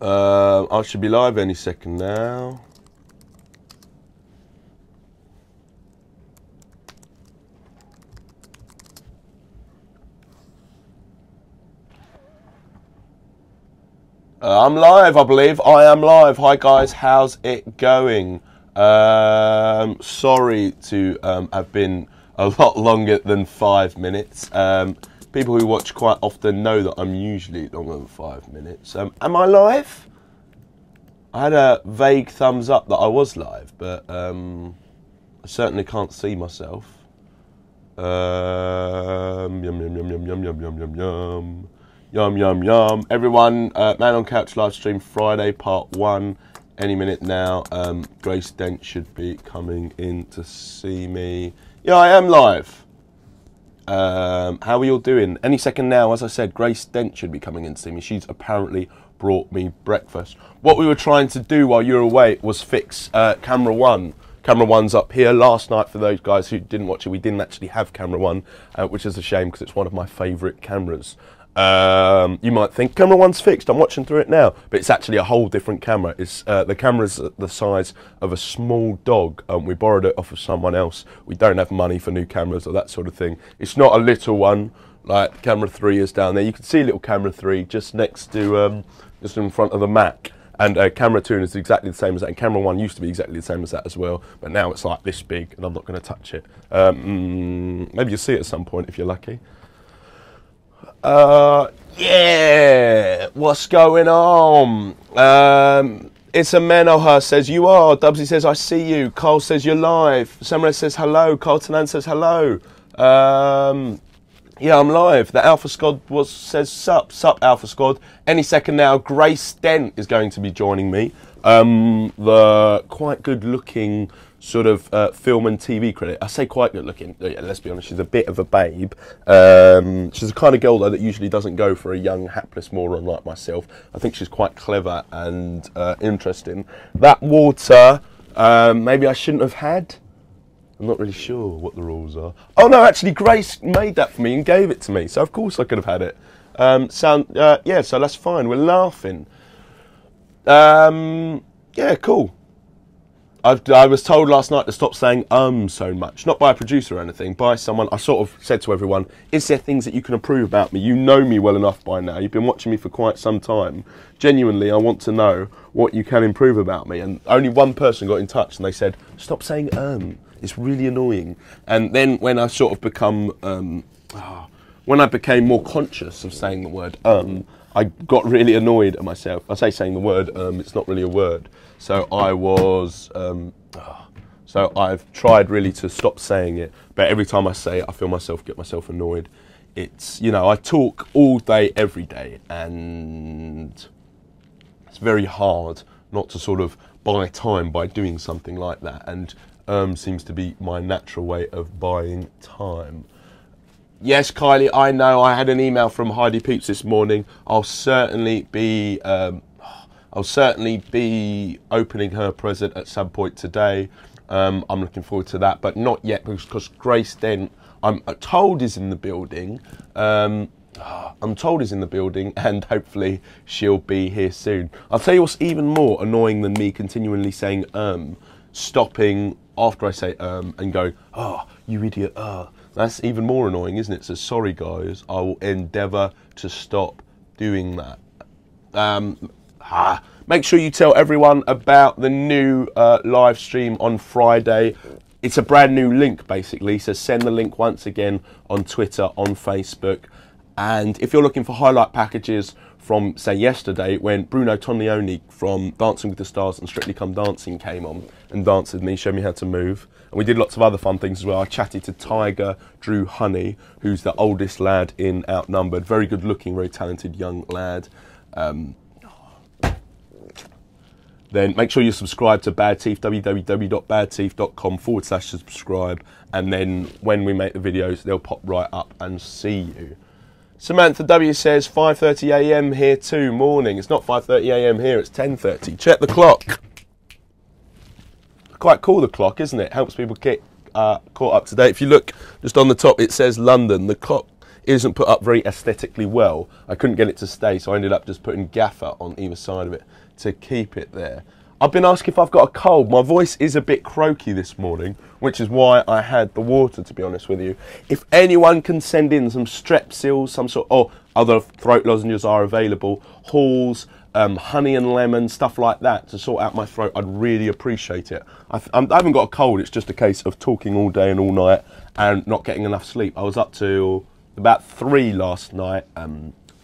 I should be live any second now. I'm live, I believe. I am live. Hi guys, how's it going? Sorry to have been a lot longer than 5 minutes. People who watch quite often know that I'm usually longer than 5 minutes. Am I live? I had a vague thumbs up that I was live, but I certainly can't see myself. Yum, yum, yum, yum, yum, yum, yum, yum, yum. Yum, yum, yum. Everyone, Man on Couch Livestream Friday, part 1. Any minute now. Grace Dent should be coming in to see me. Yeah, I am live. How are you all doing? Any second now, as I said, Grace Dent should be coming in to see me. She's apparently brought me breakfast. What we were trying to do while you were away was fix camera 1. Camera 1's up here. Last night, for those guys who didn't watch it, we didn't actually have camera 1, which is a shame because it's one of my favourite cameras. You might think camera 1's fixed, I'm watching through it now, but it's actually a whole different camera. It's the camera's the size of a small dog. We borrowed it off of someone else. We don't have money for new cameras or that sort of thing. It's not a little one like camera 3 is down there. You can see little camera 3 just next to just in front of the Mac, and camera 2 is exactly the same as that, and camera 1 used to be exactly the same as that as well, but now it's like this big and I'm not going to touch it. Maybe you'll see it at some point if you're lucky. Yeah, what's going on? It's a man or her says you are. Dubsy says I see you. Carl says you're live. Samurai says hello. Carl Tanan says hello. Yeah, I'm live. The Alpha Squad says sup Alpha Squad. Any second now, Grace Dent is going to be joining me. The quite good looking sort of film and TV critic. I say quite good looking. Yeah, let's be honest, she's a bit of a babe. She's the kind of girl though that usually doesn't go for a young hapless moron like myself. I think she's quite clever and interesting. That water, maybe I shouldn't have had. I'm not really sure what the rules are. Oh no, actually Grace made that for me and gave it to me, so of course I could have had it. Yeah, so that's fine. We're laughing. Yeah, cool. I was told last night to stop saying so much. Not by a producer or anything, by someone. I sort of said to everyone, is there things that you can improve about me? You know me well enough by now. You've been watching me for quite some time. Genuinely, I want to know what you can improve about me. And only one person got in touch and they said, stop saying It's really annoying. And then when I sort of when I became more conscious of saying the word I got really annoyed at myself. I say saying the word it's not really a word. So I was, so I've tried really to stop saying it, but every time I say it, I feel get myself annoyed. It's, you know, I talk all day, every day, and it's very hard not to sort of buy time by doing something like that, and seems to be my natural way of buying time. Yes, Kylie, I know. I had an email from Heidi Peeps this morning. I'll certainly be opening her present at some point today. I'm looking forward to that, but not yet because Grace Dent, I'm told, is in the building. I'm told is in the building, and hopefully she'll be here soon. I'll tell you what's even more annoying than me continually saying stopping after I say and going, oh, you idiot, That's even more annoying, isn't it? So sorry, guys. I will endeavour to stop doing that. Make sure you tell everyone about the new live stream on Friday. It's a brand new link, basically. So send the link once again on Twitter, on Facebook. And if you're looking for highlight packages from, say, yesterday, when Bruno Tonioni from Dancing with the Stars and Strictly Come Dancing came on and danced with me, showed me how to move. And we did lots of other fun things as well. I chatted to Tiger Drew Honey, who's the oldest lad in Outnumbered. Very good looking, very talented young lad. Then make sure you subscribe to Bad Teeth, www.badteeth.com/subscribe. And then when we make the videos, they'll pop right up and see you. Samantha W says 5:30 AM here too, morning. It's not 5:30 AM here, it's 10:30. Check the clock. Quite cool, the clock, isn't it? Helps people get caught up to date. If you look just on the top, it says London. The clock isn't put up very aesthetically well. I couldn't get it to stay, so I ended up just putting gaffer on either side of it to keep it there. I've been asked if I've got a cold. My voice is a bit croaky this morning, which is why I had the water, to be honest with you. If anyone can send in some Strepsils, some sort of other throat lozenges are available, Halls, honey and lemon, stuff like that to sort out my throat, I'd really appreciate it. I haven't got a cold, it's just a case of talking all day and all night and not getting enough sleep. I was up till about 3 last night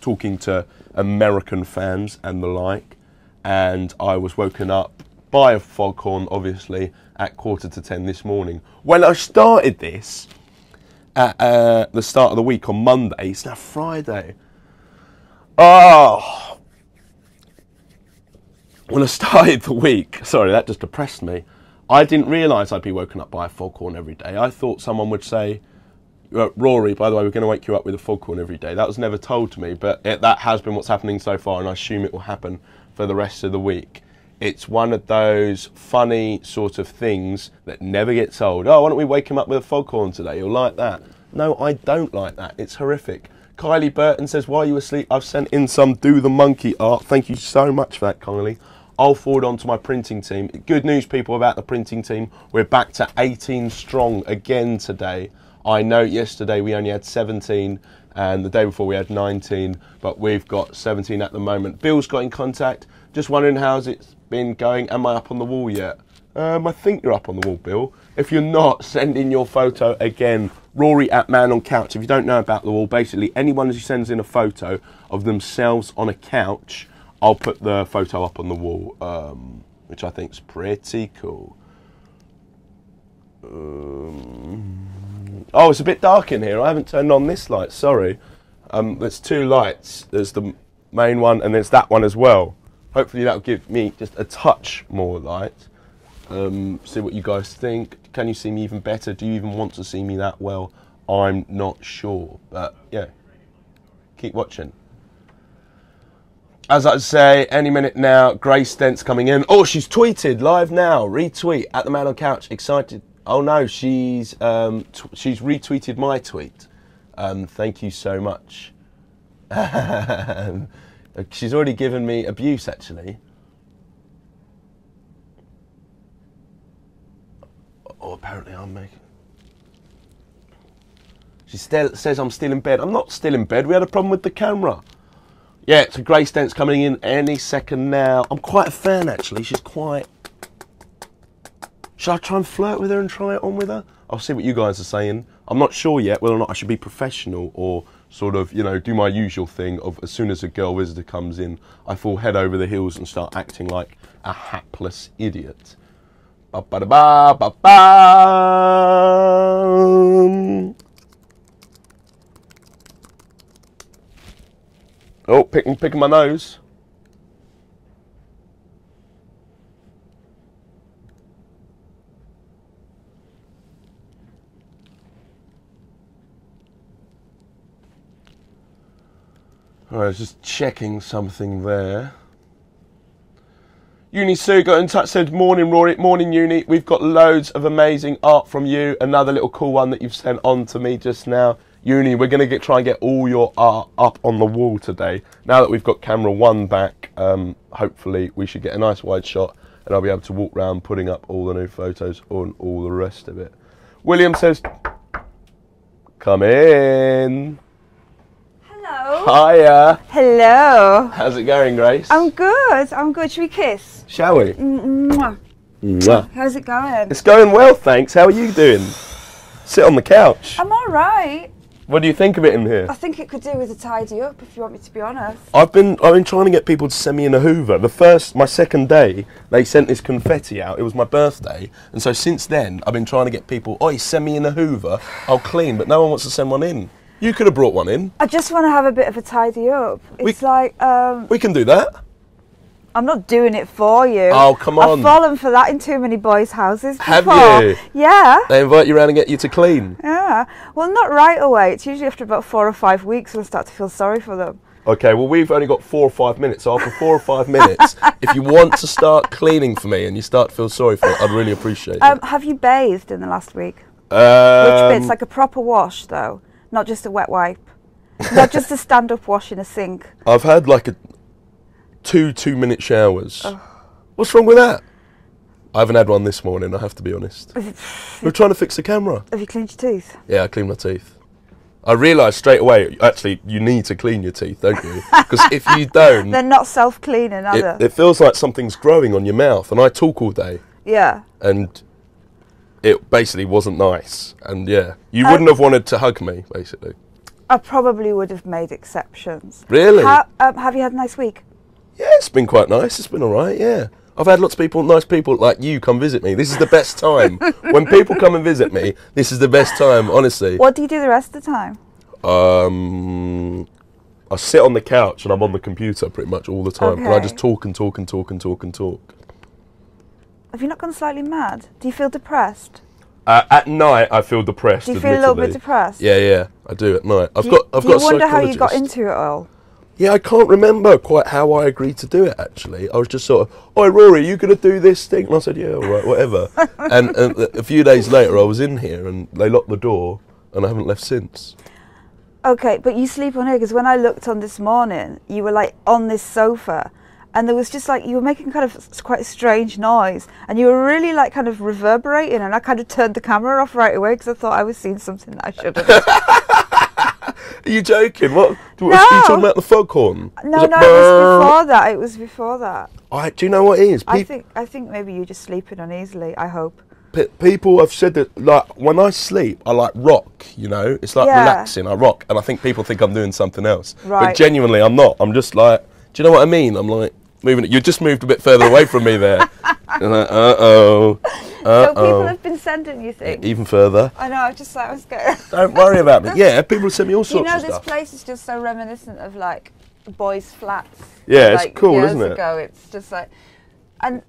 talking to American fans and the like, and I was woken up by a foghorn, obviously, at 9:45 this morning. When I started this at the start of the week on Monday, it's now Friday. Oh, when I started the week, sorry, that just depressed me. I didn't realise I'd be woken up by a foghorn every day. I thought someone would say, Rory, by the way, we're going to wake you up with a foghorn every day. That was never told to me, but that has been what's happening so far, and I assume it will happen for the rest of the week. It's one of those funny sort of things that never gets told. Oh, why don't we wake him up with a foghorn today? You'll like that. No, I don't like that. It's horrific. Kylie Burton says, while you were asleep, I've sent in some Do the Monkey art. Thank you so much for that, Kylie. I'll forward on to my printing team. Good news, people, about the printing team. We're back to 18 strong again today. I know yesterday we only had 17 and the day before we had 19, but we've got 17 at the moment. Bill's got in contact. Just wondering how's it been going. Am I up on the wall yet? I think you're up on the wall, Bill. If you're not, send in your photo again. Rory at Man on Couch. If you don't know about the wall, basically anyone who sends in a photo of themselves on a couch, I'll put the photo up on the wall, which I think is pretty cool. Oh, it's a bit dark in here. I haven't turned on this light, sorry. There's 2 lights. There's the main one and there's that one as well. Hopefully that'll give me just a touch more light. See what you guys think. Can you see me even better? Do you even want to see me that well? I'm not sure, but yeah, keep watching. As I say, any minute now, Grace Dent's coming in. Oh, she's tweeted live now. Retweet at the Man on Couch. Excited. Oh no, she's retweeted my tweet. Thank you so much. She's already given me abuse, actually. Oh, apparently I'm making... She still says I'm still in bed. I'm not still in bed. We had a problem with the camera. Yeah, so Grace Dent's coming in any second now. I'm quite a fan, actually. She's quite... Should I try and flirt with her and try it on with her? I'll see what you guys are saying. I'm not sure yet whether or not I should be professional or sort of, you know, do my usual thing of as soon as a girl visitor comes in, I fall head over the heels and start acting like a hapless idiot. Ba-ba-da-ba-ba-ba. Oh, picking my nose. All right, just checking something there. Uni Sue got in touch, said, morning Rory, morning Uni. We've got loads of amazing art from you. Another little cool one that you've sent on to me just now. Uni, we're going to try and get all your art up on the wall today. Now that we've got camera 1 back, hopefully we should get a nice wide shot and I'll be able to walk around putting up all the new photos on all the rest of it. William says, come in. Hello. Hiya. Hello. How's it going, Grace? I'm good. I'm good. Should we kiss? Shall we? Mwah. Mwah. How's it going? It's going well, thanks. How are you doing? Sit on the couch. I'm all right. What do you think of it in here? I think it could do with a tidy up, if you want me to be honest. I've been trying to get people to send me in a Hoover. My second day, they sent this confetti out. It was my birthday, and so since then, I've been trying to get people. Oh, send me in a Hoover. I'll clean, but no one wants to send one in. You could have brought one in. I just want to have a bit of a tidy up. It's we can do that. I'm not doing it for you. Oh, come on. I've fallen for that in too many boys' houses before. Have you? Yeah. They invite you around and get you to clean? Yeah. Well, not right away. It's usually after about 4 or 5 weeks when I start to feel sorry for them. Okay, well, we've only got 4 or 5 minutes. So after 4 or 5 minutes, if you want to start cleaning for me and you start to feel sorry for it, I'd really appreciate it. Have you bathed in the last week? Which bits? Like a proper wash, though? Not just a wet wipe? Not just a stand-up wash in a sink. I've had like two 2-minute showers. What's wrong with that? I haven't had one this morning, I have to be honest. We're trying to fix the camera. Have you cleaned your teeth? Yeah, I cleaned my teeth. I realised straight away, actually, you need to clean your teeth, don't you? Because if you don't... They're not self-cleaning, are they? It feels like something's growing on your mouth, and I talk all day. Yeah. And it basically wasn't nice. And yeah, you wouldn't have wanted to hug me, basically. I probably would have made exceptions. Really? Have you had a nice week? Yeah, it's been quite nice. It's been all right, yeah. I've had lots of people, nice people like you, come visit me. This is the best time. When people come and visit me, this is the best time, honestly. What do you do the rest of the time? I sit on the couch and I'm on the computer pretty much all the time. Okay. And I just talk and talk and talk and talk and talk. Have you not gone slightly mad? Do you feel depressed? At night, I feel depressed. Do you feel a little bit depressed? Yeah, I do at night. I've do got you wonder how you got into it all? Yeah, I can't remember quite how I agreed to do it, actually. I was just sort of, "Oi, Rory, you going to do this thing?" And I said, "Yeah, all right, whatever." and a few days later, I was in here, and they locked the door, and I haven't left since. Okay, but you sleep on here, because when I looked on this morning, you were, like, on this sofa, and there was just, like, you were making kind of quite a strange noise, and you were really, like, kind of reverberating, and I kind of turned the camera off right away, because I thought I was seeing something that I shouldn't. Are you joking? What? No. Are you talking about the foghorn? No, it was before that. It was before that. Do you know what it is? I think maybe you're just sleeping uneasily, I hope. People have said that, like, when I sleep, I, like, rock, you know? It's, like, relaxing, I rock, and I think people think I'm doing something else. Right. But genuinely, I'm not. I'm just, like, do you know what I mean? I'm, like, moving... You just moved a bit further away from me there. And like, So people have been sending you things? Even further. I know, I was scared. Don't worry about me. Yeah, people have sent me all sorts of stuff. You know, this place is just so reminiscent of, like, boys' flats. Yeah, like, it's cool, years isn't it? ago. It's just like... And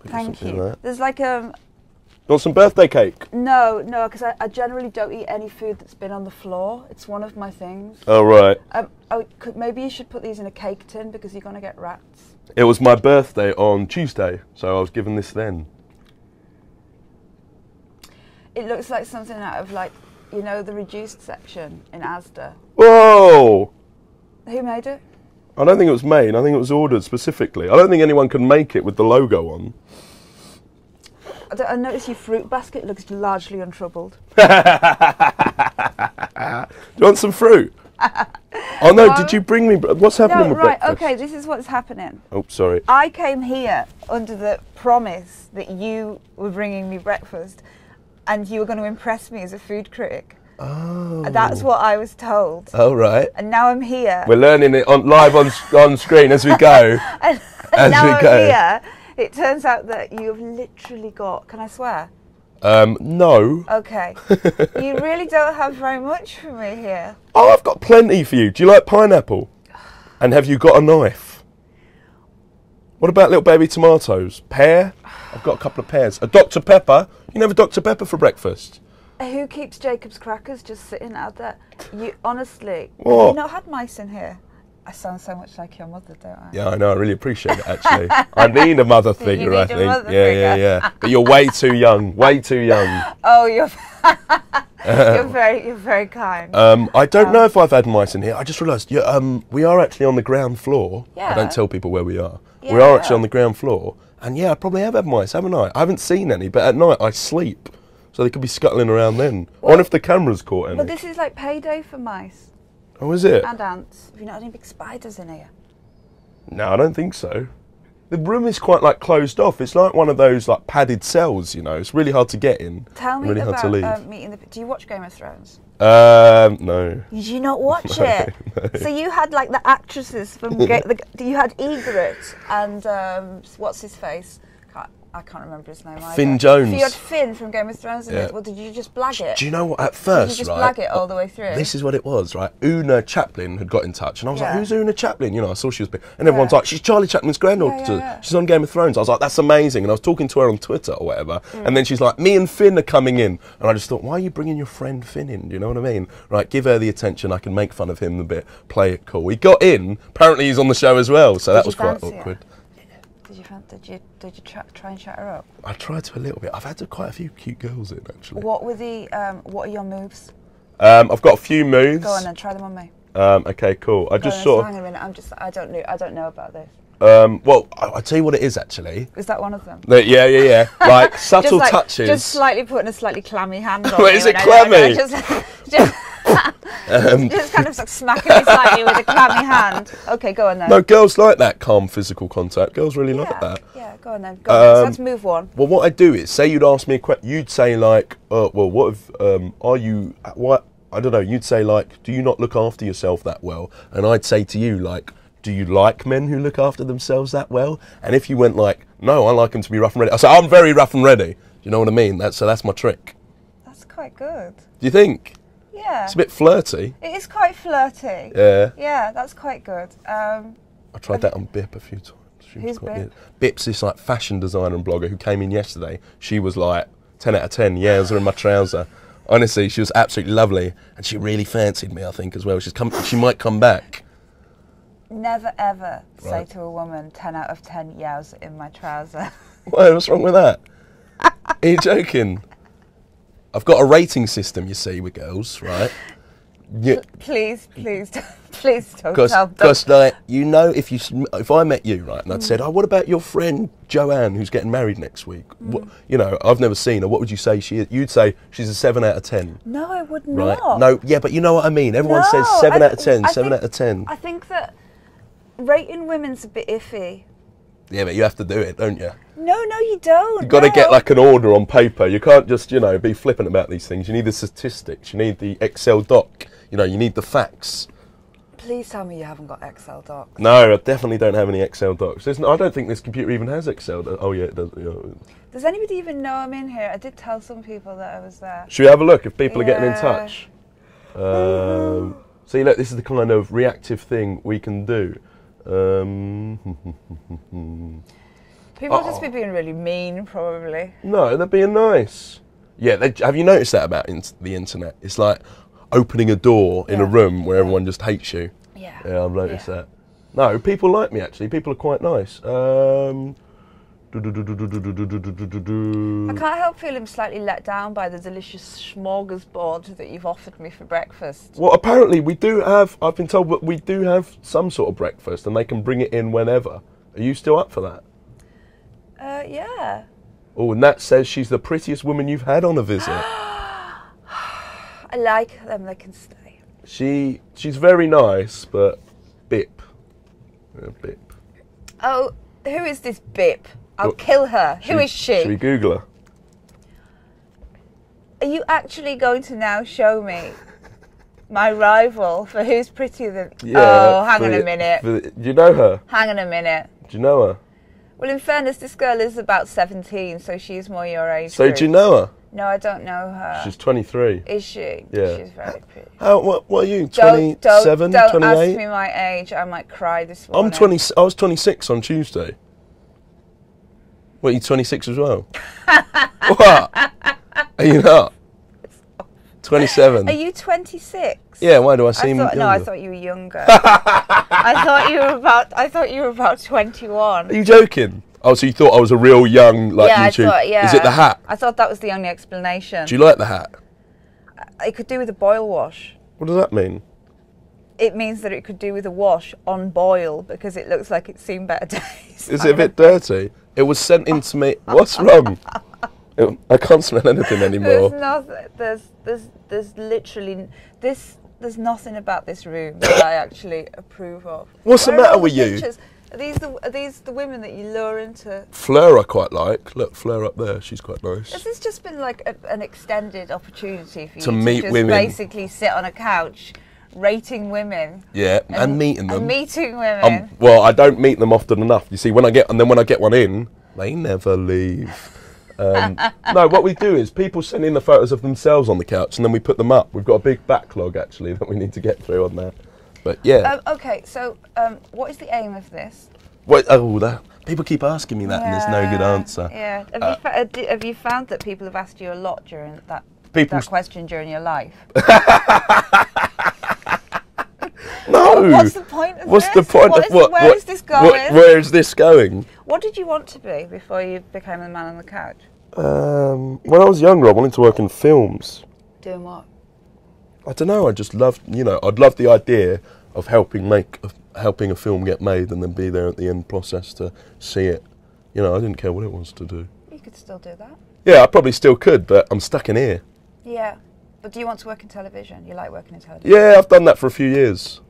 thank you. Like there's like You want some birthday cake? No, because I generally don't eat any food that's been on the floor. It's one of my things. Oh, right. Maybe you should put these in a cake tin because you're going to get rats. It was my birthday on Tuesday, so I was given this then. It looks like something out of, like, you know, the reduced section in Asda. Whoa! Who made it? I don't think it was made. I think it was ordered specifically. I don't think anyone can make it with the logo on. I notice your fruit basket looks largely untroubled. Do you want some fruit? Oh no, did you bring me... What's happening with breakfast? Okay, this is what's happening. Oh, sorry. I came here under the promise that you were bringing me breakfast and you were going to impress me as a food critic. Oh. That's what I was told. Oh, right. And now I'm here. We're learning it live on screen as we go. and now I'm here. It turns out that you've literally got... Can I swear? No. Okay. You really don't have very much for me here. Oh, I've got plenty for you. Do you like pineapple? And have you got a knife? What about little baby tomatoes? Pear? I've got a couple of pears. A Dr. Pepper? You never Dr. Pepper for breakfast? Who keeps Jacob's crackers just sitting out there? You honestly, what? Have you not had mice in here? I sound so much like your mother, don't I? Yeah, I know. I really appreciate it, actually. I need a mother figure, I think. Yeah. But you're way too young. Way too young. Oh, you're you're very kind. I don't know if I've had mice in here. I just realised we are actually on the ground floor. Yeah. I don't tell people where we are. Yeah, we are actually on the ground floor. And yeah, I probably have had mice, haven't I? I haven't seen any, but at night I sleep. So they could be scuttling around then. I wonder if the camera's caught any. But this is like payday for mice. Oh, is it? And ants. Have you not had any big spiders in here? No, I don't think so. The room is quite like closed off. It's like one of those like padded cells, you know. It's really hard to get in. Tell me really hard to leave. meeting the... Do you watch Game of Thrones? No. Did you not watch it? No. So you had like the actresses from... you had Egret and what's his face? I can't remember his name either. Finn Jones. So you had Finn from Game of Thrones in it. Well, did you just blag it? Do you know what? At first, did you just right? blag it all the way through? This is what it was, right? Una Chaplin had got in touch, and I was like, "Who's Una Chaplin?" You know, I saw she was big, and everyone's like, "She's Charlie Chaplin's granddaughter. Yeah. She's on Game of Thrones." I was like, "That's amazing," and I was talking to her on Twitter or whatever, and then she's like, "Me and Finn are coming in," and I just thought, "Why are you bringing your friend Finn in?" Do you know what I mean? Right? Give her the attention. I can make fun of him a bit, play it cool. He got in. Apparently, he's on the show as well, so that was quite awkward. Did you try and chat her up? I tried to a little bit. I've had quite a few cute girls in, actually. What were the? What are your moves? I've got a few moves. Go on then, try them on me. Okay, cool. I just sort of. Hang on a minute. I don't know about this. Well, I'll tell you what it is actually. Is that one of them? Yeah. Like subtle touches. Just slightly putting a slightly clammy hand on. Wait, is it clammy? Just kind of like smacking me slightly with a clammy hand. Okay, go on then. No, girls like that calm physical contact. Girls really like that. Yeah, go on then. So let's move on. Well, what I'd do is, say you'd ask me a question, you'd say like, well, what if, are you, what, I don't know, you'd say like, do you not look after yourself that well? And I'd say to you like, do you like men who look after themselves that well? And if you went like, no, I like them to be rough and ready, I say, I'm very rough and ready. Do you know what I mean? So that's my trick. That's quite good. Do you think? Yeah. It's a bit flirty. It is quite flirty. Yeah. Yeah, that's quite good. I tried that on Bip a few times. Who's Bip? Bip's this like fashion designer and blogger who came in yesterday. She was like 10 out of 10. Yeah, I was in my trouser. Honestly, she was absolutely lovely, and she really fancied me, I think, as well. She might come back. Never ever say to a woman 10 out of 10 yows in my trouser. Why, what's wrong with that? Are you joking? I've got a rating system, you see, with girls, right? Please don't tell them. Because, like, you know, if I met you, right, and I'd said, oh, what about your friend Joanne, who's getting married next week? What, you know, I've never seen her. What would you say she is? You'd say she's a 7 out of 10. No, I would right? not. No, yeah, but you know what I mean. Everyone says 7 out of 10, 7 out of 10. I think that rating women's a bit iffy. Yeah, but you have to do it, don't you? No, you don't. You've got to get like an order on paper. You can't just, you know, be flippant about these things. You need the statistics. You need the Excel doc. You know, you need the facts. Please tell me you haven't got Excel docs. No, I definitely don't have any Excel docs. I don't think this computer even has Excel docs. Oh, yeah, it does. Yeah. Does anybody even know I'm in here? I did tell some people that I was there. Should we have a look if people are getting in touch? See, look, this is the kind of reactive thing we can do. People just be being really mean, probably. No, they're being nice. Yeah, have you noticed that about the internet? It's like opening a door in a room where everyone just hates you. Yeah. Yeah, I've noticed that. No, people like me, actually. People are quite nice. I can't help feeling slightly let down by the delicious smorgasbord that you've offered me for breakfast. Well, apparently we do have, I've been told that we do have some sort of breakfast and they can bring it in whenever. Are you still up for that? Yeah. Oh, and that says she's the prettiest woman you've had on a visit. I like them, they can stay. She's very nice, but Bip. Yeah, Bip. Oh, who is this Bip? I'll kill her. Who is she? Should we Google her? Are you actually going to now show me my rival for who's prettier than... Yeah, oh, hang on a minute. Do you know her? Hang on a minute. Do you know her? Well, in fairness, this girl is about 17, so she's more your age. So group. do you know her? No, I don't know her. She's 23. Is she? Yeah. She's very pretty. What are you, 27, don't 28? ask me my age. I might cry this morning. I was 26 on Tuesday. What, are you 26 as well? What? Are you not? 27. Are you 26? Yeah, why do I seem younger? No, I thought you were younger. I thought you were about 21. Are you joking? Oh, so you thought I was a real young, like, yeah, YouTube? I thought, yeah. Is it the hat? I thought that was the only explanation. Do you like the hat? It could do with a boil wash. What does that mean? It means that it could do with a wash on boil because it looks like it's seen better days. Is it a bit dirty? It was sent in to me. What's wrong? I can't smell anything anymore. There's literally there's nothing about this room that I actually approve of. What's the matter with you? Pictures? Are these the women that you lure into? Fleur I quite like. Look, Fleur up there, she's quite nice. Has this just been like an extended opportunity for you to meet just women? Basically sit on a couch, rating women. Yeah, and meeting them. And meeting women. Well, I don't meet them often enough. You see, when I get one in, they never leave. No, what we do is people send in the photos of themselves on the couch and then we put them up. We've got a big backlog actually that we need to get through on that. But yeah. Okay, so what is the aim of this? What? People keep asking me that and there's no good answer. Yeah. Have you found that people have asked you a lot during that question during your life? No. What's the point of What's this? the point of what? Where is this going? Where is this going? What did you want to be before you became the man on the couch? When I was younger, I wanted to work in films. Doing what? I don't know. I just loved, I'd love the idea of helping a film get made and then be there at the end process to see it. I didn't care what it was to do. You could still do that. Yeah, I probably still could, but I'm stuck in here. Yeah, but do you want to work in television? You like working in television? Yeah, I've done that for a few years.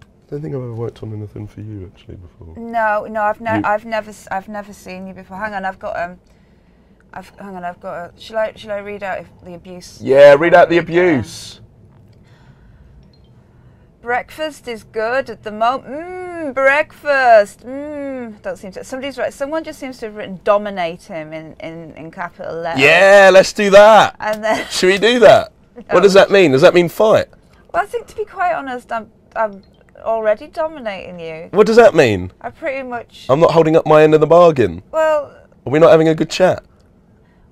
I don't think I've ever worked on anything for you actually before. No, I've never seen you before. Hang on, I've got shall I read out the abuse? Yeah, read out the abuse. Breakfast is good at the moment. Breakfast. Don't seem to. Somebody's right. Someone just seems to have written "dominate him" in capital letters. Yeah, let's do that. And then should we do that? No. What does that mean? Does that mean fight? Well, I think, to be quite honest, I'm already dominating you. What does that mean? I pretty much. I'm not holding up my end of the bargain. Well. Are we not having a good chat?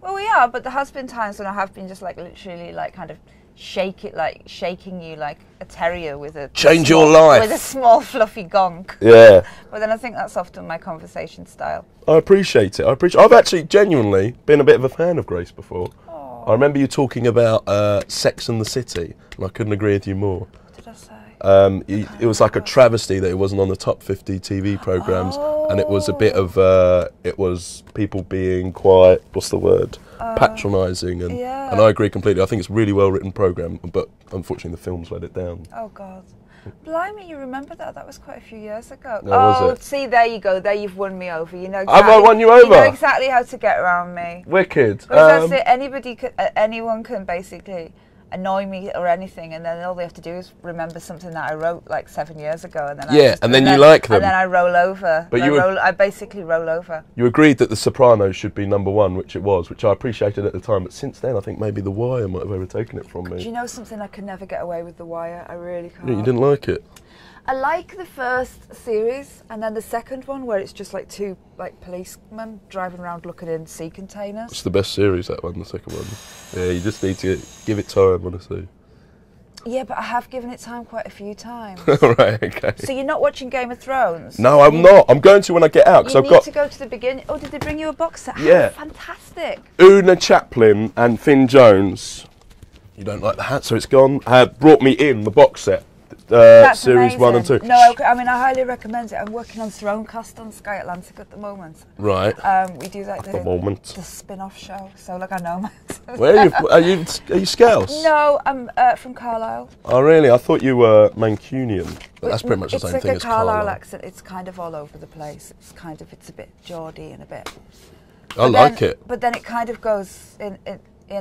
Well, we are, but there has been times when I have been just literally kind of shaking you like a terrier with a your life with a small fluffy gonk. Yeah. But then I think that's often my conversation style. I appreciate it. I've actually genuinely been a bit of a fan of Grace before. Aww. I remember you talking about Sex and the City, and I couldn't agree with you more. What did I say? It was like a travesty that it wasn't on the top 50 TV programmes, and it was a bit of it was people being quite, what's the word, patronising, and I agree completely. I think it's a really well written programme, but unfortunately the films let it down. Oh God. Blimey, you remember that? That was quite a few years ago. Was it? See, there you go. There, you've won me over. You know exactly, Have I won you over? You know exactly how to get around me. Wicked. Because that's it. Anyone can basically annoy me or anything, and then all they have to do is remember something that I wrote like 7 years ago, and then and then you like them, and then I roll over. But I basically roll over. You agreed that The Sopranos should be #1, which it was, which I appreciated at the time. But since then, I think maybe The Wire might have overtaken it from me. Do you know something? I could never get away with The Wire. I really can't. You didn't like it? I like the first series, and then the second one where it's just like two policemen driving around looking in sea containers. It's the best series, that one, the second one. Yeah, you just need to give it time, honestly. Yeah, but I have given it time quite a few times. Right, okay. So you're not watching Game of Thrones? No, I'm not. I'm going to when I get out, because I've got... You need to go to the beginning. Oh, did they bring you a box set? Yeah. Oh, fantastic. Una Chaplin and Finn Jones. You don't like the hat, so it's gone. Brought me in the box set. Series amazing. 1 and 2. No, I mean, I highly recommend it. I'm working on Thronecast on Sky Atlantic at the moment. Right. We do like the spin-off show. So look, I know. Where are you? Are you Scouse? No, I'm from Carlisle. Oh really? I thought you were Mancunian, but that's pretty much the same thing as It's like a Carlisle accent. It's kind of all over the place. It's a bit Geordie and a bit. I like it. But then it kind of goes in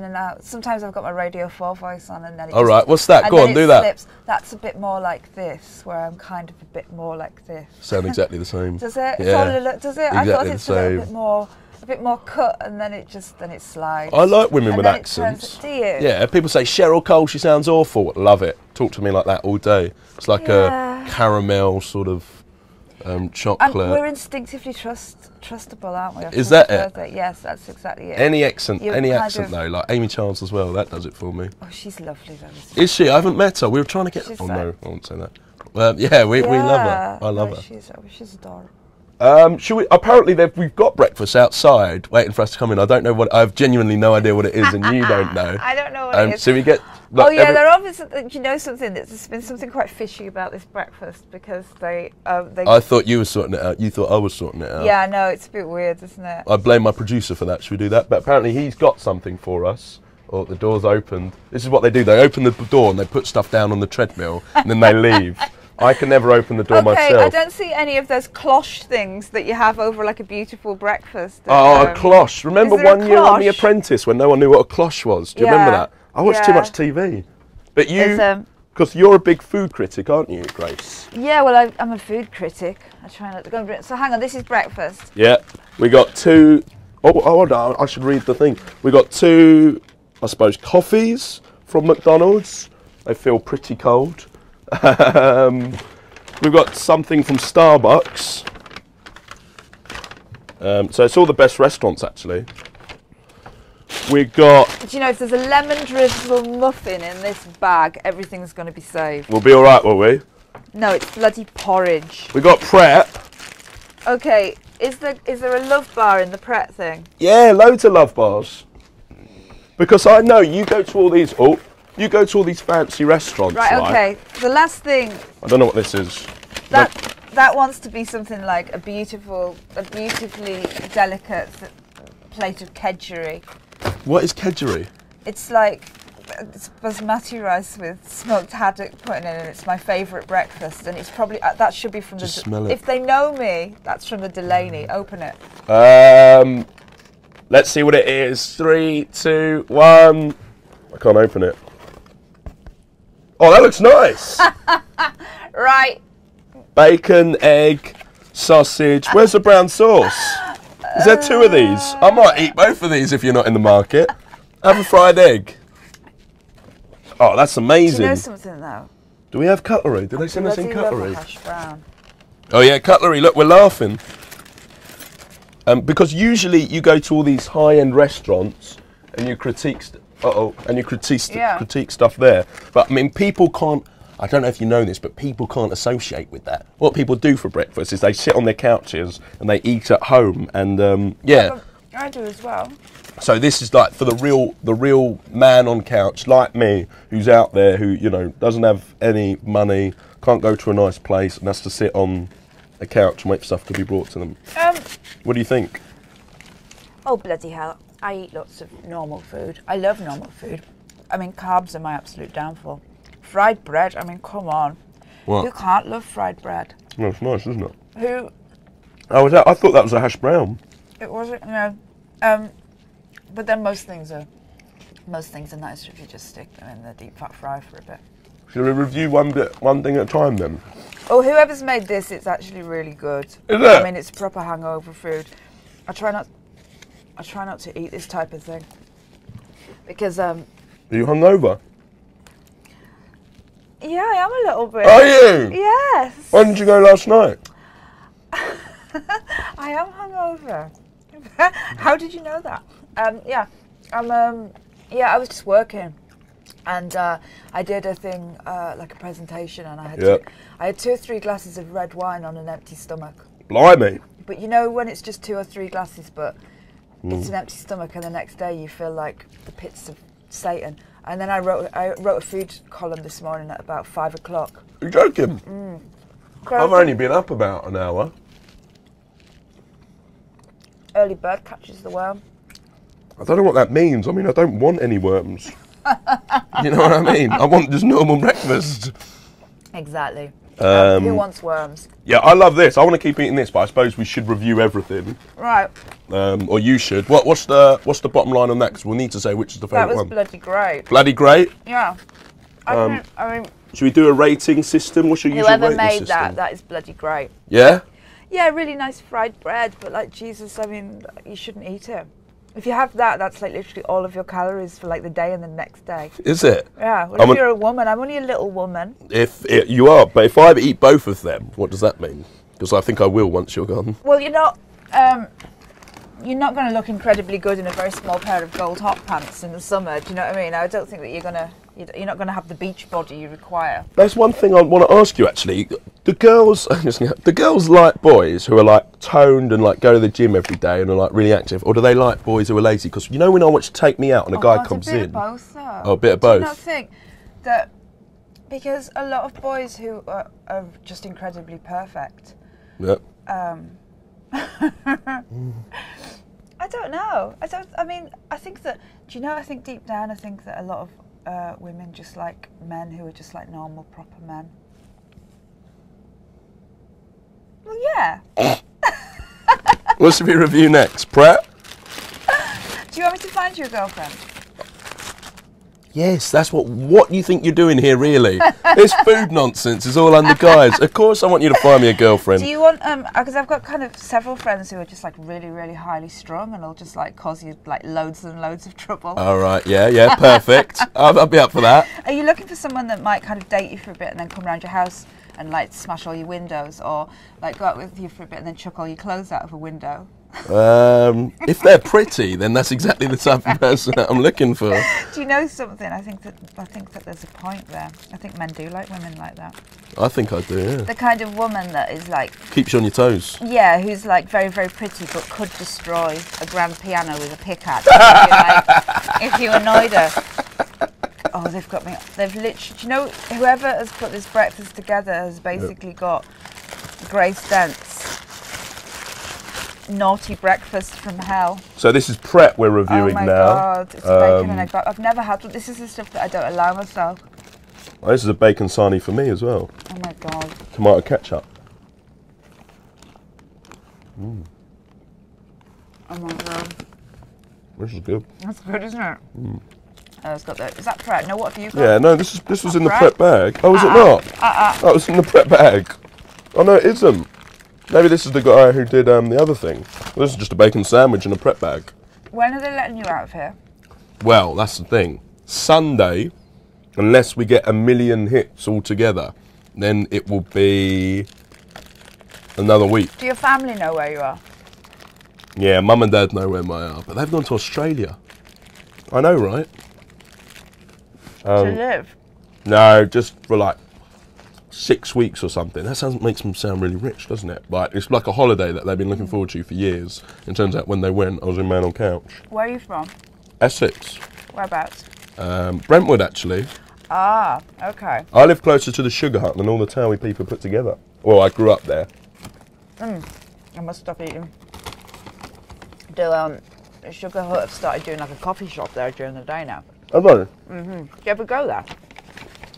and out. Sometimes I've got my Radio 4 voice on, and then it right, what's that? Go on, do that. That's a bit more like this, where I'm kind of a bit more like this. Sound exactly the same. Does it? Yeah. Does it? Exactly I thought it's the a bit more cut, and then it slides. I like women with accents. Do you? Yeah, people say Cheryl Cole, she sounds awful. Love it. Talk to me like that all day. It's like a caramel sort of chocolate. We're instinctively trustable, aren't we? Is that it? Yes, that's exactly it. Any accent though, like Amy Charles as well, that does it for me. Oh, she's lovely though. Is she? I haven't met her. We were trying to get... No, I won't say that. Yeah, we love her. I love her. She's adorable. Apparently we've got breakfast outside waiting for us to come in. I don't know what... I have genuinely no idea what it is, and you don't know. I don't know what it is. So we get... they're obviously... You know something? There's been something quite fishy about this breakfast, because they... I thought you were sorting it out. You thought I was sorting it out. Yeah, no, it's a bit weird, isn't it? I blame my producer for that. Should we do that? But apparently he's got something for us. Or the door's opened. This is what they do. They open the door and they put stuff down on the treadmill, and then they leave. I can never open the door myself. Okay, I don't see any of those cloche things that you have over like a beautiful breakfast. A cloche. Remember one year on The Apprentice when no one knew what a cloche was? Do you remember that? I watched too much TV. But you, because you're a big food critic, aren't you, Grace? Yeah, well, I'm a food critic. I try not to go. So hang on, this is breakfast. Yeah, we got 2. Hold on, I should read the thing. We got 2, I suppose, coffees from McDonald's. They feel pretty cold. We've got something from Starbucks. So it's all the best restaurants, actually. We got... Do you know, if there's a lemon drizzle muffin in this bag, everything's going to be saved. We'll be all right, will we? No, it's bloody porridge. We got Pret. Okay, is there a love bar in the Pret thing? Yeah, loads of love bars. Because I know you go to all these... you go to all these fancy restaurants, Right, okay. The last thing. I don't know what this is. That wants to be something like a beautifully delicate plate of kedgeree. What is kedgeree? It's like it's basmati rice with smoked haddock put in it, and it's my favourite breakfast. And it's probably that should be from Just the. smell it. If they know me, that's from the Delaney. Open it. Let's see what it is. 3, 2, 1. I can't open it. Oh, that looks nice. Right. Bacon, egg, sausage. Where's the brown sauce? Is there 2 of these? I might eat both of these if you're not in the market. Have a fried egg. Oh, that's amazing. Do you know something though? Do we have cutlery? Did they send us in cutlery? Hash brown. Oh yeah, cutlery. Look, we're laughing. Because usually you go to all these high-end restaurants and you critique. Critique stuff there. But I mean, people can't. I don't know if you know this, but people can't associate with that. What people do for breakfast is they sit on their couches and they eat at home, and yeah. I do as well. So this is like for the real man on couch like me, who's out there, who doesn't have any money, can't go to a nice place, and has to sit on a couch and wait for stuff to be brought to them. What do you think? Oh bloody hell! I eat lots of normal food. I love normal food. I mean, carbs are my absolute downfall. Fried bread, I mean, come on. What? Who can't love fried bread? Well, it's nice, isn't it? Who? Oh, I thought that was a hash brown. It wasn't, no. But then most things are nicer if you just stick them in the deep fat fry for a bit. Shall we review one thing at a time then? Oh, whoever's made this, it's actually really good. Is it? I mean, it's proper hangover food. I try not to eat this type of thing because Are you hungover? Yeah, I am a little bit. Are you? Yes. When did you go last night? I am hungover. How did you know that? Yeah, I was just working, and I did a thing like a presentation, and I had 2 or 3 glasses of red wine on an empty stomach. Blimey! But you know when it's just 2 or 3 glasses, but it's an empty stomach, and the next day you feel like the pits of Satan. And then I wrote a food column this morning at about 5 o'clock. You're joking? I've only been up about an hour. Early bird catches the worm. I don't know what that means. I mean, I don't want any worms. You know what I mean? I want just normal breakfast. Exactly. Who wants worms? Yeah, I love this. I want to keep eating this, but I suppose we should review everything. Right. Or you should. What's the bottom line on that? Because we'll need to say which is the favourite one. That was bloody great. Bloody great? Yeah. I mean, should we do a rating system? What's your usual rating whoever made system? that is bloody great. Yeah? Yeah, really nice fried bread, but like Jesus, I mean, you shouldn't eat it. If you have that, that's like literally all of your calories for like the day and the next day. Is it? Yeah. Well, if you're a woman, I'm only a little woman. You are, but if I eat both of them, what does that mean? Because I think I will once you're gone. Well, you're not going to look incredibly good in a very small pair of gold hot pants in the summer. Do you know what I mean? I don't think that you're not going to have the beach body you require. That's one thing I want to ask you actually. The girls like boys who are like toned and like go to the gym every day and are like really active, or do they like boys who are lazy? Because you know when I watch Take Me Out and a guy comes in. A bit of both, though. Oh, a bit of both. Do you not think that because a lot of boys who are just incredibly perfect. Yep. I don't know. I think that. Do you know? I think deep down, I think that a lot of women just like men who are just like normal, proper men. Well, yeah. What should we review next? Pratt? Do you want me to find you a girlfriend? Yes, that's what you think you're doing here, really. This food nonsense is all under guise. Of course I want you to find me a girlfriend. Do you want, because I've got kind of several friends who are just like really, really highly strung and will just like cause you like loads and loads of trouble. All right, yeah, perfect. I'll be up for that. Are you looking for someone that might kind of date you for a bit and then come around your house and like smash all your windows, or like go out with you for a bit and then chuck all your clothes out of a window? If they're pretty, then that's exactly the type of person that I'm looking for. Do you know something? I think that there's a point there. I think men do like women like that. I think I do, yeah. The kind of woman that is like... keeps you on your toes. Yeah, who's like very, very pretty but could destroy a grand piano with a pickaxe if you annoyed her. Oh, they've got me. They've literally. Do you know, whoever has put this breakfast together has basically got Grace Dent's naughty breakfast from hell. So this is Pret we're reviewing now. Oh my god, it's bacon and egg. I've never had. This is the stuff that I don't allow myself. Oh, this is a bacon sarnie for me as well. Oh my god. Tomato ketchup. Oh my god. This is good. That's good, isn't it? It's got that. Is that Pret? No, what have you got? Yeah, no, this was in the Pret bag. Oh, is it not? That was in the Pret bag. Oh no, it isn't. Maybe this is the guy who did the other thing. Well, this is just a bacon sandwich in a Pret bag. When are they letting you out of here? Well, that's the thing. Sunday, unless we get 1 million hits altogether, then it will be another week. Do your family know where you are? Yeah, Mum and Dad know where I are, but they've gone to Australia. I know, right? To live? No, just for like 6 weeks or something. That makes them sound really rich, doesn't it? Like, it's like a holiday that they've been looking forward to for years. It turns out when they went, I was in Man on Couch. Where are you from? Essex. Whereabouts? Brentwood, actually. Ah, okay. I live closer to the Sugar Hut than all the Towie people put together. Well, I grew up there. I must stop eating. The Sugar Hut have started doing like a coffee shop there during the day now. I know. Do you ever go there?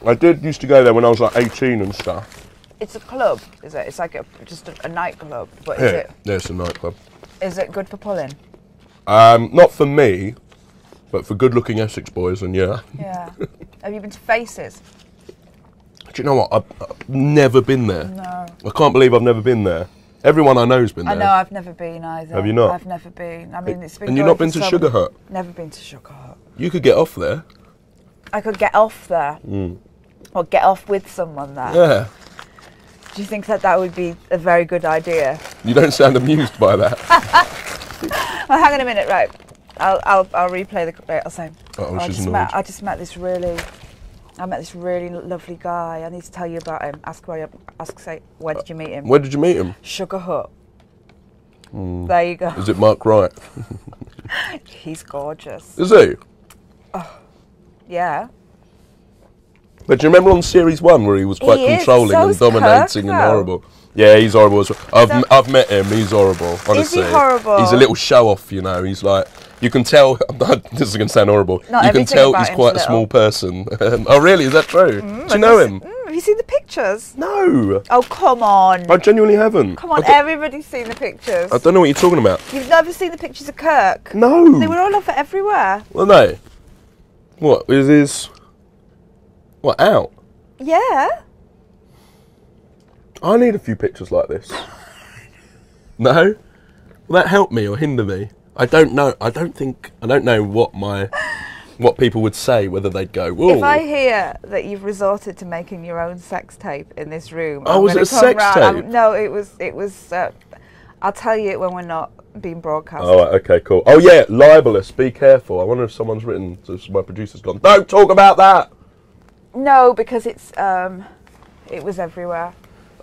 I used to go there when I was like 18 and stuff. It's a club, is it? It's like just a nightclub, but Yeah, is it? yeah, it's a nightclub. Is it good for pulling? Not for me, but for good-looking Essex boys, and yeah. Yeah. Have you been to Faces? Do you know what? I've never been there. No. I can't believe I've never been there. Everyone I know's been there. I know, I've never been either. Have you not? I've never been. I mean, it's been. And you've not been to Sugar Hut? Never been to Sugar Hut. You could get off there. I could get off there. Or get off with someone there. Yeah. Do you think that would be a very good idea? You don't sound amused by that. Well, hang on a minute, right? I'll replay the. I'll say. Oh, she's annoyed. I just met this really lovely guy. I need to tell you about him. Say, where did you meet him? Where did you meet him? Sugar Hut. There you go. Is it Mark Wright? He's gorgeous. Is he? Yeah. But do you remember on Series 1 where he was quite controlling and dominating and horrible? Yeah, he's horrible as well. I've met him, he's horrible, honestly. Is he horrible? He's a little show-off, you know, he's like, you can tell, this is going to sound horrible, Not you can everything tell about he's him's quite a little. small person. Oh really, is that true? Do you know him? Have you seen the pictures? No. Oh, come on. I genuinely haven't. Come on, everybody's seen the pictures. I don't know what you're talking about. You've never seen the pictures of Kirk? No. They were all over everywhere. Well, no. What, is his, what, out? Yeah. I need a few pictures like this. No? Will that help me or hinder me? I don't know. I don't know what people would say, whether they'd go, whoa. If I hear that you've resorted to making your own sex tape in this room, Oh, was it a sex tape? No, it was. I'll tell you it when we're not being broadcast. Oh, okay, cool. Oh yeah, libelous. Be careful. I wonder if someone's written. So my producer's gone. Don't talk about that. No, because it was everywhere.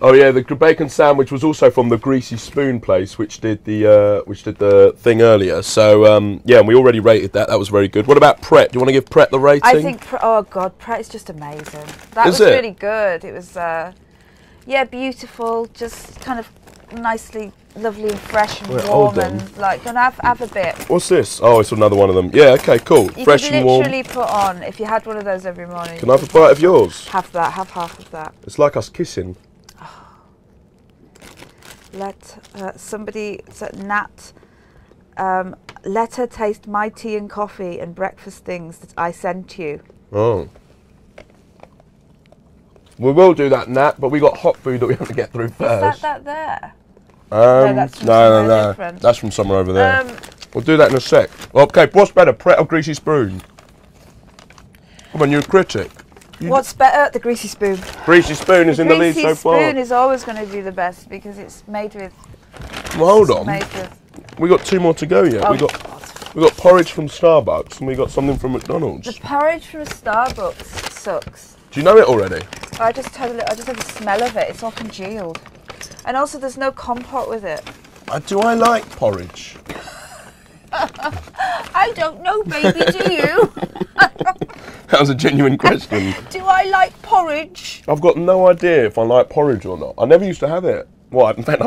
Oh yeah, the bacon sandwich was also from the Greasy Spoon place, which did the thing earlier. So yeah, and we already rated that. That was very good. What about Pret? Do you want to give Pret the rating? I think. Oh God, Pret is just amazing. That was really good. It was yeah, beautiful. Just kind of nicely, lovely and fresh and warm and like. Gonna have a bit. What's this? Oh, it's another one of them. Yeah, okay, cool. Fresh and warm. You could literally put on, if you had one of those every morning. Can I have a bite of yours? Have that. Have half of that. It's like us kissing. Let somebody, Nat, let her taste my tea and coffee and breakfast things that I sent you. Oh. We will do that, Nat, but we got hot food that we have to get through first. Is that there? No, that's from somewhere different. That's from somewhere over there. We'll do that in a sec. Okay, what's better, Pret or Greasy Spoon? Come on, you're a critic. What's better? The Greasy Spoon. Greasy Spoon is in the lead so far. Greasy Spoon is always going to do the best because it's made with... Well, hold on. We got 2 more to go yet. Oh, we got porridge from Starbucks and we got something from McDonald's. The porridge from Starbucks sucks. Do you know it already? I just had the smell of it. It's all congealed. And also there's no compote with it. Do I like porridge? I don't know, baby, do you? That was a genuine question. Do I like porridge? I've got no idea if I like porridge or not. I never used to have it. What? In fact,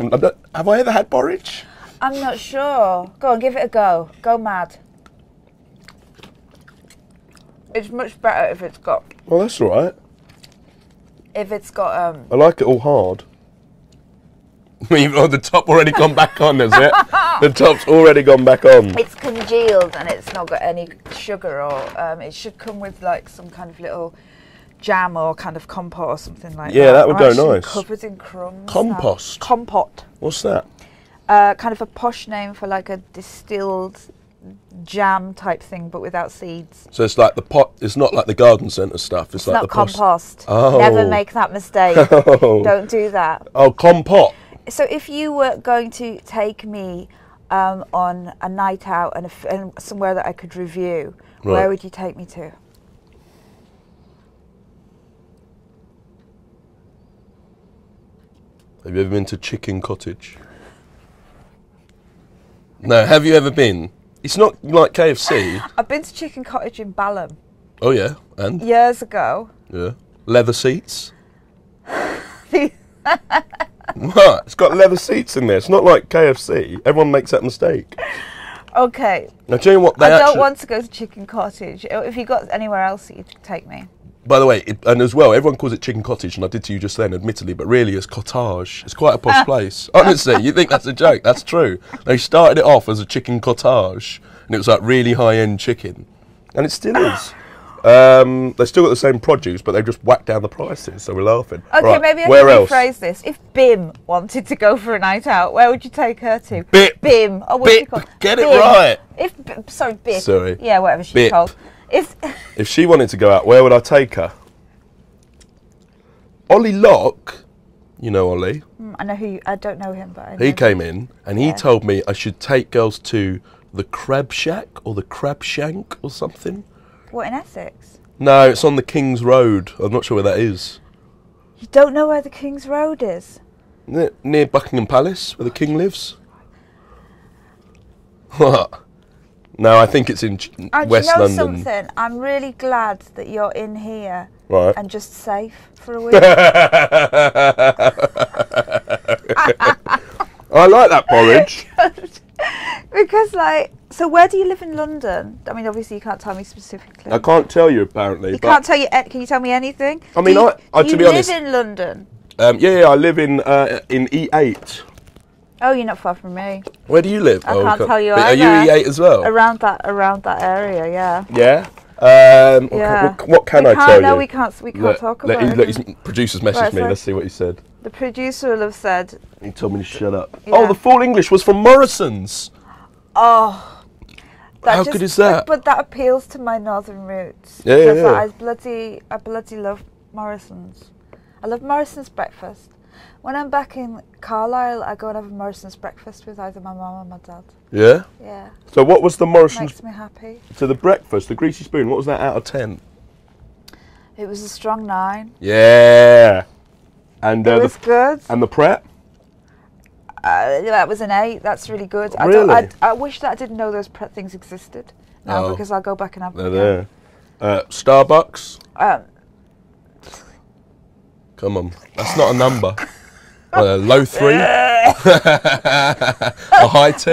have I ever had porridge? I'm not sure. Go on, give it a go. Go mad. It's much better if it's got... Well, that's all right. If it's got... I like it all hard. Oh, the top already gone back on, is it? The top's already gone back on. It's congealed and it's not got any sugar or... it should come with like some kind of little jam or kind of compote or something like that. Yeah, that would go actually nice. Covered in crumbs. Compost? Now. Compote. What's that? Kind of a posh name for like a distilled jam type thing, but without seeds. So it's like the pot. It's not like the garden centre stuff. It's like not the compost. Oh. Never make that mistake. Oh. Don't do that. Oh, compote. So if you were going to take me on a night out and somewhere that I could review, right, where would you take me to? Have you ever been to Chicken Cottage? No, have you ever been? It's not like KFC. I've been to Chicken Cottage in Balham. Oh yeah, and? Years ago. Yeah. Leather seats? What? It's got leather seats in there. It's not like KFC. Everyone makes that mistake. Okay. Now, tell you what, I don't want to go to Chicken Cottage. If you got anywhere else that you'd take me. By the way, and as well, everyone calls it Chicken Cottage, and I did to you just then, admittedly, but really it's cottage. It's quite a posh place. Honestly, you think that's a joke. That's true. They started it off as a chicken cottage, and it was like really high-end chicken. And it still is. They still got the same produce, but they've just whacked down the prices, so we're laughing. Okay, right, maybe I where can else? rephrase this. If Bim wanted to go for a night out, where would you take her to? Bip. Bim. Oh, what's she called? Get it Bim. right. Sorry, Bip. Sorry. Yeah, whatever she's Bip. called. If she wanted to go out, where would I take her? Ollie Locke, you know Ollie. I know who. I don't know him, but I know He him. came in and he told me I should take girls to the Crab Shack or the Crab Shank or something. What, in Essex? No, it's on the King's Road. I'm not sure where that is. You don't know where the King's Road is? Near Buckingham Palace, where the King lives. What? No, I think it's in West you know London. Something? I'm really glad that you're in here Right. and just safe for a week. I like that porridge. Because, like, so where do you live in London? I mean, obviously you can't tell me specifically. I can't tell you apparently. You can't tell you. Can you tell me anything? I mean, do to you be honest, live in London? yeah, I live in E8. Oh, you're not far from me. Where do you live? I can't tell you Are you either. E8 as well? Around that area, yeah. Yeah. Yeah. What can I tell you? No, we can't talk about it. Look, his producer's messaged Right, me. so Let's see what he said. the producer will have said, He told me to shut up. Yeah. Oh, the full English was from Morrison's. "Oh, How good is that? But that appeals to my northern roots. Yeah, Because yeah. I bloody love Morrison's. I love Morrison's breakfast. When I'm back in Carlisle, I go and have a Morrison's breakfast with either my mum or my dad. Yeah. Yeah, So what was the Morrison's? makes me happy. So the breakfast, the greasy spoon. What was that out of 10? It was a strong 9. Yeah. And It was good. and the prep. That was an 8. That's really good. Really? I wish that I didn't know those things existed now, Oh. because I'll go back and have them They're again. there. Starbucks. Um, Come on, that's not a number. Low 3. A high 2.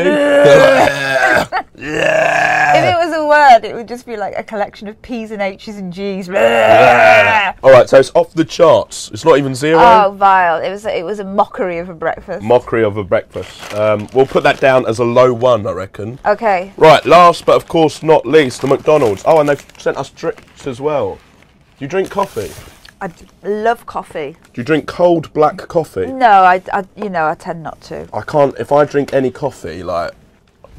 If it was a word, it would just be like a collection of P's and H's and G's. All right, so it's off the charts. It's not even 0. Oh, vile! It was a mockery of a breakfast. Mockery of a breakfast. We'll put that down as a low 1, I reckon. Okay. Right, last but of course not least, the McDonald's. Oh, and they've sent us drinks as well. Do you drink coffee? I love coffee. Do you drink cold black coffee? No, I tend not to. I can't. If I drink any coffee, like,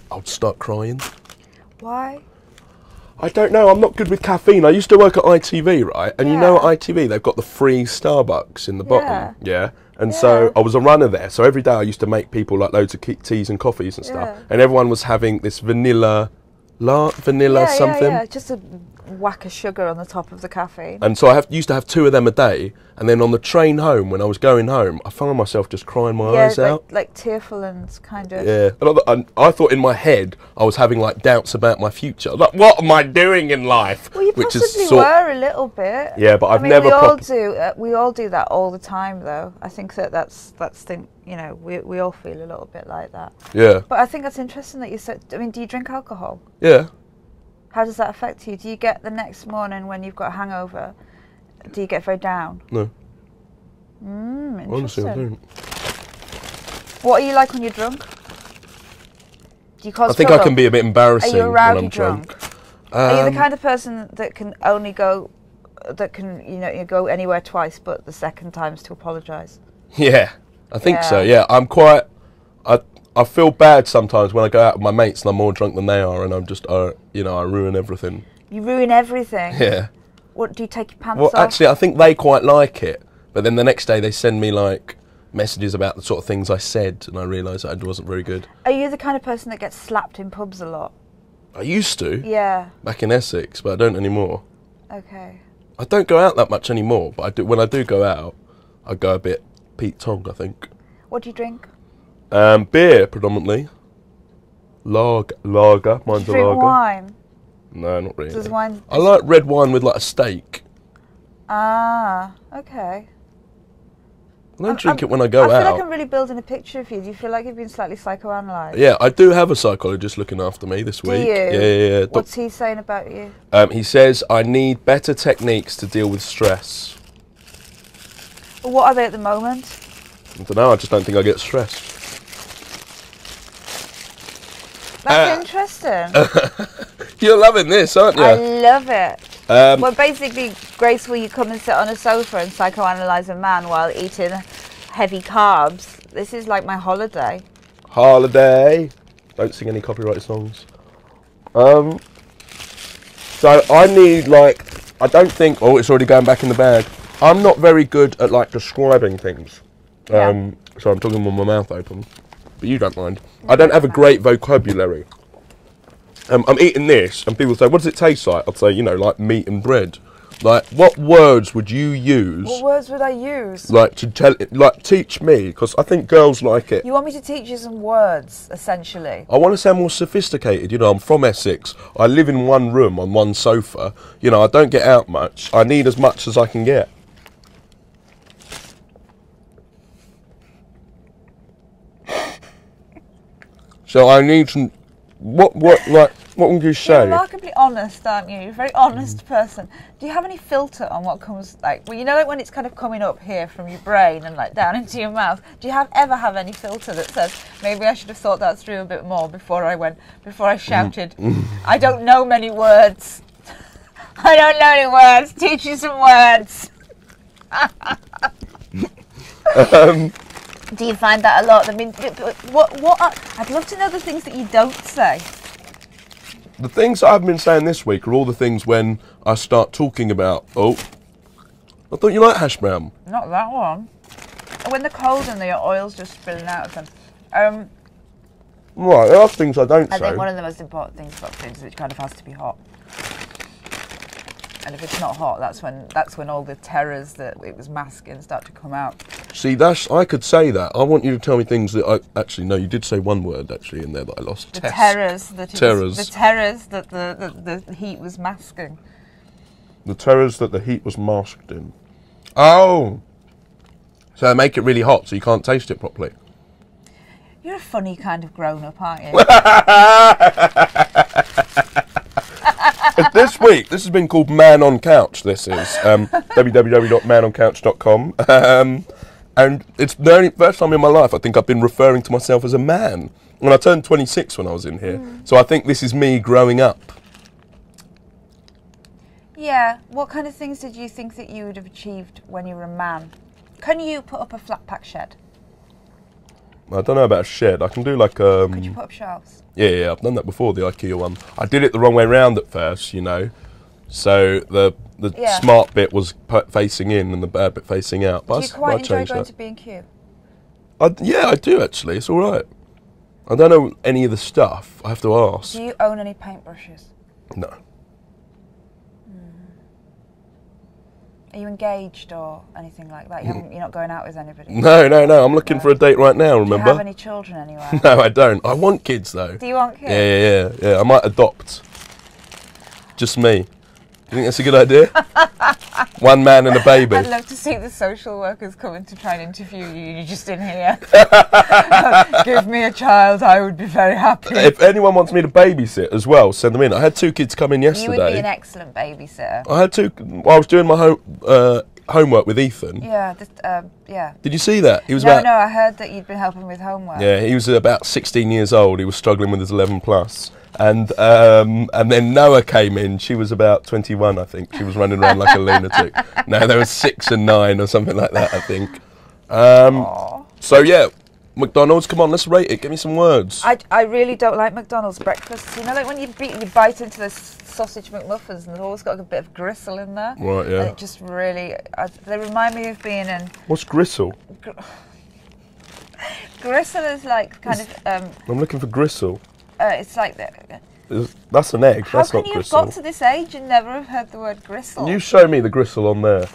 I'll start crying. Why? I don't know. I'm not good with caffeine. I used to work at ITV, right? And you know at ITV they've got the free Starbucks in the bottom. Yeah. And so I was a runner there. So every day I used to make people like loads of teas and coffees and stuff. Yeah. And everyone was having this vanilla something. Yeah, just a whack of sugar on the top of the caffeine. And so I used to have 2 of them a day, and then on the train home, when I was going home, I found myself just crying my eyes out. Like tearful and kind of... Yeah, and I thought in my head I was having like doubts about my future. Like, what am I doing in life? Well, you possibly were a little bit. Yeah, but I've never... We all do that all the time, though. I think that's you know, we all feel a little bit like that. Yeah. But I think that's interesting that you said... I mean, do you drink alcohol? Yeah. How does that affect you? Do you get the next morning when you've got a hangover, do you get very down? No. Interesting. Honestly, I don't. What are you like when you're drunk? Do you cause I think trouble? I can be a bit embarrassing when I'm drunk. Are you the kind of person that can only go, you go anywhere twice, but the second time's to apologise? Yeah, I think so. Yeah, I'm quite. I feel bad sometimes when I go out with my mates and I'm more drunk than they are, and I'm just, I ruin everything. You ruin everything? Yeah. What, do you take your pants off? Well, actually, I think they quite like it, but then the next day they send me, like, messages about the sort of things I said, and I realise I wasn't very good. Are you the kind of person that gets slapped in pubs a lot? I used to. Yeah. Back in Essex, but I don't anymore. Okay. I don't go out that much anymore, but I do. When I do go out, I go a bit Pete Tong, I think. What do you drink? Beer, predominantly. Lager. Mine's a lager. Drink wine? No, not really. Does wine... I like red wine with, like, a steak. Ah, okay. I don't drink it when I go out. I feel like I'm really building a picture of you. Do you feel like you've been slightly psychoanalyzed? Yeah, I do have a psychologist looking after me this week. Do you? Yeah. What's he saying about you? He says I need better techniques to deal with stress. Well, what are they at the moment? I don't know, I just don't think I get stressed. That's interesting. You're loving this, aren't you? I love it. Well, basically, Grace, will you come and sit on a sofa and psychoanalyse a man while eating heavy carbs? This is like my holiday. Holiday. Don't sing any copyright songs. So I need, like, I don't think... Oh, it's already going back in the bag. I'm not very good at, like, describing things. Yeah. So I'm talking with my mouth open. But you don't mind. I don't have a great vocabulary. I'm eating this, and people say, what does it taste like? I'd say, like meat and bread. Like, what words would you use? What words would I use? Like, teach me, because I think girls like it. You want me to teach you some words, essentially? I want to sound more sophisticated. I'm from Essex. I live in one room on one sofa. I don't get out much. I need as much as I can get. So I need some... What would you say? You're remarkably honest, aren't you? You're a very honest person. Do you have any filter on what comes, like, well, like when it's kind of coming up here from your brain and like down into your mouth? Do you ever have any filter that says maybe I should have thought that through a bit more before I shouted? I don't know many words. I don't know any words. Teach you some words. Do you find that a lot? I mean, I'd love to know the things that you don't say. The things I've been saying this week are all the things when I start talking about, I thought you liked hash brown. Not that one. When they're cold and the oil's just spilling out of them. Right, there are things I don't say. I think one of the most important things about food is it kind of has to be hot. And if it's not hot, that's when all the terrors that it was masking start to come out. See, I could say that. I want you to tell me things that actually, no, you did say one word actually in there that I lost. The terrors that the heat was masking. The terrors that the heat was masked in. Oh! So they make it really hot so you can't taste it properly. You're a funny kind of grown-up, aren't you? This week, this has been called Man on Couch. This is www.manoncouch.com. And it's the first time in my life I think I've been referring to myself as a man. And I turned 26 when I was in here. So I think this is me growing up. Yeah. What kind of things did you think that you would have achieved when you were a man? Can you put up a flat pack shed? I don't know about a shed. I can do like Could you put up shelves? Yeah, I've done that before, the IKEA one. I did it the wrong way round at first, So the smart bit was facing in and the bad bit facing out. But do you quite enjoy going to B&Q? Yeah, I do actually. It's all right. I don't know any of the stuff. I have to ask. Do you own any paintbrushes? No. Are you engaged or anything like that? You're not going out with anybody? No. I'm looking for a date right now, remember? Do you have any children anywhere? No, I don't. I want kids, though. Do you want kids? Yeah. I might adopt. Just me. You think that's a good idea? One man and a baby. I'd love to see the social workers coming to try and interview you. You're just in here. Give me a child, I would be very happy. If anyone wants me to babysit as well, send them in. I had 2 kids come in yesterday. You would be an excellent babysitter. I had 2. I was doing my homework with Ethan. Yeah. Did you see that? He was No, I heard that you'd been helping with homework. Yeah, he was about 16 years old. He was struggling with his 11 plus. And then Noah came in. She was about 21, I think. She was running around like a lunatic. No, there was 6 and 9 or something like that, I think. So yeah, McDonald's. Come on, let's rate it. Give me some words. I really don't like McDonald's breakfasts. You know, like when you bite into the sausage McMuffins, and they've always got a bit of gristle in there. Right. Yeah. And it just really. They remind me of being in. What's gristle? Gristle is like kind of. I'm looking for gristle. It's like that's an egg. How that's can not you gristle. have got to this age and never have heard the word gristle? You show me the gristle on there.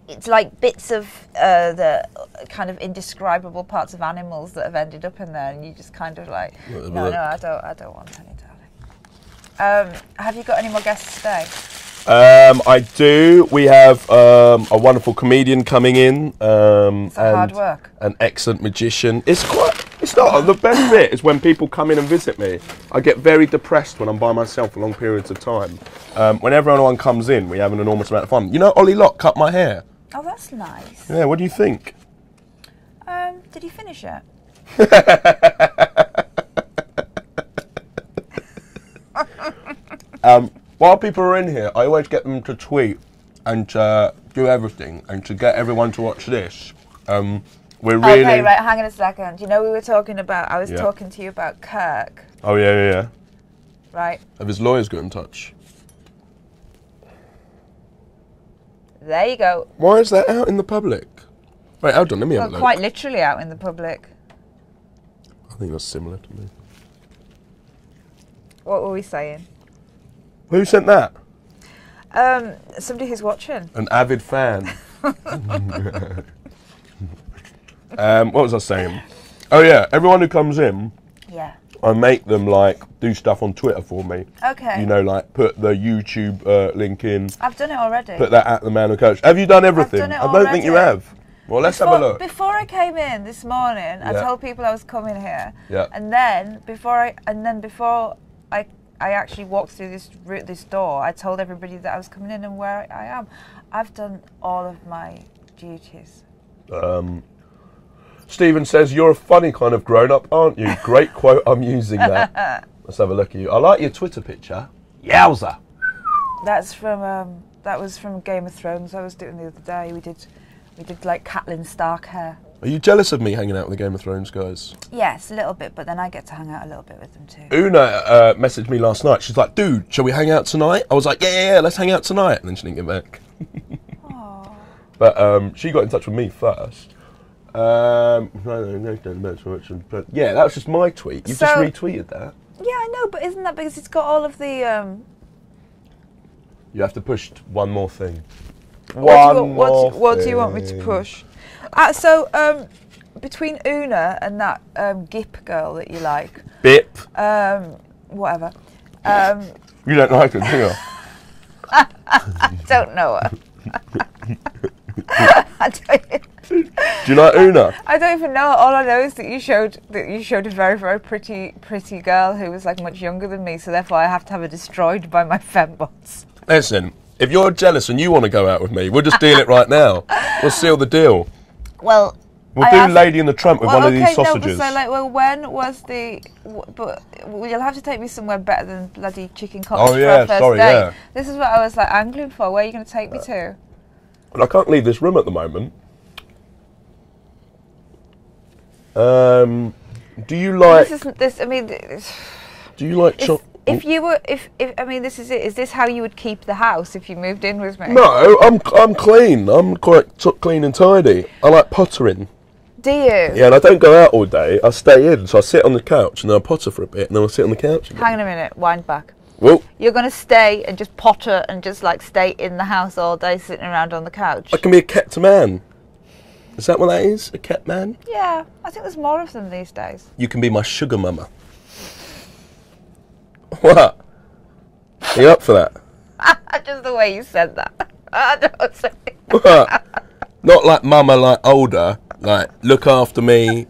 It's like bits of the kind of indescribable parts of animals that have ended up in there, and you just kind of like, no, I don't want any, darling. Have you got any more guests today? I do. We have a wonderful comedian coming in. It's hard work. An excellent magician. It's not the best bit is when people come in and visit me. I get very depressed when I'm by myself for long periods of time. Whenever anyone comes in, we have an enormous amount of fun. You know, Ollie Locke cut my hair. Oh, that's nice. Yeah, what do you think? Did he finish it? While people are in here, I always get them to tweet and to do everything and to get everyone to watch this. We're really... Okay, right, hang on a second. You know, we were talking about, I was talking to you about Kirk. Oh, yeah. Right. Have his lawyers got in touch? There you go. Why is that out in the public? Wait, hold on, let me have a look. Quite literally out in the public. I think that's similar to me. What were we saying? Who sent that? Somebody who's watching. An avid fan. What was I saying? Oh yeah, everyone who comes in, I make them like do stuff on Twitter for me. Okay. You know, like put the YouTube link in. I've done it already. Put that at the Man on Couch. Have you done everything? I've done it I don't think you have. Well, let's have a look. Before I came in this morning, I told people I was coming here. Yeah. And then before I actually walked through this door, I told everybody that I was coming in and where I am. I've done all of my duties. Stephen says, you're a funny kind of grown-up, aren't you? Great quote, I'm using that. Let's have a look at you. I like your Twitter picture. Yowza! That's from, that was from Game of Thrones I was doing the other day. We did like Catelyn Stark hair. Are you jealous of me hanging out with the Game of Thrones guys? Yes, a little bit, but then I get to hang out a little bit with them too. Una messaged me last night. She's like, dude, shall we hang out tonight? I was like, yeah, let's hang out tonight. And then she didn't get back. But she got in touch with me first. Yeah, that was just my tweet. You just retweeted that. Yeah, I know, but isn't that because it's got all of the... You have to push one more thing. What do you want me to push? Between Una and that Gip girl that you like... Bip? Whatever. You don't like her, do you? Don't know her. Do you like Una? I don't even know. All I know is that you showed a very, very pretty girl who was like much younger than me. So therefore, I have to have her destroyed by my fembots. Listen, if you're jealous and you want to go out with me, we'll just deal it right now. We'll seal the deal. Well, we'll do Lady in the Tramp with one of these sausages. No, but when was the? But you'll have to take me somewhere better than bloody chicken cottage for our first date. Yeah. This is what I was like angling for. Where are you going to take me to? Well, I can't leave this room at the moment. Do you like? Do you like? If I mean, this is it. Is this how you would keep the house if you moved in with me? No, I'm clean. I'm quite clean and tidy. I like pottering. Do you? Yeah, and I don't go out all day. I stay in, so I sit on the couch and then I potter for a bit, and then I sit on the couch again. Hang on a minute. Wind back. Well, You're going to stay and just potter and just like stay in the house all day sitting around on the couch? I can be a kept man. Is that what that is? A kept man? Yeah, I think there's more of them these days. You can be my sugar mama. What? Are you up for that? Just the way you said that. I don't say. What? Not like mama, like older. Like, look after me,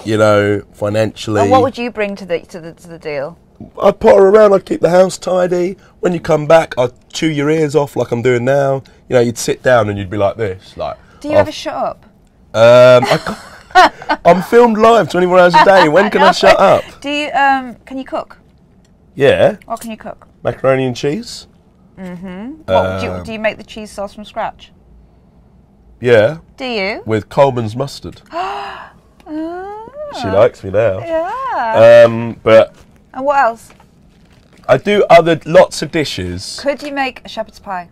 you know, financially. And what would you bring to the deal? I'd potter around, I'd keep the house tidy. When you come back, I'd chew your ears off like I'm doing now. You know, you'd sit down and you'd be like this. Like, do you ever shut up? I'm filmed live 24 hours a day. When can I shut up? Do you, can you cook? Yeah. What can you cook? Macaroni and cheese. What, do you make the cheese sauce from scratch? Yeah. Do you? With Coleman's mustard. She likes me now. Yeah. But. And what else? I do lots of dishes. Could you make a shepherd's pie?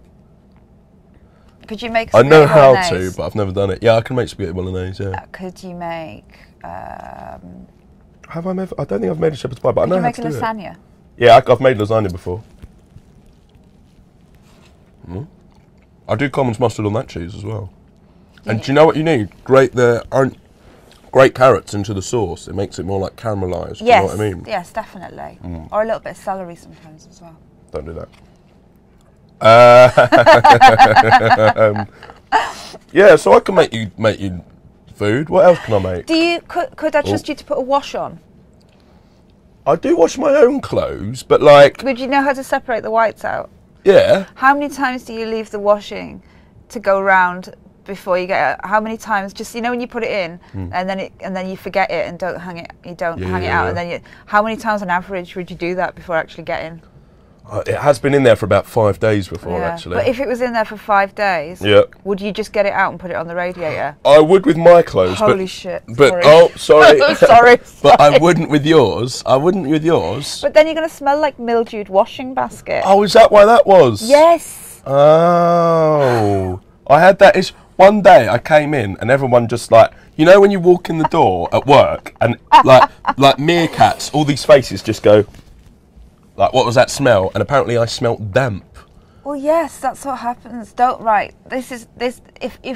Could you make I know how bolognese? to, but I've never done it. Yeah, I can make spaghetti bolognese, yeah. Could you make... Have I ever... I don't think I've made a shepherd's pie, but I know how to do it. Could you make a lasagna? Yeah, I've made lasagna before. I do Coleman's mustard on that cheese as well. And do you know what you need? Grate carrots into the sauce. It makes it more like caramelised. Yes, do you know what I mean? Yes, definitely. Or a little bit of celery sometimes as well. Don't do that. Yeah, so I can make you food. What else can I make? Do you could I trust you to put a wash on? I do wash my own clothes, but like... Would you know how to separate the whites out? Yeah. How many times do you leave the washing to go round before you get it? How many times? Just, you know, when you put it in and then you forget it and don't hang it. You don't hang it out, and then how many times on average would you do that before actually getting? It has been in there for about 5 days before, actually. But if it was in there for 5 days, would you just get it out and put it on the radiator? I would with my clothes. Holy shit! But sorry. oh, sorry. sorry. But I wouldn't with yours. But then you're going to smell like mildewed washing basket. Oh, is that why that was? Yes. Oh, I had that issue. One day I came in and everyone just like, you know, when you walk in the door at work and like meerkats, all these faces just go. Like, what was that smell? And apparently I smelt damp. Well, yes, that's what happens. If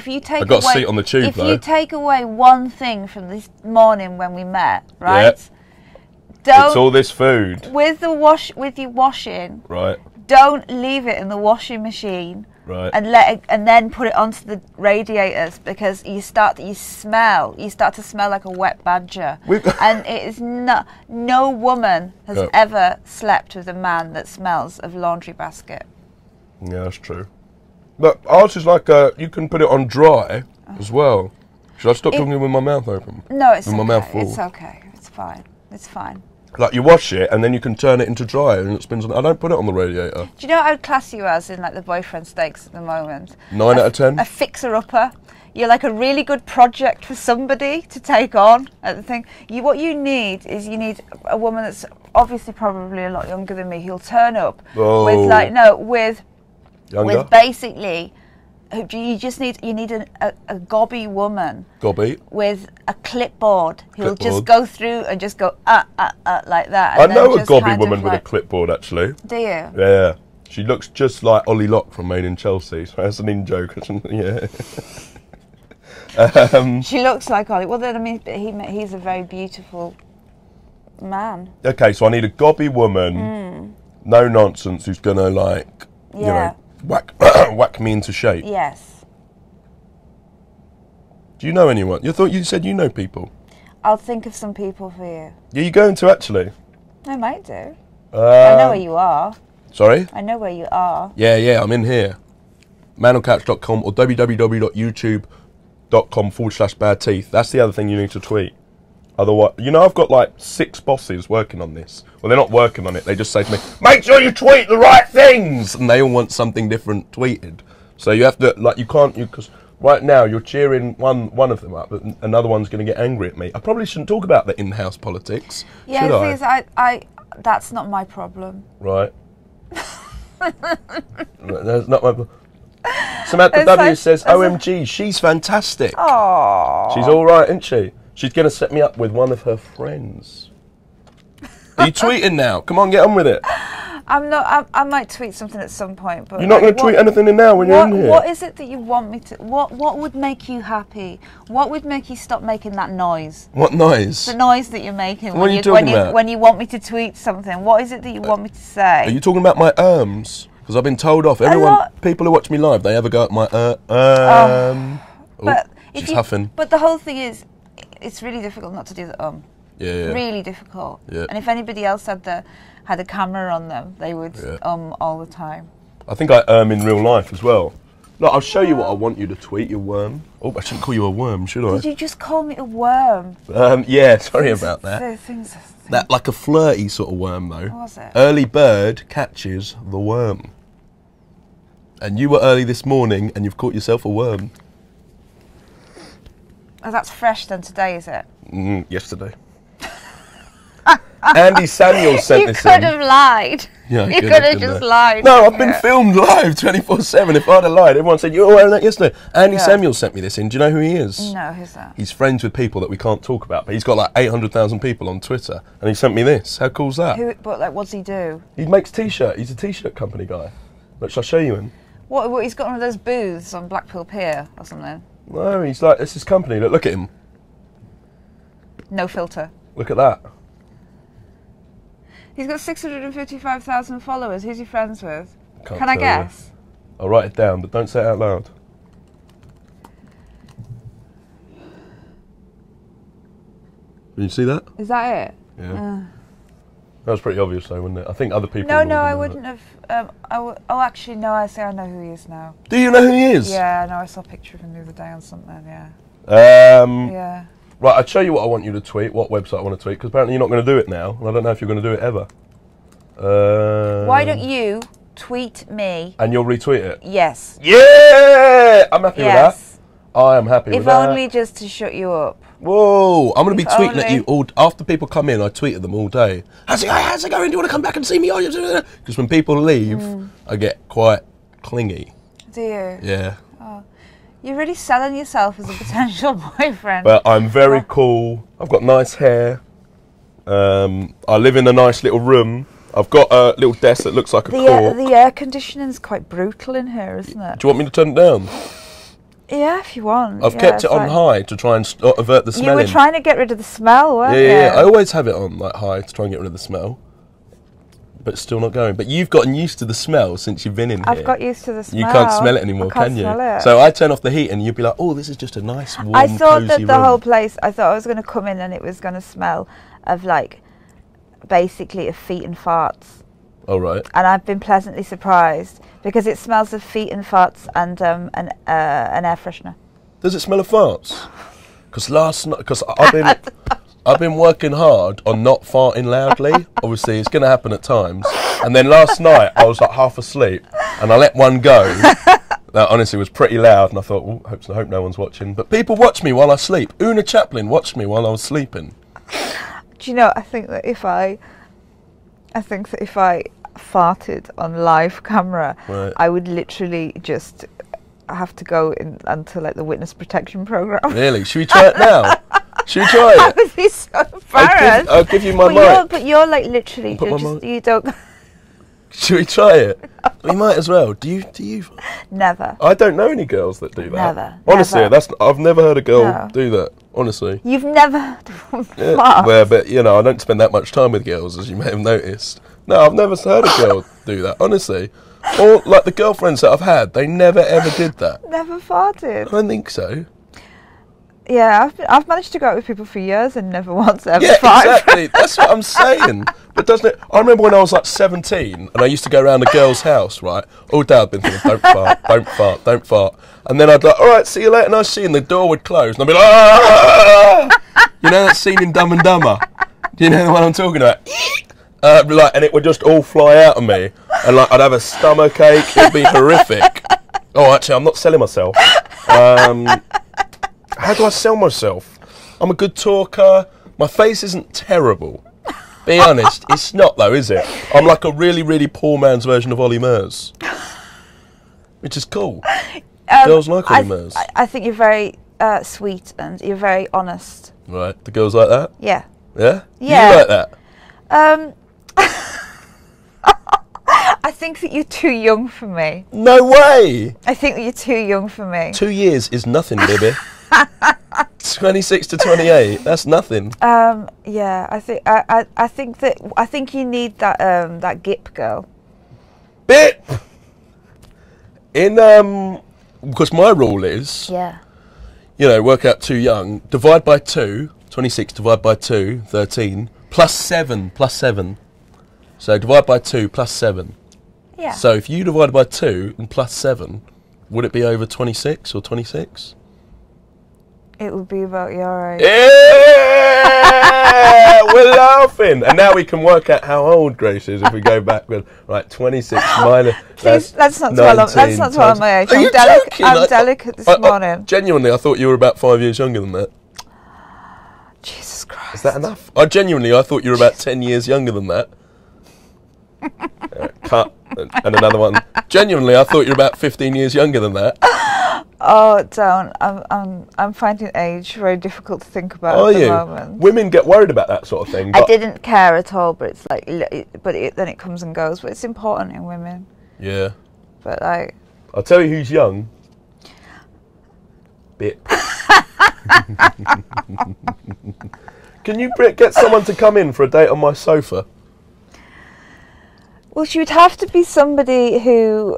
you take I got a seat on the tube, if you take away one thing from this morning when we met, right? Yep. It's all this food. With your washing. Right. Don't leave it in the washing machine. Right. And then put it onto the radiators, because you start to smell like a wet badger. And it is no woman has ever slept with a man that smells of laundry basket. Yeah, that's true. But ours is like you can put it on dry as well. Should I stop talking with my mouth open? No, it's with okay. my mouth full? It's okay. It's fine. It's fine. Like, you wash it and then you can turn it into dry and it spins on. I don't put it on the radiator. Do you know what I would class you as in like the boyfriend stakes at the moment? 9 out of 10? A fixer-upper. You're like a really good project for somebody to take on at the thing. What you need is a woman that's obviously probably a lot younger than me who'll turn up with basically... You need a gobby woman. Gobby. With a clipboard who'll just go through and just go like that. I know a gobby woman with a clipboard, actually. Do you? Yeah. She looks just like Ollie Locke from Made in Chelsea. So that's an in-joke. Yeah. She looks like Ollie. Well, then, I mean, he's a very beautiful man. Okay, so I need a gobby woman, no nonsense, who's going to, like, you know, whack me into shape. Yes. Do you know anyone? You said you know people. I'll think of some people for you. Yeah, you going to actually? I might do. I know where you are. Sorry? I know where you are. Yeah, I'm in here. manoncouch.com or www.youtube.com/badteeth. That's the other thing you need to tweet. Otherwise, you know, I've got like 6 bosses working on this. Well, they're not working on it. They just say to me, make sure you tweet the right things. And they all want something different tweeted. So you have to, like, because right now you're cheering one of them up, but another one's going to get angry at me. I probably shouldn't talk about the in-house politics. Yeah, the thing is, that's not my problem. Right. That's not my problem. Samantha W says, OMG, she's fantastic. Aww. She's all right, isn't she? She's going to set me up with one of her friends. Are you tweeting now? Come on, get on with it. I'm not. I might tweet something at some point, but You're not going to tweet anything in now when you're in here. What is it that you want me to? What would make you happy? What would make you stop making that noise? What noise? The noise that you're making What are you talking about? when you want me to tweet something. What is it that you want me to say? Are you talking about my Because I've been told off. People who watch me live, they ever go at my But she's huffing. But the whole thing is, it's really difficult not to do the Yeah. Really difficult. Yeah. And if anybody else had a camera on them, they would all the time. I think I in real life as well. Look, I'll show you what I want you to tweet, you worm. Oh, I shouldn't call you a worm, should I? Did you just call me a worm? Yeah, sorry about that. Things. That like a flirty sort of worm, though. What was it? Early bird catches the worm. And you were early this morning, and you've caught yourself a worm. Oh, that's fresh then today, is it? Yesterday. Andy Samuels sent this in. You could have lied. Yeah, you could have just lied. No, I've been filmed live 24/7. If I'd have lied, everyone said, you were wearing that yesterday. Andy Samuels sent me this in. Do you know who he is? No, who's that? He's friends with people that we can't talk about, but he's got like 800,000 people on Twitter, and he sent me this. How cool's that? But like, what's he do? He makes t-shirt. He's a t-shirt company guy. Look, shall I show you him? What? He's got one of those booths on Blackpool Pier or something. No, he's like, it's his company. Look at him. No filter. Look at that. He's got 655,000 followers. Who's he friends with? Can't Can I tell guess? you. I'll write it down, but don't say it out loud. Can you see that? Is that it? Yeah. That was pretty obvious, though, wasn't it? I think other people. No, I wouldn't have. Oh, actually, no. I know who he is now. Do you know who he is? Yeah, no. I saw a picture of him the other day on something. Yeah. Yeah. Right, I'll show you what I want you to tweet, what website I want to tweet, because apparently you're not going to do it now, and I don't know if you're going to do it ever. Why don't you tweet me? And you'll retweet it? Yes. Yeah! I'm happy with that. I am happy with that. If only just to shut you up. Whoa! I'm going to be tweeting at you all... After people come in, I tweet at them all day. How's it going? Do you want to come back and see me? Because when people leave, I get quite clingy. Do you? Yeah. You're really selling yourself as a potential boyfriend. But I'm very cool. I've got nice hair. I live in a nice little room. I've got a little desk that looks like a cork. The air conditioning's quite brutal in here, isn't it? Do you want me to turn it down? Yeah, if you want. I've kept it on high to try and avert the smelling. You were trying to get rid of the smell, weren't you? Yeah. I always have it on like high to try and get rid of the smell. But it's still not going. But you've gotten used to the smell since you've been in here. I've got used to the smell. You can't smell it anymore, can you? Smell it. So I turn off the heat and you'd be like, oh, this is just a nice, warm, I thought cozy that the room. whole place, I thought I was going to come in and it was going to smell of like, basically of feet and farts. Oh, right. And I've been pleasantly surprised because it smells of feet and farts and an air freshener. Does it smell of farts? Because last night, because I've been working hard on not farting loudly. Obviously, it's going to happen at times. And then last night, I was like half asleep, and I let one go. That honestly was pretty loud, and I thought, well, I hope no one's watching. But people watch me while I sleep. Una Chaplin watched me while I was sleeping. Do you know? I think that if I farted on live camera, right, I would literally just have to go in onto like the witness protection program. Really? Should we try it now? Should we try it? I would be so embarrassed. I'll give you my mic. But you're like literally, you don't. Should we try it? We might as well. Do you? Never. I don't know any girls that do that. Never. Honestly, never. I've never heard a girl do that. Honestly. You've never. Yeah, well, but you know, I don't spend that much time with girls, as you may have noticed. No, I've never heard a girl do that. Honestly, or like the girlfriends that I've had, they never ever did that. Never farted. I don't think so. Yeah, I've managed to go out with people for years and never once ever Yeah, farted. exactly. That's what I'm saying. But doesn't it? I remember when I was like 17 and I used to go around a girl's house, right? All day I'd been thinking, don't fart, don't fart, don't fart. And then I'd be like, all right, see you later, nice seeing. The door would close and I'd be like, ah! You know that scene in Dumb and Dumber? Do you know the one I'm talking about? I'd be like, and it would just all fly out of me. And like, I'd have a stomach ache. It'd be horrific. Oh, actually, I'm not selling myself. How do I sell myself? I'm a good talker. My face isn't terrible. Be honest, it's not though, is it? I'm like a really, really poor man's version of Ollie Murs. Which is cool. Girls like Ollie Murs. I think you're very sweet and you're very honest. Right, the girls like that? Yeah. Yeah? Yeah. You like that? I think that you're too young for me. No way! I think that you're too young for me. 2 years is nothing, Libby. 26 to 28, that's nothing. Yeah, I think you need that GIP girl. Bit! Because my rule is, work out too young, divide by 2, 26 divided by 2, 13, plus 7, plus 7. So divide by 2 plus 7. Yeah. So if you divided by 2 and plus 7, would it be over 26 or 26? It would be about your age. Yeah! We're laughing! And now we can work out how old Grace is if we go backward. Right, 26 minus... Please, let's not dwell on my age. I'm delicate this morning. Genuinely, I thought you were about 5 years younger than that. Jesus Christ. Is that enough? I thought you were about 10 years younger than that. Cut. And another one. Genuinely, I thought you were about 15 years younger than that. Oh, don't. I'm finding age very difficult to think about at the moment. Women get worried about that sort of thing. I didn't care at all, but it's like, then it comes and goes. But it's important in women. Yeah. But I'll tell you who's young. Bit. Can you get someone to come in for a date on my sofa? Well, she would have to be somebody who...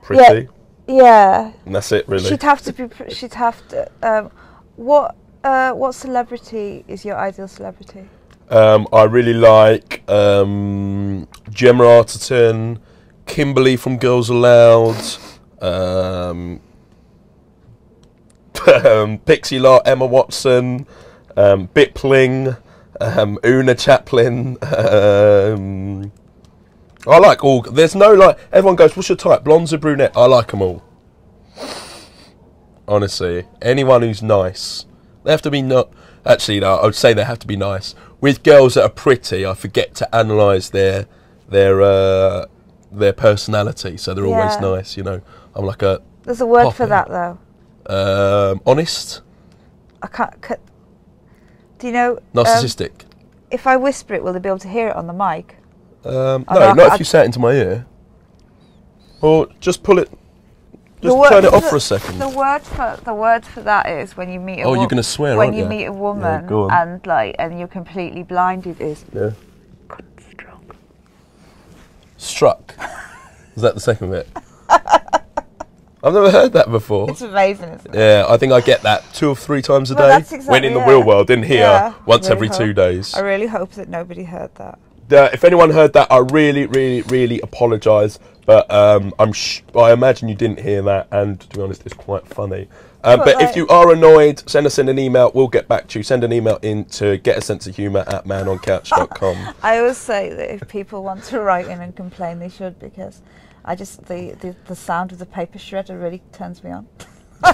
Pretty. Yeah. And that's it, really. She'd have to be... What celebrity is your ideal celebrity? I really like Gemma Arterton, Kimberly from Girls Aloud, Pixie Lott, Emma Watson, Bipling, Una Chaplin. I like all. There's no like. Everyone goes, "What's your type? Blondes or brunette?" I like them all. Honestly, anyone who's nice. They have to be not. Actually, no. I would say they have to be nice. With girls that are pretty, I forget to analyse their personality. So they're always nice. You know, I'm like a. There's a word for that though. Honest. I can't. Do you know? Narcissistic. If I whisper it, will they be able to hear it on the mic? No, not if you say it into my ear. Or just pull it. Just turn it off for a second. The word for that is when you meet a you're going to swear, when aren't you you? meet a woman and you're completely blinded is struck. Is that the second bit? I've never heard that before. It's amazing, isn't it? Yeah, I think I get that 2 or 3 times a day. That's exactly when in the real world, in here, once every 2 days. I really hope that nobody heard that. If anyone heard that, I really, really, really apologise. But I imagine you didn't hear that, and to be honest, it's quite funny. But if you are annoyed, send us in an email. We'll get back to you. Send an email in to getasenseofhumour@manoncouch.com. I always say that if people want to write in and complain, they should, because I just the sound of the paper shredder really turns me on. No,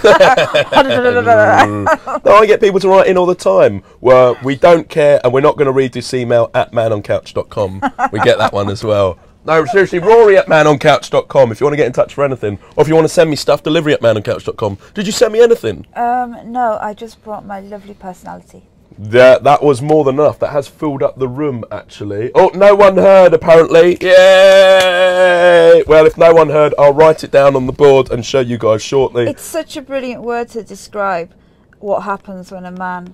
I get people to write in all the time. Well, we don't care, and we're not going to read this email at manoncouch.com. We get that one as well. No, seriously, Rory at manoncouch.com if you want to get in touch for anything. Or if you want to send me stuff, delivery at manoncouch.com. Did you send me anything? No, I just brought my lovely personality. That was more than enough. That has filled up the room, actually. Oh, no one heard, apparently. Yay! Well, if no one heard, I'll write it down on the board and show you guys shortly. It's such a brilliant word to describe what happens when a man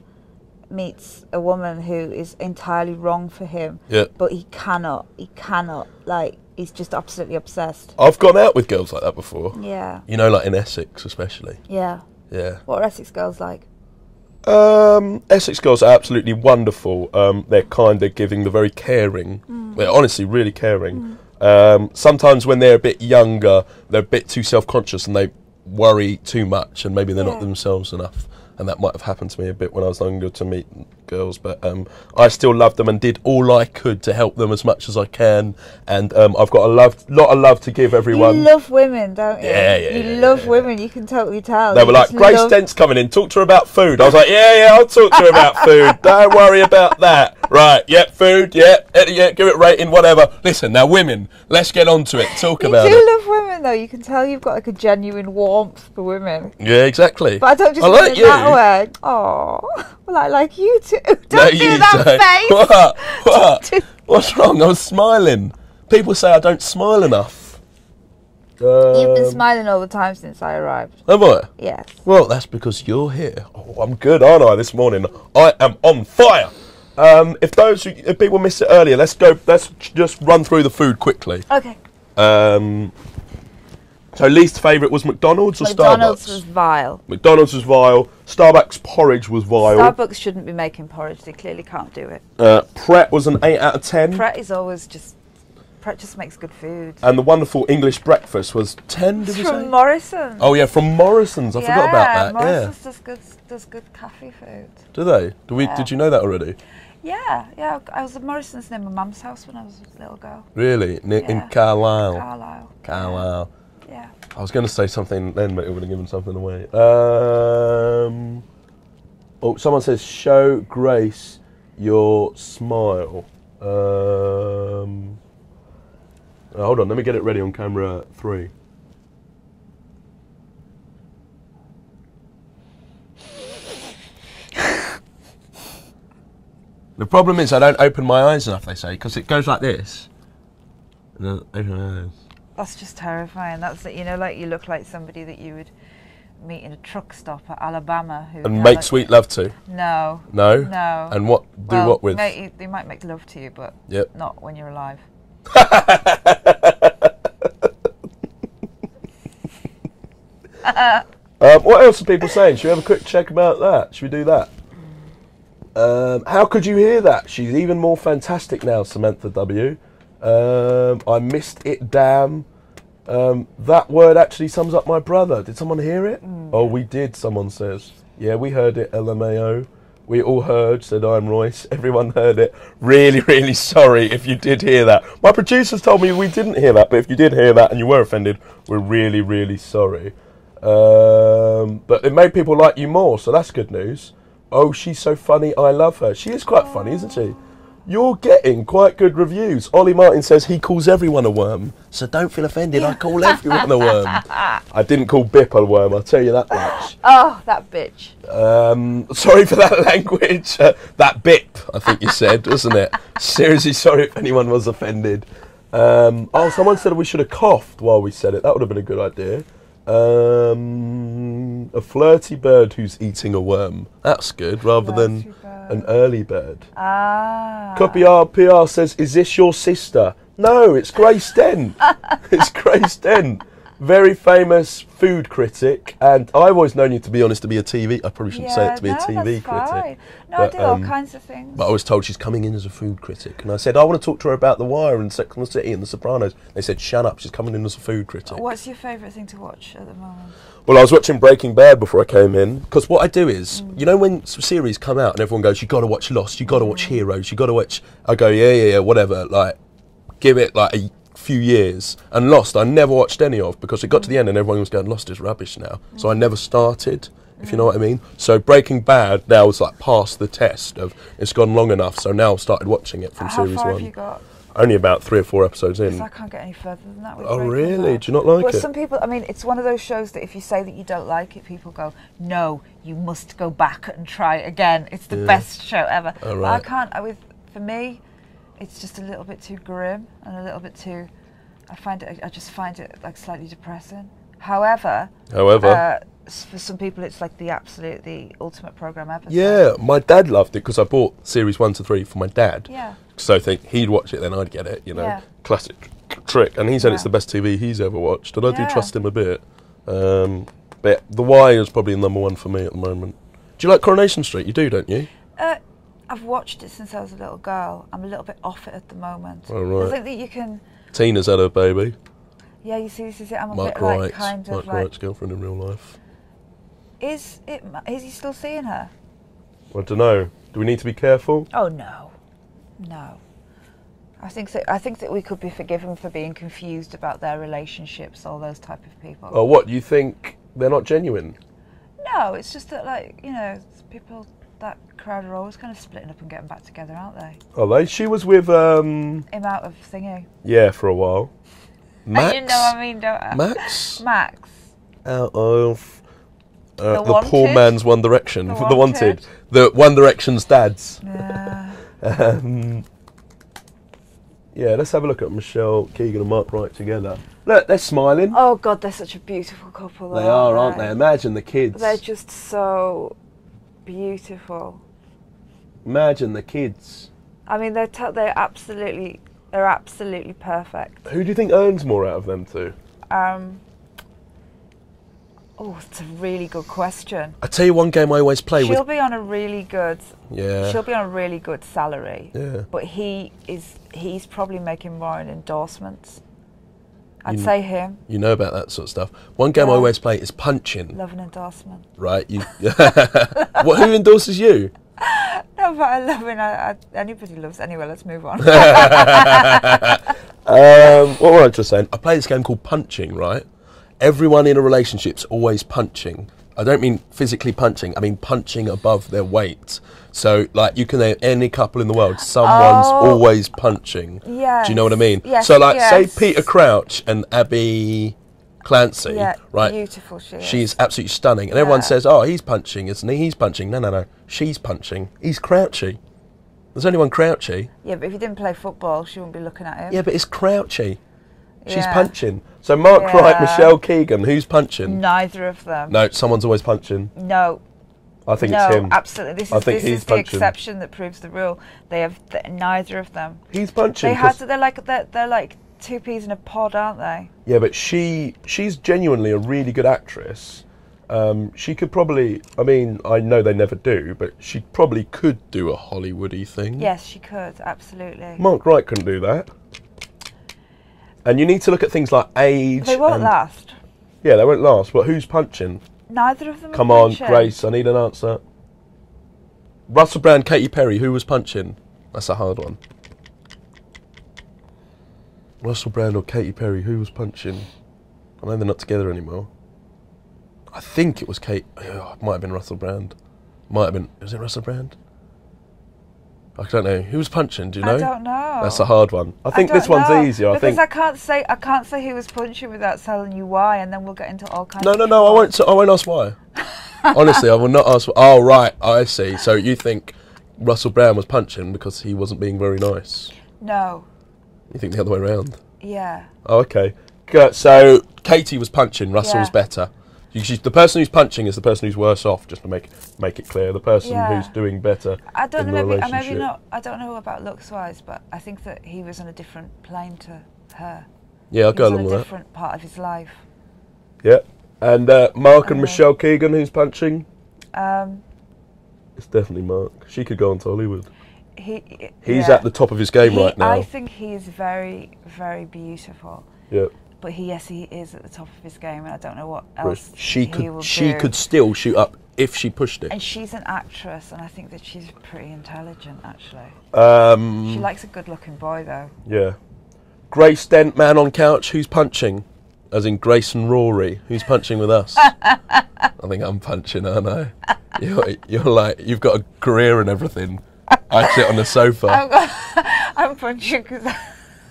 meets a woman who is entirely wrong for him. Yeah. But he cannot, he's just absolutely obsessed. I've gone out with girls like that before. Yeah. You know, like in Essex, especially. Yeah. Yeah. What are Essex girls like? Essex girls are absolutely wonderful. They're kind, they're giving, they're very caring. They're honestly really caring. Sometimes when they're a bit younger, they're a bit too self-conscious and they worry too much, and maybe they're not themselves enough. And that might have happened to me a bit when I was younger to meet girls, but I still loved them and did all I could to help them as much as I can. And I've got a lot of love to give everyone. You love women, don't you? Yeah. You love women, you can totally tell. They were like, Grace Dent's coming in, talk to her about food. I was like, yeah, I'll talk to her about food. Don't worry about that. Right, food, give it rating, whatever. Listen, now women, let's get on to it, talk about it. You do love women though, you can tell you've got like a genuine warmth for women. Yeah, exactly. But I don't just mean it that way. Oh, well, I like you too. Don't do that face. What? What's wrong? I was smiling. People say I don't smile enough. You've been smiling all the time since I arrived. Have I? Yes. Well, that's because you're here. Oh, I'm good, aren't I? This morning, I am on fire. If people missed it earlier, let's just run through the food quickly. Okay. So least favourite was McDonald's or Starbucks? McDonald's was vile. McDonald's was vile. Starbucks porridge was vile. Starbucks shouldn't be making porridge. They clearly can't do it. Pret was an 8 out of 10. Pret is always just... Pret just makes good food. And the wonderful English breakfast was 10, did you say? From Morrison's. Oh yeah, from Morrison's. I forgot about that. Morrison's does good cafe food. Do they? Did you know that already? Yeah. I was at Morrison's near my mum's house when I was a little girl. Really? In Carlisle? Carlisle. Yeah. I was going to say something then, but it would have given something away. Someone says, show Grace your smile. Hold on, let me get it ready on camera 3. The problem is I don't open my eyes enough, they say, because it goes like this. And then open my eyes. That's just terrifying. That's it. You know, like you look like somebody that you would meet in a truck stop at Alabama. And make sweet love to? No. No? No. And what with? They might make love to you, but not when you're alive. What else are people saying? Should we have a quick check about that? Should we do that? How could you hear that? She's even more fantastic now, Samantha W. I missed it, damn. That word actually sums up my brother. Did someone hear it? Oh, we did, someone says. Yeah, we heard it, LMAO. We all heard, said I'm Royce. Everyone heard it. Really, really sorry if you did hear that. My producers told me we didn't hear that, but if you did hear that and you were offended, we're really, really sorry. But it made people like you more, so that's good news. Oh, she's so funny, I love her. She is quite funny, isn't she? You're getting quite good reviews. Ollie Martin says he calls everyone a worm, so don't feel offended, I call everyone a worm. I didn't call Bip a worm, I'll tell you that much. Oh, that bitch. Sorry for that language. That Bip, I think you said, wasn't it? Seriously sorry if anyone was offended. Someone said we should have coughed while we said it. That would have been a good idea. A flirty bird who's eating a worm. That's good, rather than an early bird. Copy RPR says, is this your sister? No, it's Grace Dent. It's Grace Dent. Very famous food critic, and I've always known you, to be honest, to be a TV. I probably shouldn't say it, to be a TV critic. No, I do all kinds of things. But I was told she's coming in as a food critic, and I said I want to talk to her about The Wire and Sex and the City and The Sopranos. They said shut up, she's coming in as a food critic. What's your favourite thing to watch at the moment? Well, I was watching Breaking Bad before I came in, because what I do is, you know, when series come out and everyone goes, you got to watch Lost, you got to watch Heroes, you got to watch. I go, yeah, whatever. Like, give it like a few years. And Lost I never watched any of, because it got to the end and everyone was going, Lost is rubbish now, so I never started, if you know what I mean. So Breaking Bad now is like past the test of it's gone long enough, so now I've started watching it from series 1. How far have you got? Only about 3 or 4 episodes in. I can't get any further than that with Oh Breaking really? Bad. Do you not like it? Well, some people, I mean, it's one of those shows that if you say that you don't like it, people go, no, you must go back and try it again. It's the best show ever. Oh, right. But I can't, for me, it's just a little bit too grim and a little bit too, I just find it like slightly depressing. However, for some people it's like the ultimate program ever. Yeah, my dad loved it because I bought series 1 to 3 for my dad. Yeah. So I think he'd watch it, then I'd get it, you know. Yeah. Classic trick. And he said it's the best TV he's ever watched, and I do trust him a bit. But The Wire is probably number 1 for me at the moment. Do you like Coronation Street? You do, don't you? I've watched it since I was a little girl. I'm a little bit off it at the moment. Oh, right. I think that you can... Tina's had her baby. Yeah, you see, this is it. I'm a Mark bit Wright, like kind of Mark like... Wright's girlfriend in real life. Is he still seeing her? I don't know. Do we need to be careful? Oh no. I think that we could be forgiven for being confused about their relationships, all those type of people. Oh, what? You think they're not genuine? No, it's just that, like, you know, people, that crowd are always kind of splitting up and getting back together, aren't they? Are they? She was with him out of thingy. Yeah, for a while. Max. You know what I mean, don't I? Max. Out of the poor man's One Direction. The Wanted. The One Direction's dads. Yeah. Yeah, let's have a look at Michelle Keegan and Mark Wright together. Look, they're smiling. Oh God, they're such a beautiful couple. They are, aren't they? Imagine the kids. They're just so beautiful. Imagine the kids. I mean, they're absolutely perfect. Who do you think earns more out of them two? Oh, it's a really good question. I tell you one game I always play with. She'll be on a really good. Yeah. She'll be on a really good salary. Yeah. But he's probably making more in endorsements. I'd say him. You know about that sort of stuff. One game I always play is punching. Love an endorsement. Right. You. Who endorses you? No, but I love it. Anybody loves. Anyway, let's move on. What were I just saying? I play this game called punching. Right. Everyone in a relationship's always punching. I don't mean physically punching. I mean punching above their weight. So, like, you can name any couple in the world. Someone's always punching. Yeah. Do you know what I mean? Yes, so, like, say Peter Crouch and Abby Clancy. Yeah, right? beautiful she is. She's absolutely stunning. And everyone says, oh, he's punching, isn't he? He's punching. No. She's punching. He's crouchy. There's only one crouchy. Yeah, but if he didn't play football, she wouldn't be looking at him. Yeah, but it's crouchy. She's Yeah. punching. So Mark Wright, Michelle Keegan, who's punching? Neither of them. No, someone's always punching. No. I think it's him. Absolutely. This is the exception that proves the rule. They have neither of them. He's punching. They're like two peas in a pod, aren't they? Yeah, but she's genuinely a really good actress. She could probably. I mean, I know they never do, but she probably could do a Hollywoody thing. Yes, she could. Absolutely. Mark Wright couldn't do that. And you need to look at things like age. They won't last. Yeah, they won't last. But who's punching? Neither of them. Come on, Grace. I need an answer. Russell Brand, Katy Perry. Who was punching? That's a hard one. Russell Brand or Katy Perry? Who was punching? I know they're not together anymore. I think it was Kate. Oh, it might have been Russell Brand. Might have been. Was it Russell Brand? I don't know. Who was punching? Do you know? I don't know. That's a hard one. I think this one's easier. Because I can't say who was punching without telling you why, and then we'll get into all kinds. No. I won't ask why. Honestly, I will not ask. Oh right, I see. So you think Russell Brand was punching because he wasn't being very nice? No. You think the other way around? Yeah. Oh, okay. Good. So Katie was punching. Russell was better. The person who's punching is the person who's worse off. Just to make it clear, the person who's doing better. I don't in know. the Maybe not. I don't know about looks wise, but I think that he was on a different plane to her. Yeah, I'll go along with that. A different part of his life. Yeah, and Mark and Michelle Keegan, who's punching? It's definitely Mark. She could go on to Hollywood. He's at the top of his game right now. I think he is very, very beautiful. Yeah. But he is at the top of his game, and I don't know what else she could still shoot up if she pushed it. And she's an actress, and I think that she's pretty intelligent, actually. She likes a good-looking boy, though. Yeah. Grace Dent, man on couch, who's punching? As in Grace and Rory, who's punching with us? I think I'm punching, aren't I? You're like, you've got a career and everything. I sit on the sofa. I'm punching because...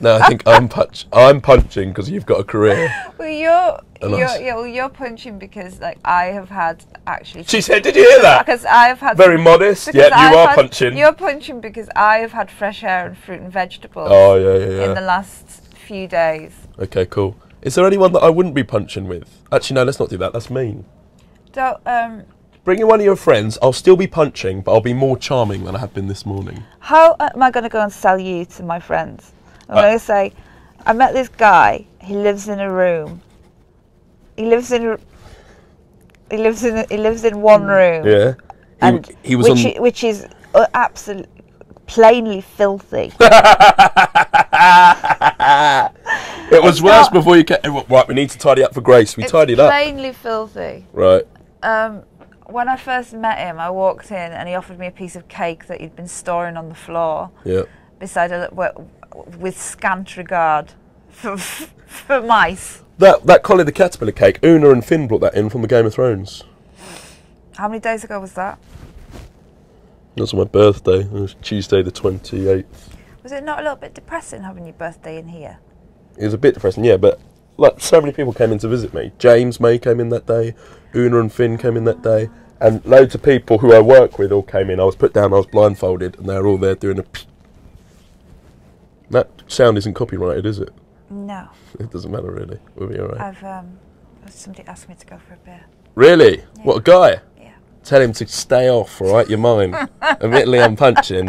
No, I think I'm punching because you've got a career. Well, you're punching because I have had actually. She said, "Did you hear that?" Because I have had very modest. Yeah, you are punching. You're punching because I have had fresh air and fruit and vegetables. Oh yeah. In the last few days. Okay, cool. Is there anyone that I wouldn't be punching with? Actually, no. Let's not do that. That's mean. Don't. Bring in one of your friends. I'll still be punching, but I'll be more charming than I have been this morning. How am I going to go and sell you to my friends? I'm going to say, I met this guy. He lives in a room. He lives in one room. Yeah. And he was which is absolutely plainly filthy. It was worse before you came. Right, we need to tidy up for Grace. We tidied up. Plainly filthy. Right. When I first met him, I walked in and he offered me a piece of cake that he'd been storing on the floor. Yeah. Beside with scant regard for mice. That Collie the Caterpillar cake, Una and Finn brought that in from the Game of Thrones. How many days ago was that? That was my birthday. It was Tuesday the 28th. Was it not a little bit depressing having your birthday in here? It was a bit depressing, yeah, but like so many people came in to visit me. James May came in that day, Una and Finn came in that day, and loads of people who I work with all came in. I was put down, I was blindfolded, and they were all there doing a... That Sound isn't copyrighted, is it? No. It doesn't matter really. We'll be all right. Somebody asked me to go for a beer. Really? Yeah. What, a guy? Yeah. Tell him to stay off, all right? You're mine. Admittedly, I'm punching.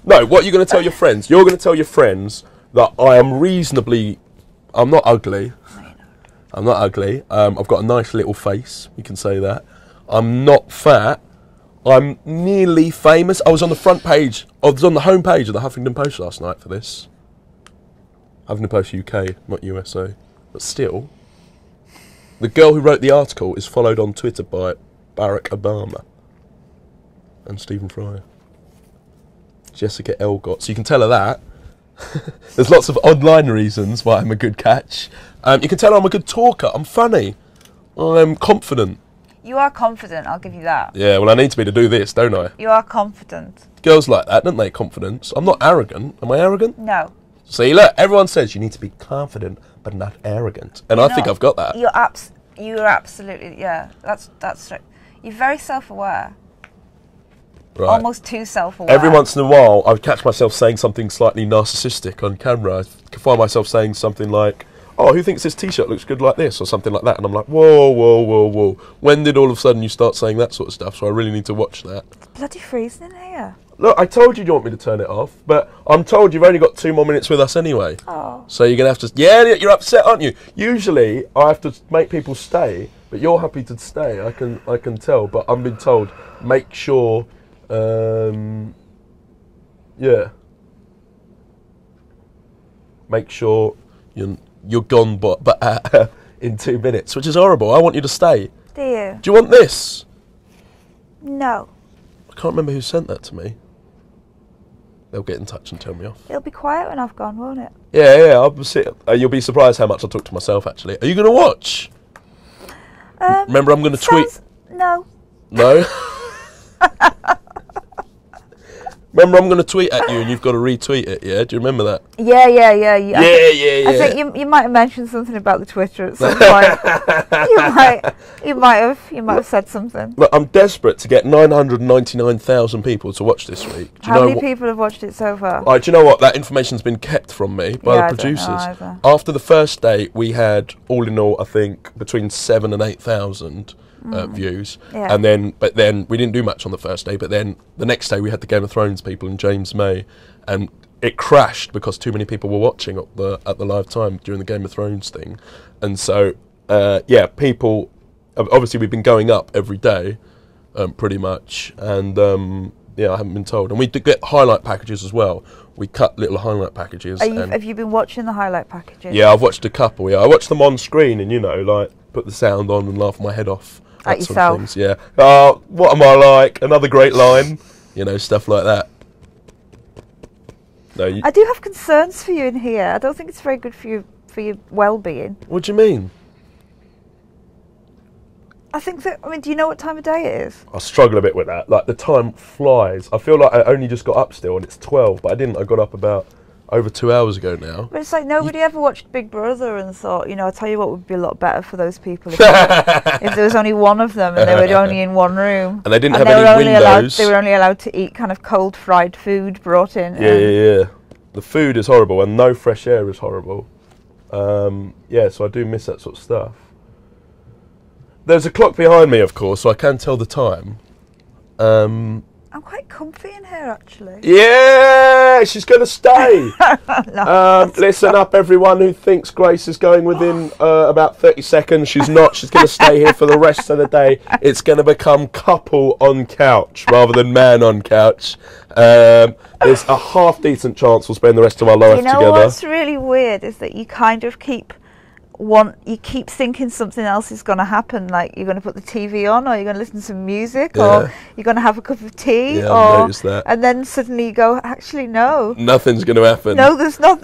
No, what are you going to tell your friends? You're going to tell your friends that I am reasonably... I'm not ugly. No, you're not. I'm not ugly. I've got a nice little face. You can say that. I'm not fat. I'm nearly famous. I was on the front page. I was on the home page of the Huffington Post last night for this. Huffington Post UK, not USA. But still, the girl who wrote the article is followed on Twitter by Barack Obama and Stephen Fry. Jessica Elgott. So you can tell her that. There's lots of online reasons why I'm a good catch. You can tell her I'm a good talker. I'm funny. I'm confident. You are confident, I'll give you that. Yeah, well, I need to be to do this, don't I? You are confident. Girls like that, don't they? Confidence. I'm not arrogant. Am I arrogant? No. See, look, everyone says you need to be confident but not arrogant. And I think I've got that. You're absolutely, yeah, that's right. You're very self-aware. Right. Almost too self-aware. Every once in a while, I catch myself saying something slightly narcissistic on camera. I find myself saying something like, oh, who thinks this T-shirt looks good like this? Or something like that. And I'm like, whoa, whoa, whoa, whoa. When did all of a sudden you start saying that sort of stuff? So I really need to watch that. It's bloody freezing in here. Look, I told you want me to turn it off, but I'm told you've only got 2 more minutes with us anyway. Oh. So you're going to have to... Yeah, you're upset, aren't you? Usually, I have to make people stay, but you're happy to stay. I can tell, but I've been told, make sure... yeah. Make sure you're gone but in 2 minutes, which is horrible. I want you to stay. Do you? Do you want this? No. I can't remember who sent that to me. They'll get in touch and tell me off. It'll be quiet when I've gone, won't it? Yeah. You'll be surprised how much I talk to myself, actually. Are you going to watch? Remember, I'm going to tweet... No. No? Remember, I'm going to tweet at you and you've got to retweet it, yeah? Do you remember that? Yeah. Yeah. I think you might have mentioned something about the Twitter at some point. you might have said something. Look, I'm desperate to get 999,000 people to watch this week. How many people have watched it so far? Do you know what? That information's been kept from me by the producers. I don't know either. After the first day, we had, all in all, I think, between 7,000 and 8,000 views. Yeah. But then we didn't do much on the first day. But then the next day, we had the Game of Thrones people and James May, and it crashed because too many people were watching at the live time during the Game of Thrones thing. And so, people... Obviously, we've been going up every day, pretty much. And, I haven't been told. And we did get highlight packages as well. We cut little highlight packages. Have you been watching the highlight packages? Yeah, I've watched a couple, yeah. I watched them on screen and, put the sound on and laugh my head off. At that sort yourself? of things, yeah. Oh, what am I like? Another great line. Stuff like that. No, I do have concerns for you in here. I don't think it's very good for your well-being. What do you mean? Do you know what time of day it is? I struggle a bit with that. Like, the time flies. I feel like I only just got up still and it's 12, but I didn't. I got up about over 2 hours ago now. But it's like nobody ever watched Big Brother and thought, I'll tell you what would be a lot better for those people if there was only one of them and they were only in one room. And they didn't have any windows. They were only allowed to eat kind of cold fried food brought in. Yeah. The food is horrible and no fresh air is horrible. So I do miss that sort of stuff. There's a clock behind me, of course, so I can tell the time. I'm quite comfy in here, actually. Yeah, she's going to stay. No, listen up, everyone who thinks Grace is going within about 30 seconds. She's not. She's going to stay here for the rest of the day. It's going to become couple on couch rather than man on couch. There's a half-decent chance we'll spend the rest of our life together. You know what's really weird is that you kind of keep thinking something else is going to happen, like you're going to put the TV on or you're going to listen to some music or you're going to have a cup of tea and then suddenly you go, actually no, nothing's going to happen. No, there's no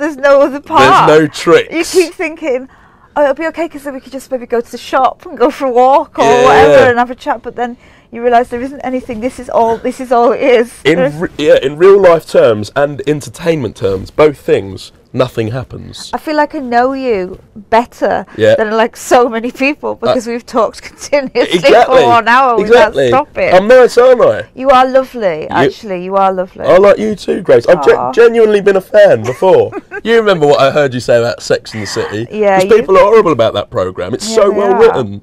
other part. There's no tricks. You keep thinking, oh, it'll be okay because then we could just maybe go to the shop and go for a walk or whatever and have a chat, but then you realise there isn't anything. This is all it is. In real life terms and entertainment terms, both things, nothing happens. I feel like I know you better Yeah. than like so many people because we've talked continuously Exactly. for 1 hour Exactly. without stopping. I'm nice, aren't I? You are lovely, actually. You are lovely. I like you too, Grace. I've Aw. genuinely been a fan before. You remember what I heard you say about Sex and the City? Yeah, Because people are horrible about that programme. It's so they well are. written.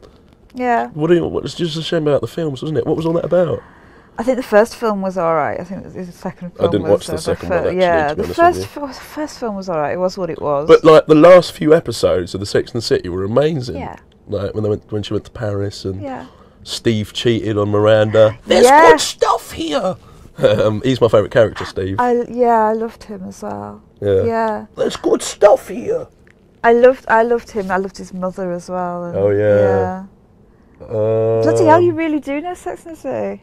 Yeah. What's just a shame about the films, wasn't it? What was all that about? I think the first film was alright. I think the second film didn't was... watch the second one, actually, yeah, to be the honest with first film was alright. It was what it was. But like the last few episodes of the Sex and the City were amazing. Yeah. Like when she went to Paris and Yeah. Steve cheated on Miranda. There's Yeah. good stuff here. He's my favourite character, Steve. I loved him as well. Yeah. Yeah. There's good stuff here. I loved him. I loved his mother as well. And, Oh, yeah. Bloody hell, you really do know Sex and the City?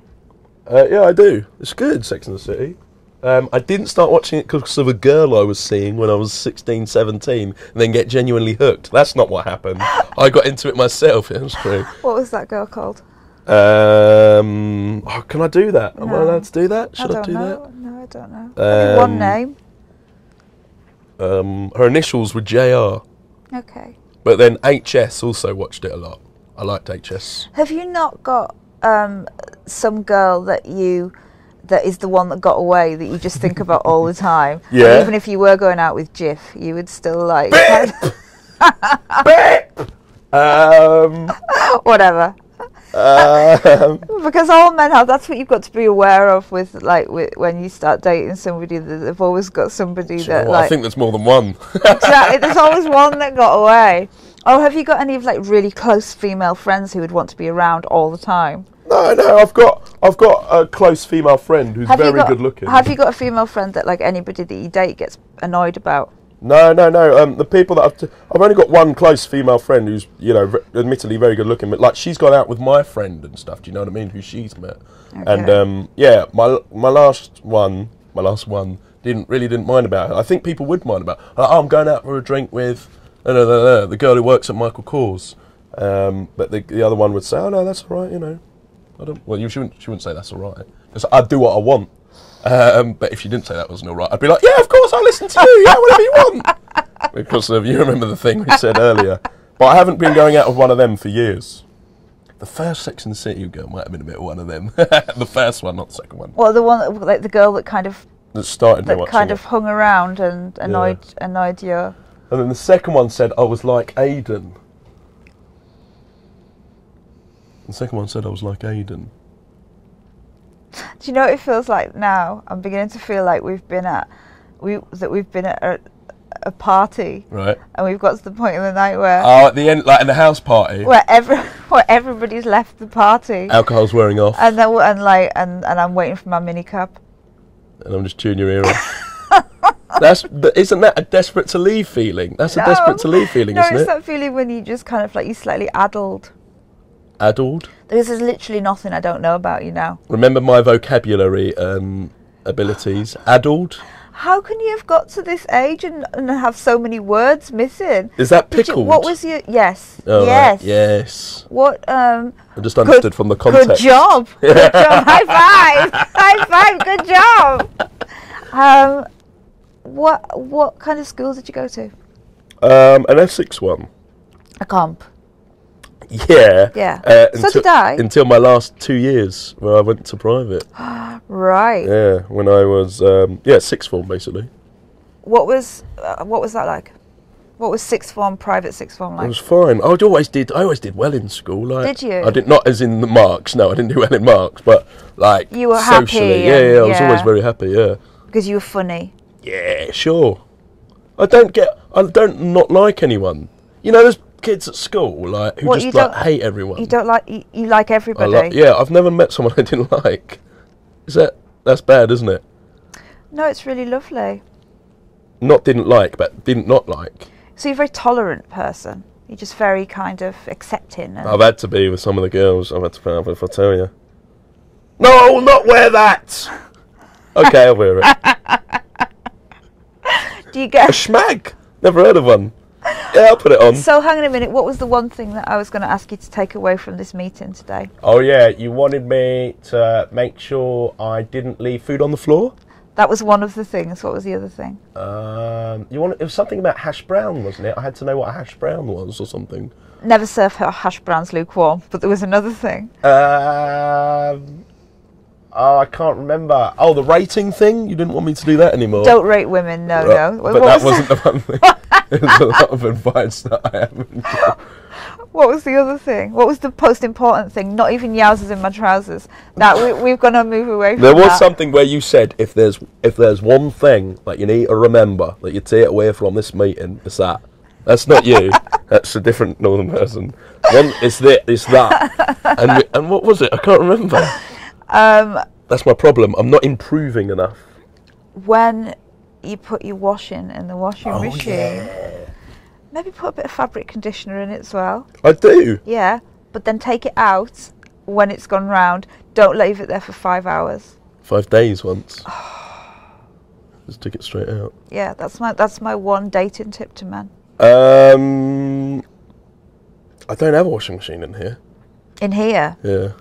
Yeah, I do. It's good, Sex and the City. I didn't start watching it because of a girl I was seeing when I was 16, 17, and then get genuinely hooked. That's not what happened. I got into it myself. Yeah, that's true. What was that girl called? Can I do that? Am I No. allowed to do that? Should I don't do know. No, I don't know. Only one name. that? Her initials were JR, Okay. but then HS also watched it a lot. I liked HS. Have you not got some girl that is the one that got away that you just think about all the time? Yeah. And even if you were going out with Jiff, you would still like whatever. Because all men have. That's what you've got to be aware of with when you start dating somebody. That they've always got somebody that I think there's more than one. Exactly. There's always one that got away. Oh, have you got any of like really close female friends who would want to be around all the time? No. I've got a close female friend who's very good looking. Have you got a female friend that like anybody that you date gets annoyed about? No. The people that I've only got one close female friend who's, admittedly very good looking, but like she's gone out with my friend and stuff. Do you know what I mean? Who she's met. Okay. And my last one didn't mind about it. I think people would mind about it. I'm going out for a drink with the girl who works at Michael Kors. But the other one would say, oh no, that's all right. I don't. Well, she wouldn't say that's all right because I'd do what I want. But if she didn't say that wasn't all right, I'd be like, yeah, of course, I'll listen to you. Yeah, whatever you want. Because you remember the thing we said earlier. But I haven't been going out with one of them for years. The first Sex and the City girl might have been a bit of one of them. The first one, not the second one. Well, the one like the girl that kind of hung around and annoyed you. And then the second one said I was like Aiden. The second one said I was like Aiden. Do you know what it feels like now? I'm beginning to feel like we've been at a party, right? And we've got to the point in the night where at the end, like in the house party, where everybody's left the party, alcohol's wearing off, and I'm waiting for my minicab, and I'm just chewing your ear off. Isn't that a desperate to leave feeling? That's a desperate to leave feeling, isn't it? No, it's that feeling when you just kind of like you're slightly addled. Addled? There's literally nothing I don't know about you now. Remember my vocabulary abilities. Addled? How can you have got to this age and have so many words missing? Is that pickled? What was your... Yes. Oh, yes. Right. Yes. What... I just understood from the context. Good job. Good job. High five. High five. Good job. What kind of school did you go to? An Essex one. A comp. Yeah. Yeah. So did I. Until my last 2 years, where I went to private. Right. Yeah, when I was sixth form basically. What was that like? What was private sixth form like? It was fine. I always did well in school. Like, did you? I did not as in the marks. No, I didn't do well in marks, but like you were socially. happy. I was always very happy. Yeah. Because you were funny. Yeah, sure. I don't not like anyone. There's kids at school like who hate everyone. You don't like you like everybody. I've never met someone I didn't like. That's bad, isn't it? No, it's really lovely. Not didn't like, but didn't not like. So you're a very tolerant person. You're just very kind of accepting. I've had to be with some of the girls. I've had to put up if I tell you. No, I will not wear that. Okay, I'll wear it. Do you get a schmag? Never heard of one. Yeah, I'll put it on. So hang on a minute. What was the one thing that I was going to ask you to take away from this meeting today? Oh yeah, you wanted me to make sure I didn't leave food on the floor. That was one of the things. What was the other thing? It was something about hash brown, wasn't it? I had to know what a hash brown was or something. Never serve hash browns lukewarm, but there was another thing. I can't remember. Oh, the rating thing? You didn't want me to do that anymore. Don't rate women, no. But that wasn't the one thing. There was a lot of advice that I haven't got. What was the other thing? What was the most important thing? Not even yowzers in my trousers. That we've got to move away from. There was something where you said if there's one thing that you need to remember that you take away from this meeting, it's that. That's not you. That's a different northern person. One, it's that. And what was it? I can't remember. That's my problem. I'm not improving enough. When you put your washing in the washing machine, yeah. maybe put a bit of fabric conditioner in it as well. I do. Yeah, but then take it out when it's gone round. Don't leave it there for 5 hours. 5 days once. Just took it straight out. Yeah, that's my one dating tip to men. I don't have a washing machine in here. In here? Yeah.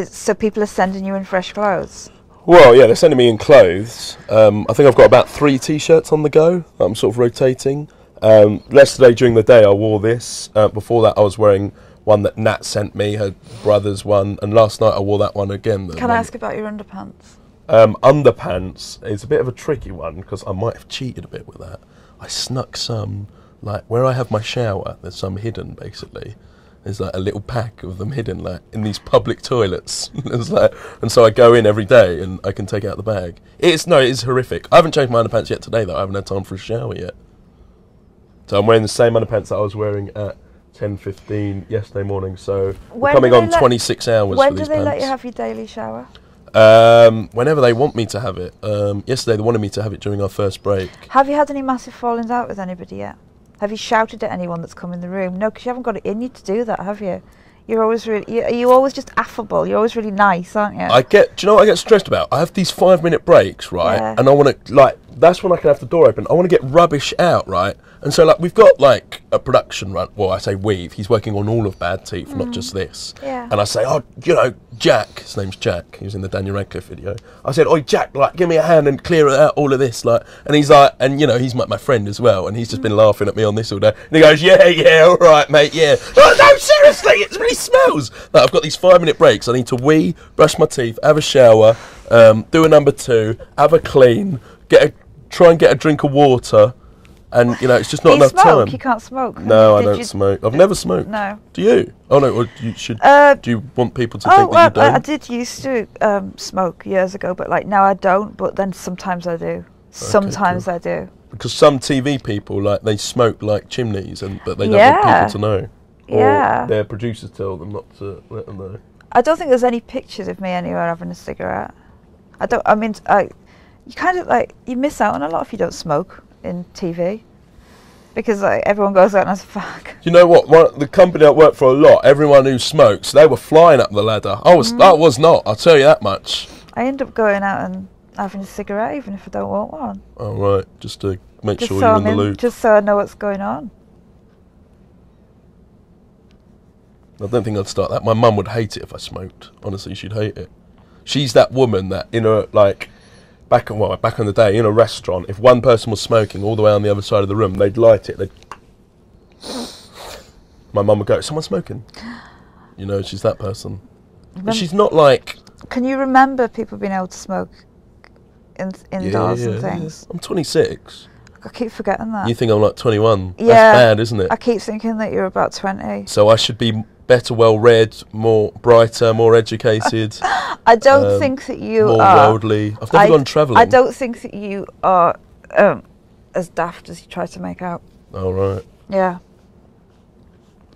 So people are sending you in fresh clothes? Well, yeah, they're sending me in clothes. I think I've got about 3 T-shirts on the go that I'm sort of rotating. Yesterday during the day I wore this. Before that I was wearing one that Nat sent me, her brother's one. And last night I wore that one again. Can I ask about your underpants? Underpants is a bit of a tricky one because I might have cheated a bit with that. I snuck some, like where I have my shower, there's some hidden basically. There's like a little pack of them hidden, like in these public toilets. And so I go in every day and I can take out the bag. It is horrific. I haven't changed my underpants yet today though. I haven't had time for a shower yet. So I'm wearing the same underpants that I was wearing at 10:15 yesterday morning. So we're coming on 26 hours for these pants. When do they let you have your daily shower? Whenever they want me to have it. Yesterday they wanted me to have it during our first break. Have you had any massive fallings out with anybody yet? Have you shouted at anyone that's come in the room? No, because you haven't got it in you to do that, have you? You're always you're always just affable. You're always really nice, aren't you? Do you know what I get stressed about? I have these 5-minute breaks, right? Yeah. And I want to, that's when I can have the door open. I want to get rubbish out, right? And so, we've got, a production run. Well, I say he's working on all of Bad Teeth, not just this. Yeah. And I say, Jack, his name's Jack, he was in the Daniel Radcliffe video. I said, Jack, give me a hand and clear out all of this, and he's like, and he's my friend as well, and he's just been laughing at me on this all day. And he goes, yeah, all right, mate, yeah. No, seriously, it really smells. I've got these 5-minute breaks. I need to wee, brush my teeth, have a shower, do a number 2, have a clean, try and get a drink of water. And, it's just not enough time. You can't smoke. No, I don't smoke. I've never smoked. No. Do you? Oh, no, or you should. Do you want people to think that you don't? I did used to smoke years ago, but, now I don't, but then sometimes I do. Sometimes I do. Because some TV people, they smoke like chimneys, but they don't want people to know. Or their producers tell them not to let them know. I don't think there's any pictures of me anywhere having a cigarette. You kind of, you miss out on a lot if you don't smoke in TV, because everyone goes out and has a fag. You know what? The company I work for a lot, everyone who smokes, they were flying up the ladder. I was not. I'll tell you that much. I end up going out and having a cigarette, even if I don't want one. Oh right, just to make sure you're in the loop. Just so I know what's going on. I don't think I'd start that. My mum would hate it if I smoked. Honestly, she'd hate it. She's that woman that back in the day, in a restaurant, if one person was smoking all the way on the other side of the room, they'd light it. My mum would go, "Someone smoking?" She's that person. But she's not like. Can you remember people being able to smoke indoors and things? I'm 26. I keep forgetting that. You think I'm 21? Yeah. That's bad, isn't it? I keep thinking that you're about 20. So I should be better, well-read, more brighter, more educated. I don't think that you more are. More worldly. I've never gone travelling. I don't think that you are as daft as you try to make out. Oh, right. Yeah.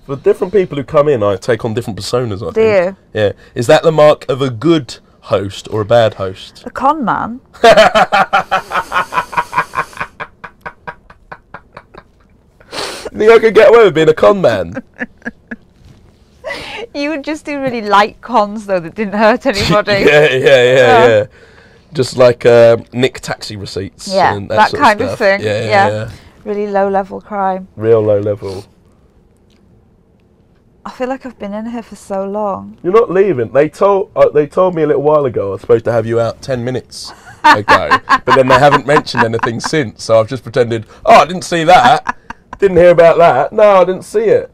For different people who come in, I take on different personas, I think. Do you? Yeah. Is that the mark of a good host or a bad host? A con man? You think I could get away with being a con man? You would just do really light cons, though, that didn't hurt anybody. Yeah. Just nick taxi receipts. Yeah, and that sort kind of of stuff. thing. Yeah. Really low-level crime. Real low level. I feel like I've been in here for so long. You're not leaving. They told me a little while ago I was supposed to have you out 10 minutes. ago, but then they haven't mentioned anything since. So I've just pretended. Oh, I didn't see that. Didn't hear about that. No, I didn't see it.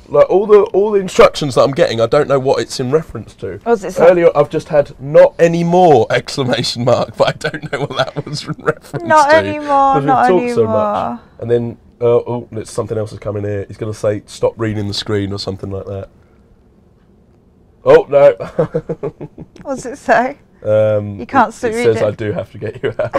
Like all the instructions that I'm getting, I don't know what it's in reference to. Was it Earlier, I've just had "not anymore!" exclamation mark, but I don't know what that was in reference to. Not anymore. Not talked anymore. so much, and then oh, something else is coming here. He's going to say, "Stop reading the screen" or something like that. Oh no! What does it say? You can't read it. It says I do have to get you out.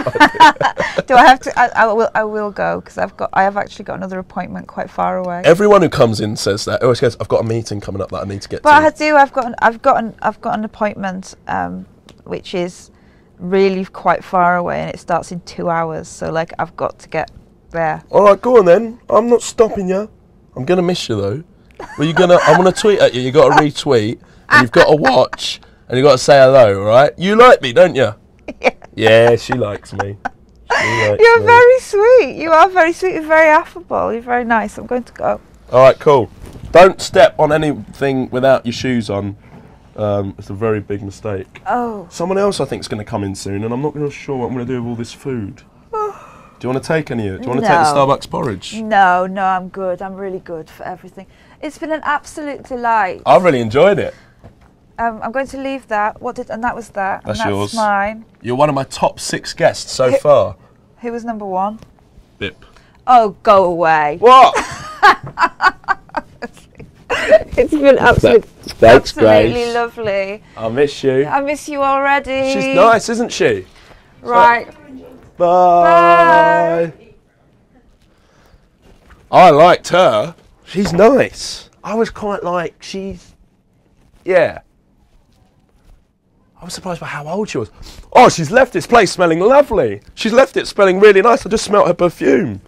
Do I have to? I will go because I have actually got another appointment quite far away. Everyone who comes in says that. Always goes, I've got a meeting coming up that I need to get to. But I do. I've got an appointment, which is really quite far away, and it starts in 2 hours. So like I've got to get there. All right, go on then. I'm not stopping you. I'm gonna miss you though. Well, I'm gonna tweet at you. You got to retweet, and you've got to watch. And you got to say hello, all right? You like me, don't you? Yeah. Yeah, she likes me. You're very sweet. You are very sweet. You're very affable. You're very nice. I'm going to go. All right, cool. Don't step on anything without your shoes on. It's a very big mistake. Oh. Someone else I think is going to come in soon, and I'm not really sure what I'm going to do with all this food. Do you want to take any of it? Do you want to take the Starbucks porridge? No, I'm good. I'm really good for everything. It's been an absolute delight. I've really enjoyed it. I'm going to leave that. And that was that. That's and that's yours. Mine. You're one of my top 6 guests so far. Who was number 1? Bip. Oh, go away. What? It's been absolutely lovely. I miss you. I miss you already. She's nice, isn't she? Right. Bye. I liked her. She's nice. I was quite like, yeah. I was surprised by how old she was. Oh, she's left this place smelling lovely. She's left it smelling really nice. I just smelt her perfume.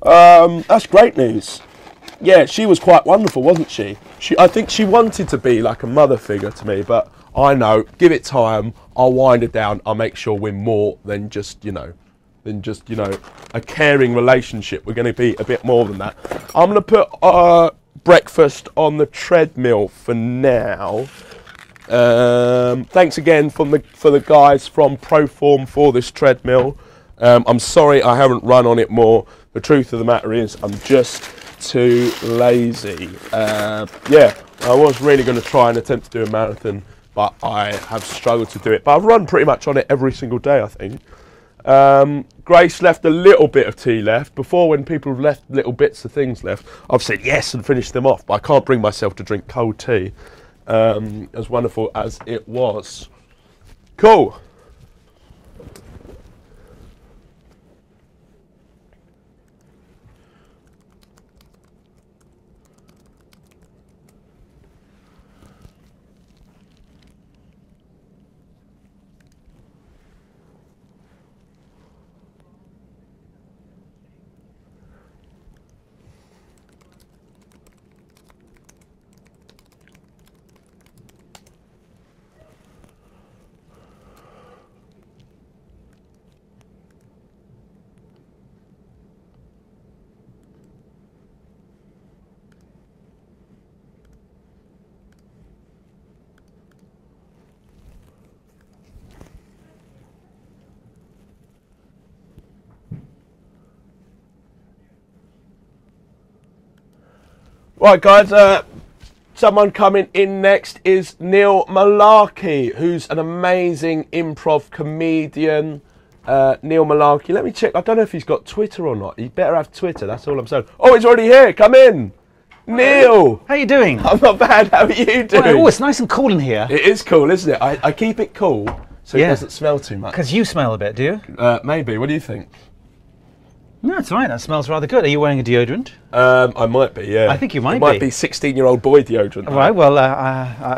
That's great news. Yeah, she was quite wonderful, wasn't she? I think she wanted to be like a mother figure to me, but I know, give it time, I'll wind it down, I'll make sure we're more than just, a caring relationship. We're going to be a bit more than that. I'm going to put breakfast on the treadmill for now. Thanks again for the guys from Proform for this treadmill. I'm sorry I haven't run on it more. The truth of the matter is I'm just too lazy. Yeah, I was really going to try and attempt to do a marathon, but I have struggled to do it. But I've run pretty much on it every single day, I think. Grace left a little bit of tea left. Before, when people have left little bits of things left, I've said yes and finished them off, but I can't bring myself to drink cold tea. As wonderful as it was. Cool. Right, guys, someone coming in next is Neil Malarkey, who's an amazing improv comedian. Neil Malarkey, let me check. I don't know if he's got Twitter or not. He better have Twitter, that's all I'm saying. Oh, he's already here. Come in. Neil. How you doing? I'm not bad. How are you doing? Oh, it's nice and cool in here. It is cool, isn't it? I keep it cool so it doesn't smell too much. Because you smell a bit, do you? Maybe. What do you think? No, it's all right. That smells rather good. Are you wearing a deodorant? I might be, yeah. I think you might be. It might be 16-year-old boy deodorant. All right, well,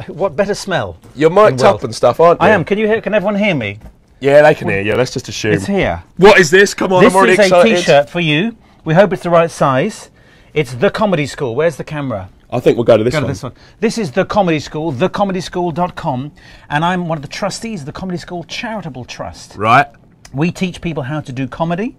what better smell? You're mic'd up and stuff, aren't you? I am. Can everyone hear me? Yeah, they can hear you. Let's just assume. It's here. What is this? Come on, I'm already excited. This is a T-shirt for you. We hope it's the right size. It's The Comedy School. Where's the camera? I think we'll go to this one. This one. This is The Comedy School, thecomedyschool.com, and I'm one of the trustees of the Comedy School Charitable Trust. Right. We teach people how to do comedy.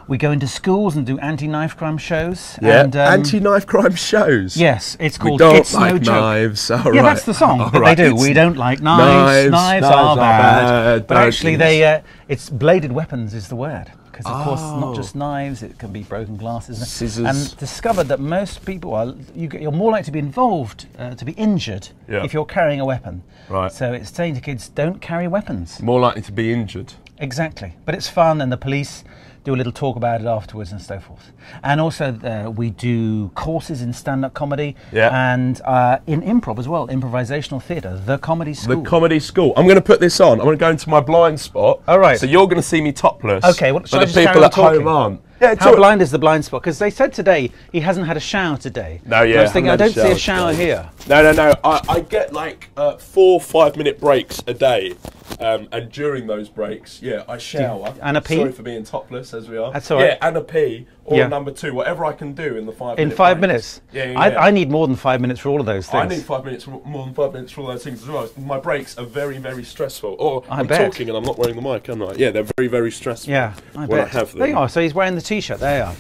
We go into schools and do anti-knife crime shows. Yeah, and, anti-knife crime shows. Yes, it's called We don't It's like No Joke. knives. All Yeah, right. that's the song All that right, they do. it's We don't like knives. Knives are bad. But don't actually, use- it's bladed weapons is the word. Because of course, not just knives, it can be broken glasses. Scissors. And discovered that most people are, you're more likely to be involved, to be injured, if you're carrying a weapon. Right. So it's saying to kids, don't carry weapons. More likely to be injured. Exactly. But it's fun, and the police do a little talk about it afterwards and so forth. And also we do courses in stand-up comedy and in improv as well, improvisational theatre, the comedy school. The comedy school. I'm going to put this on. I'm going to go into my blind spot. All right. So you're going to see me topless. Okay, well, shall I but just the carry people on at talking? home aren't. Yeah, How blind is the blind spot? Because they said today he hasn't had a shower today. No, yeah. And I was thinking, I haven't don't had see a shower today. here. No. I get like 4 5-minute breaks a day. And during those breaks, I shower. And a pee? Sorry for being topless, as we are. That's all right. Yeah, and a pee, or number 2, whatever I can do in the 5 minutes. In 5 minutes? Yeah. I need more than 5 minutes for all of those things. I need 5 minutes, more than 5 minutes for all those things as well. My breaks are very, very stressful. Or I'm bet. talking and I'm not wearing the mic, am I? Yeah, they're very, very stressful. Yeah, I bet. I have them. There you are. So he's wearing the t-shirt. There you are.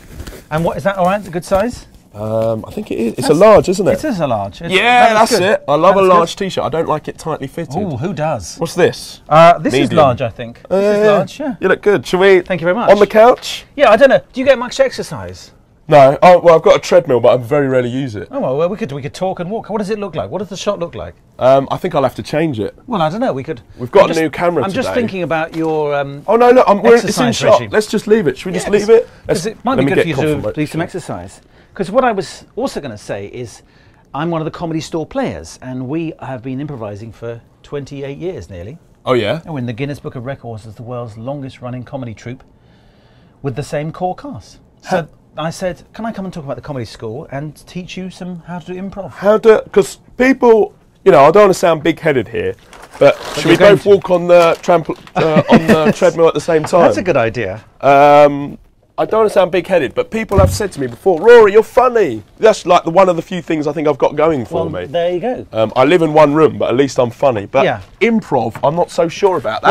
And what is that? All right, a good size? I think it is. It's a large, isn't it? It is a large. That's good. it. I love That's a large good. t-shirt. I don't like it tightly fitted. Oh, who does? What's this? This is Medium. large, I think. This is large, yeah. You look good. Shall we? Thank you very much. On the couch? Yeah, I don't know. Do you get much exercise? No. Oh, well, I've got a treadmill, but I very rarely use it. Oh, well, we could talk and walk. What does it look like? What does the shot look like? I think I'll have to change it. Well, I don't know. We've got a new camera I'm just today. thinking about your Oh no, look, it's in exercise shot. regime. Let's just leave it. Should we just leave it? Because it might be good for you to do some exercise. Because what I was also going to say is, I'm one of the Comedy Store players, and we have been improvising for 28 years nearly. Oh yeah? And we're in the Guinness Book of Records as the world's longest running comedy troupe with the same core cast. So I said, can I come and talk about the Comedy School and teach you how to do improv? Because people, I don't want to sound big-headed here, but should we both walk on the on the treadmill at the same time? That's a good idea. I don't want to sound big-headed, but people have said to me before, Rory, you're funny. That's like one of the few things I think I've got going for me. There you go. I live in one room, but at least I'm funny. But improv, I'm not so sure about.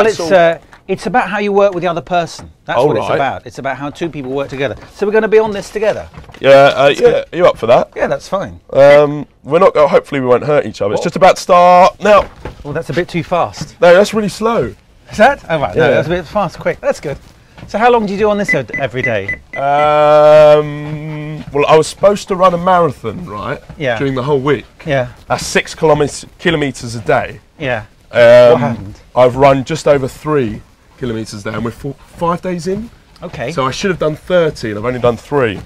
It's about how you work with the other person. That's what it's about. It's about how two people work together. So we're going to be on this together. Yeah, are you up for that? Yeah, that's fine. We're not. Hopefully, we won't hurt each other. It's just about to start now. Well, that's a bit too fast. No, that's really slow. Is that? Oh, right. Yeah. No, that's a bit fast, quick. That's good. So how long do you do on this every day? Well, I was supposed to run a marathon, right? Yeah. During the whole week. Yeah. That's 6 kilometres a day. Yeah. What happened? I've run just over 3 kilometres a day, and we're 5 days in. Okay. So I should have done 30, and I've only done 3.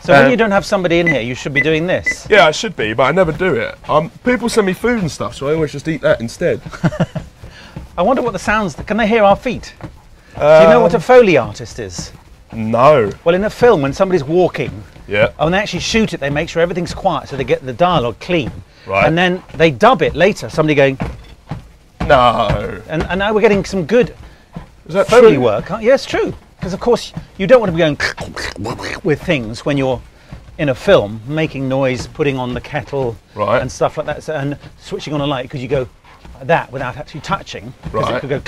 So when you don't have somebody in here, you should be doing this. Yeah, I should be, but I never do it. People send me food and stuff, so I always just eat that instead. I wonder what the sounds. Can they hear our feet? Do you know what a Foley artist is? No. Well, in a film, when somebody's walking, Yeah. when they actually shoot it, they make sure everything's quiet so they get the dialogue clean. Right. And then they dub it later, somebody going, No. and now we're getting some good Is that Foley true? work. Yeah, it's true. Because, of course, you don't want to be going with things when you're in a film, making noise, putting on the kettle Right. and stuff like that, and switching on a light, because you go like that without actually touching, because Right. it could go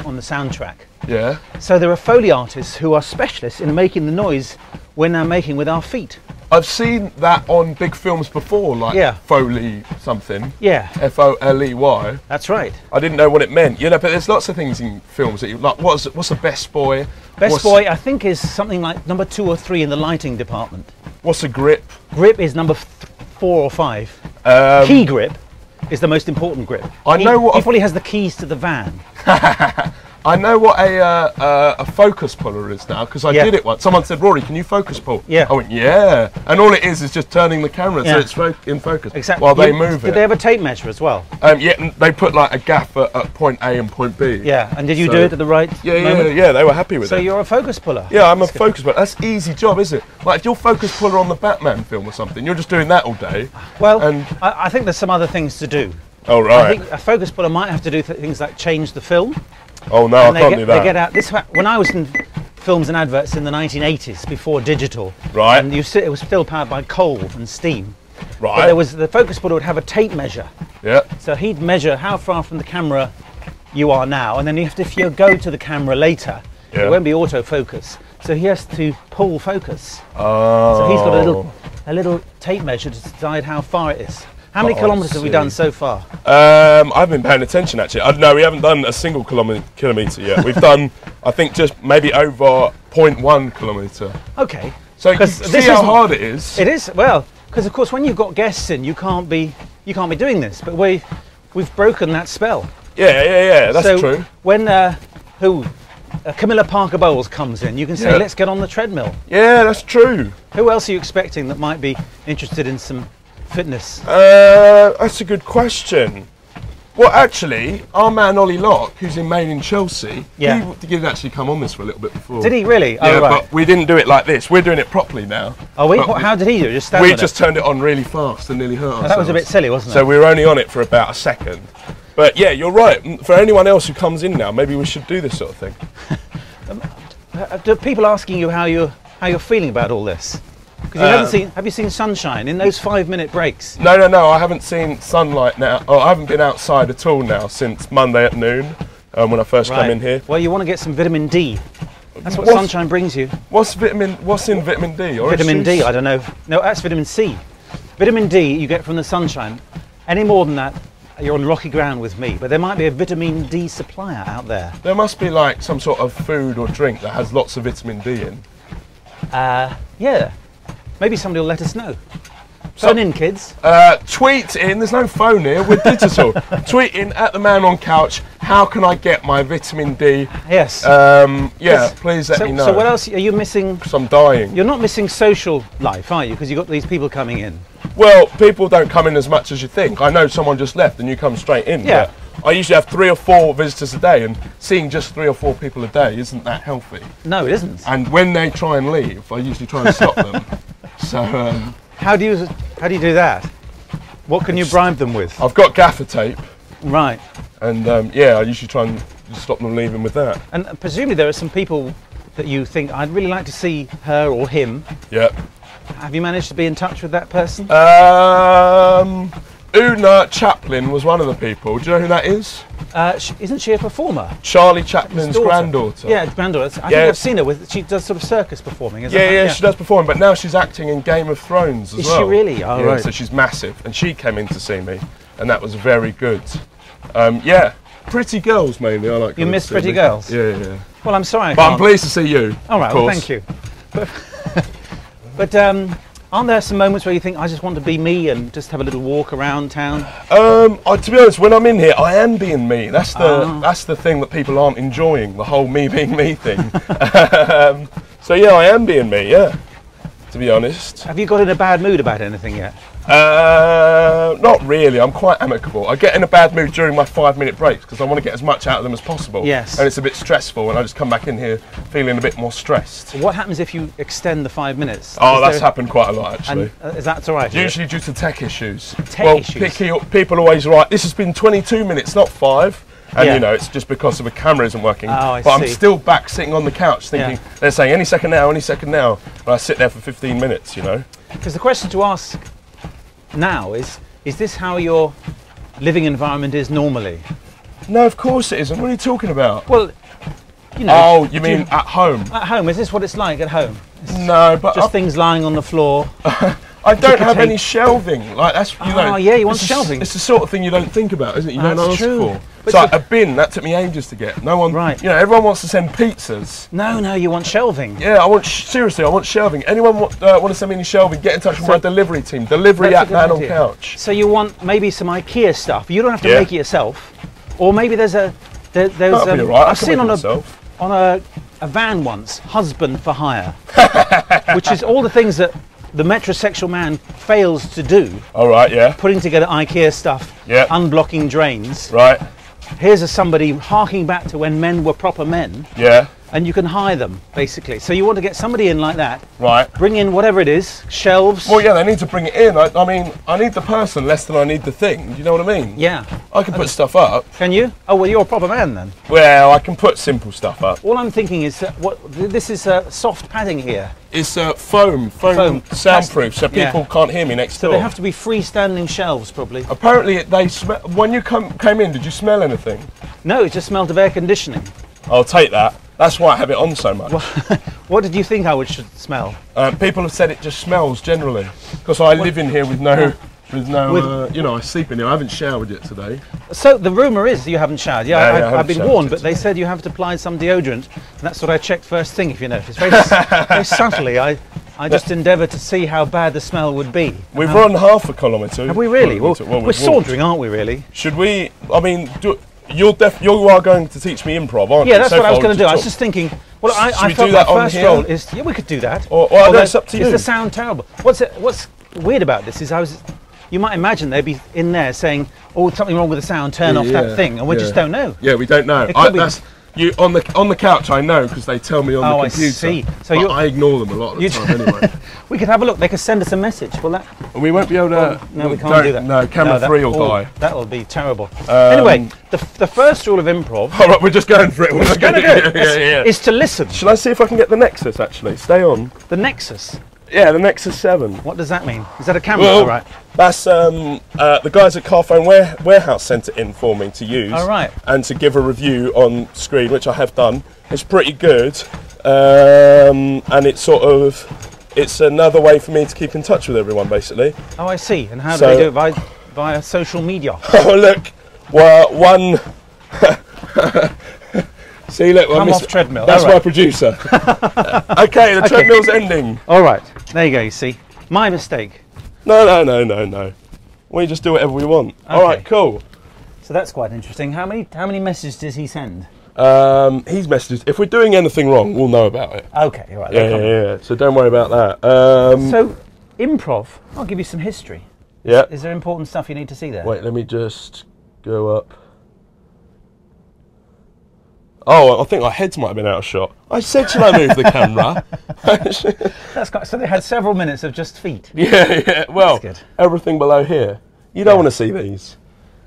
on the soundtrack. Yeah. So there are Foley artists who are specialists in making the noise we're now making with our feet. I've seen that on big films before, like Yeah. Foley something. Yeah, Foley. that's right. I didn't know what it meant. But there's lots of things in films that you like. What's a best boy? Best boy, I think, is something like number 2 or 3 in the lighting department. What's a grip? Grip is number 4 or 5. Key grip is the most important grip. I know what he probably has the keys to the van. I know what a focus puller is now, because I Yeah. did it once. Someone said, Rory, can you focus pull? Yeah. I went, yeah. And all it is just turning the camera Yeah. so it's in focus Exactly. while they move Did it. they have a tape measure as well? Yeah, and they put like a gaff at point A and point B. Yeah. And did you So- do it at the right moment? Yeah, they were happy with So it. you're a focus puller. Yeah, I'm a focus puller. That's easy job, is it? Like if you're focus puller on the Batman film or something, you're just doing that all day. Well, And I think there's some other things to do. oh I right. think a focus puller might have to do things like change the film. Oh no, I can't do that. They get out. When I was in films and adverts in the 1980s, before digital, Right. and it was still powered by coal and steam. Right. But there was the focus puller would have a tape measure, Yeah. so he'd measure how far from the camera you are now, and then if you go to the camera later, it won't be autofocus. So he has to pull focus. Oh. So he's got a little tape measure to decide how far it is. How many kilometres have we done so far? I've been paying attention actually. No, we haven't done a single kilometre yet. We've done, I think, just maybe over 0.1 kilometre. Okay. So you see how hard it is. It is, well, because of course when you've got guests in, you can't be doing this. But we've broken that spell. Yeah. That's true. When Camilla Parker Bowles comes in, you can say, let's get on the treadmill. Yeah, that's true. Who else are you expecting that might be interested in some fitness? That's a good question. Well, actually, our man Ollie Locke, who's in Maine in Chelsea, he did actually come on this for a little bit before. Did he really? Yeah, oh, right. But we didn't do it like this. We're doing it properly now. Oh, how did he do it? Just stand We just turned it on really fast and nearly hurt ourselves. That was a bit silly, wasn't it? So we were only on it for about a second. But yeah, you're right. For anyone else who comes in now, maybe we should do this sort of thing. Do people asking you how you're feeling about all this? Because have you seen sunshine in those 5-minute breaks? No, I haven't seen sunlight now. Oh, I haven't been outside at all now since Monday at noon when I first came in here. Well, you want to get some vitamin D. That's what sunshine brings you. What's in vitamin D? Vitamin D, I don't know. No, that's vitamin C. Vitamin D you get from the sunshine. Any more than that, you're on rocky ground with me. But there might be a vitamin D supplier out there. There must be like some sort of food or drink that has lots of vitamin D in. Yeah. Maybe somebody will let us know. Phone in, kids. Tweet in. There's no phone here. We're digital. Tweet in at the Man on Couch. How can I get my vitamin D? Yes. Please let me know. So what else are you missing? Because I'm dying. You're not missing social life, are you? Because you've got these people coming in. Well, people don't come in as much as you think. I know someone just left and you come straight in. Yeah. I usually have 3 or 4 visitors a day, and seeing just 3 or 4 people a day isn't that healthy. No, it isn't. And when they try and leave, I usually try and stop them. So how do you do that? What can you bribe them with? I've got gaffer tape. Right. And I usually try and stop them leaving with that. And presumably there are some people that you think, I'd really like to see her or him. Yep. Have you managed to be in touch with that person? Una Chaplin was one of the people. Do you know who that is? Isn't she a performer? Charlie Chaplin's granddaughter. Yeah, granddaughter. I think I've seen her she does sort of circus performing, isn't it? Yeah, she does perform, but now she's acting in Game of Thrones as well. Is she really? Oh, right. So she's massive, and she came in to see me, and that was very good. Pretty girls mainly. I like. You miss pretty girls? Yeah. Well, I'm sorry. But I'm pleased to see you. All right, well, thank you. But aren't there some moments where you think, I just want to be me and just have a little walk around town? To be honest, when I'm in here, I am being me. That's the thing that people aren't enjoying, the whole me being me thing. So yeah, I am being me, to be honest. Have you got in a bad mood about anything yet? Not really. I'm quite amicable. I get in a bad mood during my 5-minute breaks because I want to get as much out of them as possible. Yes. And it's a bit stressful, and I just come back in here feeling a bit more stressed. What happens if you extend the 5 minutes? Oh, that's happened quite a lot actually. And, is that all right? Usually due to tech issues. Issues? People always write, this has been 22 minutes, not 5. And you know, it's just because the camera isn't working. Oh, but I'm still back sitting on the couch thinking, they're saying any second now. And I sit there for 15 minutes, you know. Because the question to ask now is this how your living environment is normally? No, of course it isn't. What are you talking about? Well, you know. Oh, you mean at home? At home, is this what it's like at home? No, but just things lying on the floor. I don't have any shelving. Like that's you know. Oh yeah, you want shelving. It's the sort of thing you don't think about, isn't it? You don't ask for. It's like a bin. That took me ages to get. No one. Right. You know, everyone wants to send pizzas. No, you want shelving. Yeah, seriously, I want shelving. Anyone want to send me any shelving? Get in touch with my delivery team. Delivery at Man on Couch. So you want maybe some IKEA stuff. You don't have to make it yourself. Or maybe there's I've seen on a van once, husband for hire, which is all the things that the metrosexual man fails to do. All right, yeah. Putting together IKEA stuff, unblocking drains. Right. Here's somebody harking back to when men were proper men. Yeah. And you can hire them, basically. So you want to get somebody in like that. Right. Bring in whatever it is, shelves. Well, yeah, they need to bring it in. I mean, I need the person less than I need the thing. Do you know what I mean? Yeah. I can put stuff up. Can you? Oh, well, you're a proper man then. Well, I can put simple stuff up. All I'm thinking is this is soft padding here. It's foam soundproof, so people can't hear me next door. So they have to be freestanding shelves, probably. Apparently, they when you came in, did you smell anything? No, it just smelled of air conditioning. I'll take that. That's why I have it on so much. What did you think I should smell? People have said it just smells generally, because I live in here with no, you know, I sleep in here. I haven't showered yet today. So the rumour is you haven't showered. I've been showered warned, but they said you have to apply some deodorant, and that's what I checked first thing. If you notice, very subtly, I just endeavoured to see how bad the smell would be. We've run half a kilometre. Have we really? Well, we're sauntering, aren't we? Really? Should we? I mean, you are going to teach me improv, aren't you? Yeah, that's what I was going to do. I was just thinking. Well, I felt my first role is we could do that. Or that's up to you. Is the sound terrible? What's weird about this is you might imagine they'd be in there saying, "Oh, something wrong with the sound. Turn off that thing," and we just don't know. Yeah, we don't know. That's you on the couch. I know because they tell me on the computer. I see. So I ignore them a lot of the time anyway. We could have a look. They could send us a message. Well, we won't be able to. No, we can't do that. No, camera 3 will die. That will be terrible. Anyway, the first rule of improv. All right, we're just going for it. We're going to do it. Is to listen. Shall I see if I can get the Nexus? Actually, stay on. The Nexus. Yeah, the Nexus 7. What does that mean? Is that a camera? Well, right. That's the guys at Carphone Warehouse sent it in for me to use. All right. And to give a review on screen, which I have done. It's pretty good, and it's another way for me to keep in touch with everyone, basically. Oh, I see. And how do they do it? Via social media? Oh, look. Well, one... See, look. Come off treadmill. That's my producer. Okay, the treadmill's ending. All right. There you go, you see. My mistake. No. We just do whatever we want. Okay. All right, cool. So that's quite interesting. How many messages does he send? He's messages. If we're doing anything wrong, we'll know about it. Okay, all right. Yeah. So don't worry about that. So, improv, I'll give you some history. Yeah. Is there important stuff you need to see there? Wait, let me just go up. Oh, I think our heads might have been out of shot. I said, shall I move the camera? So they had several minutes of just feet. Yeah. Well, everything below here. You don't want to see these.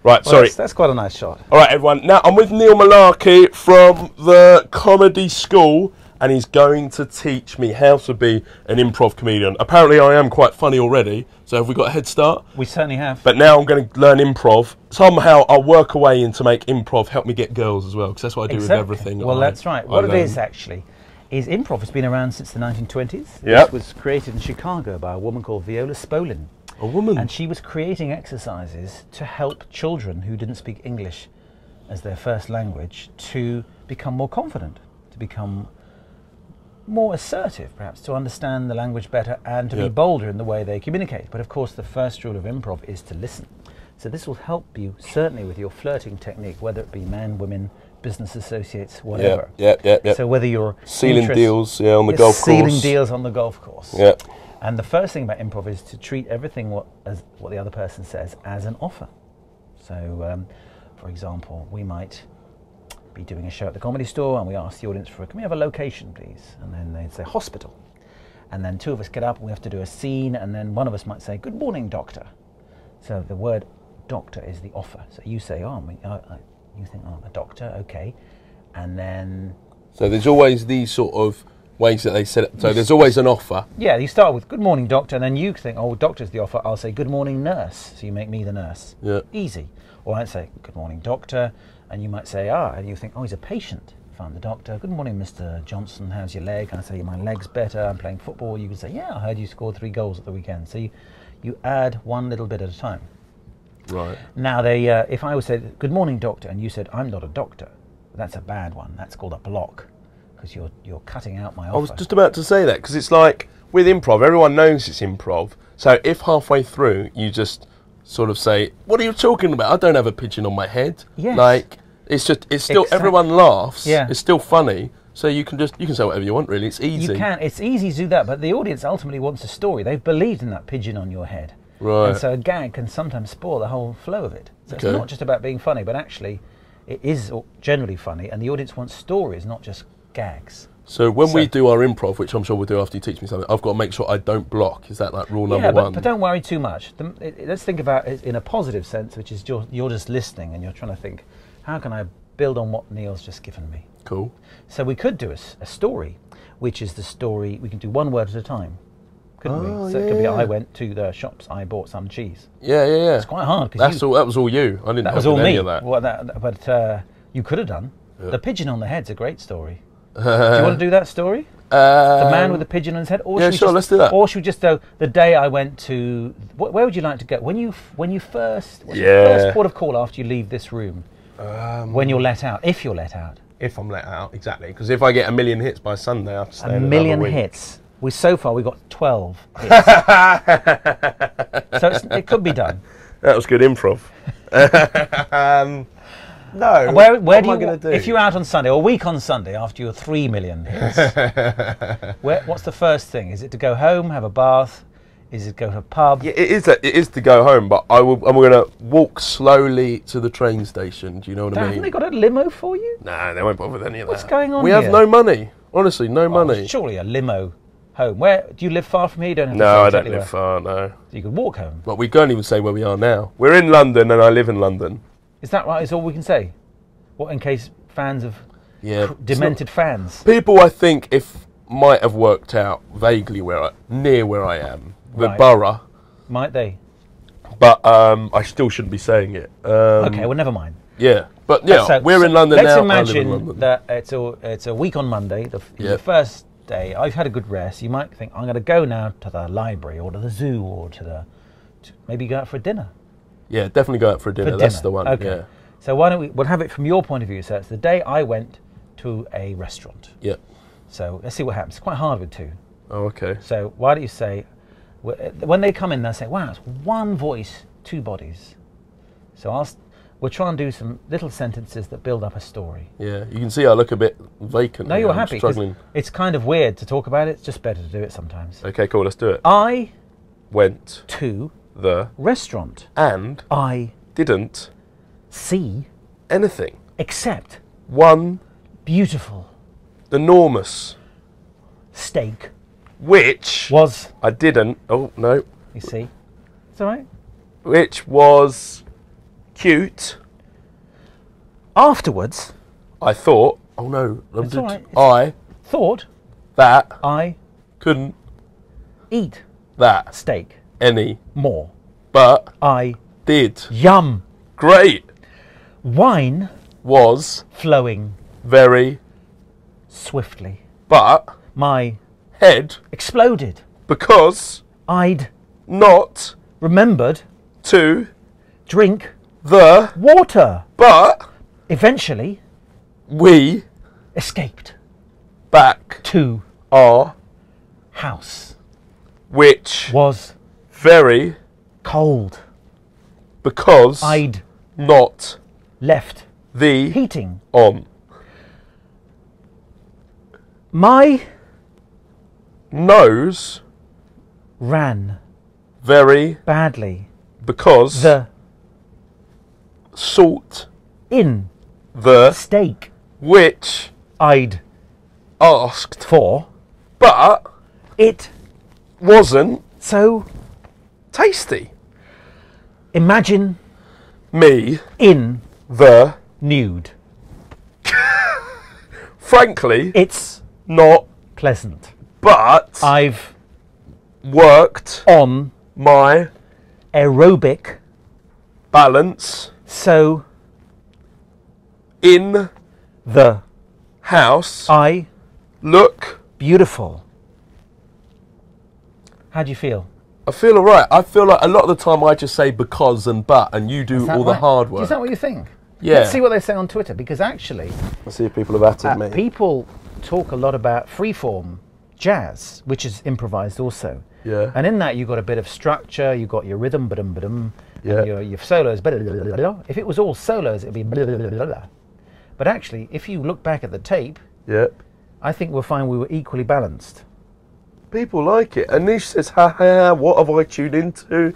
Right, sorry. That's quite a nice shot. All right, everyone. Now, I'm with Neil Malarkey from the Comedy School, and he's going to teach me how to be an improv comedian. Apparently, I am quite funny already, so have we got a head start? We certainly have. But now I'm going to learn improv. Somehow, I'll work away into make improv help me get girls as well, because that's what I do with everything. Well, that's right. What it is, actually, is improv has been around since the 1920s. Yep. It was created in Chicago by a woman called Viola Spolin. A woman? And she was creating exercises to help children who didn't speak English as their first language to become more confident, to become more assertive, perhaps, to understand the language better and to be bolder in the way they communicate. But of course, the first rule of improv is to listen. So this will help you, certainly with your flirting technique, whether it be men, women, business associates, whatever. Yeah. So whether you're sealing deals on the golf course. Sealing deals on the golf course. Yeah. And the first thing about improv is to treat everything what the other person says as an offer. So, for example, we might be doing a show at the Comedy Store and we ask the audience can we have a location, please? And then they'd say hospital. And then two of us get up and we have to do a scene, and then one of us might say, "Good morning, doctor." So the word doctor is the offer. So you say, you think, a doctor, okay. And then... So there's always these sort of ways that they set it. So there's always an offer. Yeah, you start with, "Good morning, doctor," and then you think, "Oh, doctor's the offer." I'll say, "Good morning, nurse." So you make me the nurse. Yeah. Easy. Or I'd say, "Good morning, doctor," and you might say, and you think, "Oh, he's a patient." If I'm the doctor, "Good morning, Mr. Johnson, how's your leg?" And I say, "My leg's better, I'm playing football." You can say, "Yeah, I heard you scored 3 goals at the weekend." So you add one little bit at a time. Right. Now, if I said, "Good morning, doctor," and you said, "I'm not a doctor," that's a bad one. That's called a block, because you're cutting out my offer. I was just about to say that, because it's like, with improv, everyone knows it's improv. So if halfway through you just sort of say, "What are you talking about? I don't have a pigeon on my head." Yes. Like, it's still, everyone laughs. Yeah. It's still funny. So you can say whatever you want, really. It's easy. You can. It's easy to do that, but the audience ultimately wants a story. They've believed in that pigeon on your head. Right. And so a gag can sometimes spoil the whole flow of it. So it's not just about being funny, but actually it is generally funny, and the audience wants stories, not just gags. So when we do our improv, which I'm sure we'll do after you teach me something, I've got to make sure I don't block. Is that like rule number one? But don't worry too much. Let's think about it in a positive sense, which is you're just listening and you're trying to think, how can I build on what Neil's just given me? Cool. So we could do a story, which is the story, we can do one word at a time. Couldn't we? So it could be, "I went to the shops, I bought some cheese." Yeah. It's quite hard. That was all you. I didn't that help was all with me. any of that. Well, but you could have done. Yeah. The pigeon on the head's a great story. Do you want to do that story? The man with the pigeon on his head? Or yeah, sure, let's do that. Or should we just go, the day I went to... Where would you like to go? When you first... What's your first port of call after you leave this room? When you're let out, if you're let out. If I'm let out, exactly. Because if I get 1 million hits by Sunday, I have to stay A million hits. So far, we got 12 hits. So it could be done. That was good improv. No. Where what do am you I gonna do? If you're out on Sunday or a week on Sunday after your 3 million hits? What's the first thing? Is it to go home, have a bath? Is it go to a pub? Yeah, it is to go home, but I'm going to walk slowly to the train station. Do you know what I mean? Haven't they got a limo for you? Nah, they won't bother with any of that. What's going on We here? have no money. Honestly, no money. Surely a limo home. Where do you live? Far from here? You don't have to No, say I exactly don't live where. far, no. You could walk home. But we can't even say where we are now. We're in London and I live in London. Is that right? Is all we can say? What, in case fans of Yeah. demented fans? People, I think, might have worked out vaguely near where I am, the Right. borough, Might they? but I still shouldn't be saying it. Okay, well, never mind. Yeah, but yeah, So- we're so in London let's now. I live in imagine London. that it's a week on Monday, the Yeah. first day. I've had a good rest. You might think, I'm going to go now to the library or to the zoo or to maybe go out for a dinner. Yeah, definitely go out for dinner. That's the one. Okay. Yeah. So why don't we'll have it from your point of view. So it's the day I went to a restaurant. Yeah. So let's see what happens. It's quite hard with two. Oh, okay. So why don't you say, when they come in, they'll say, wow, it's one voice, two bodies. So we'll try and do some little sentences that build up a story. Yeah, you can see I look a bit vacant. No, here. you're I'm happy. 'Cause struggling. it's kind of weird to talk about it. It's just better to do it sometimes. Okay, cool. Let's do it. I Went to the restaurant. and I didn't see anything. except One beautiful enormous, steak which was, I didn't. Oh no, you see, it's all right. which was cute. Afterwards, I thought. Oh no, It's all right. I thought that I couldn't eat that steak any, more. but I did. yum. Great. Wine Was flowing very, swiftly. but My head exploded. because I'd not remembered to drink the, water. but Eventually we escaped back to our, house. which Was very, cold. because I'd not left the heating. on. My Nose ran very, badly. because The salt in the, steak which I'd asked, for but it. wasn't So tasty. imagine Me in the, nude. frankly, It's not, pleasant. but I've worked on my aerobic, balance so in the house. I Look, beautiful. How do you feel? I feel alright. I feel like a lot of the time I just say because and but, and you do all the hard work. Is that what you think? Yeah. Let's see what they say on Twitter, because actually Let's see if people have atted me. people talk a lot about freeform jazz, which is improvised also. Yeah. And in that you've got a bit of structure, you've got your rhythm, ba-dum, ba-dum, Yeah. and your solos. Blah, blah, blah, blah, blah. If it was all solos, it would be blah, blah, blah, blah, blah. But actually, if you look back at the tape, Yeah. I think we'll find we were equally balanced. People like it. Anish says, ha ha, what have I tuned into?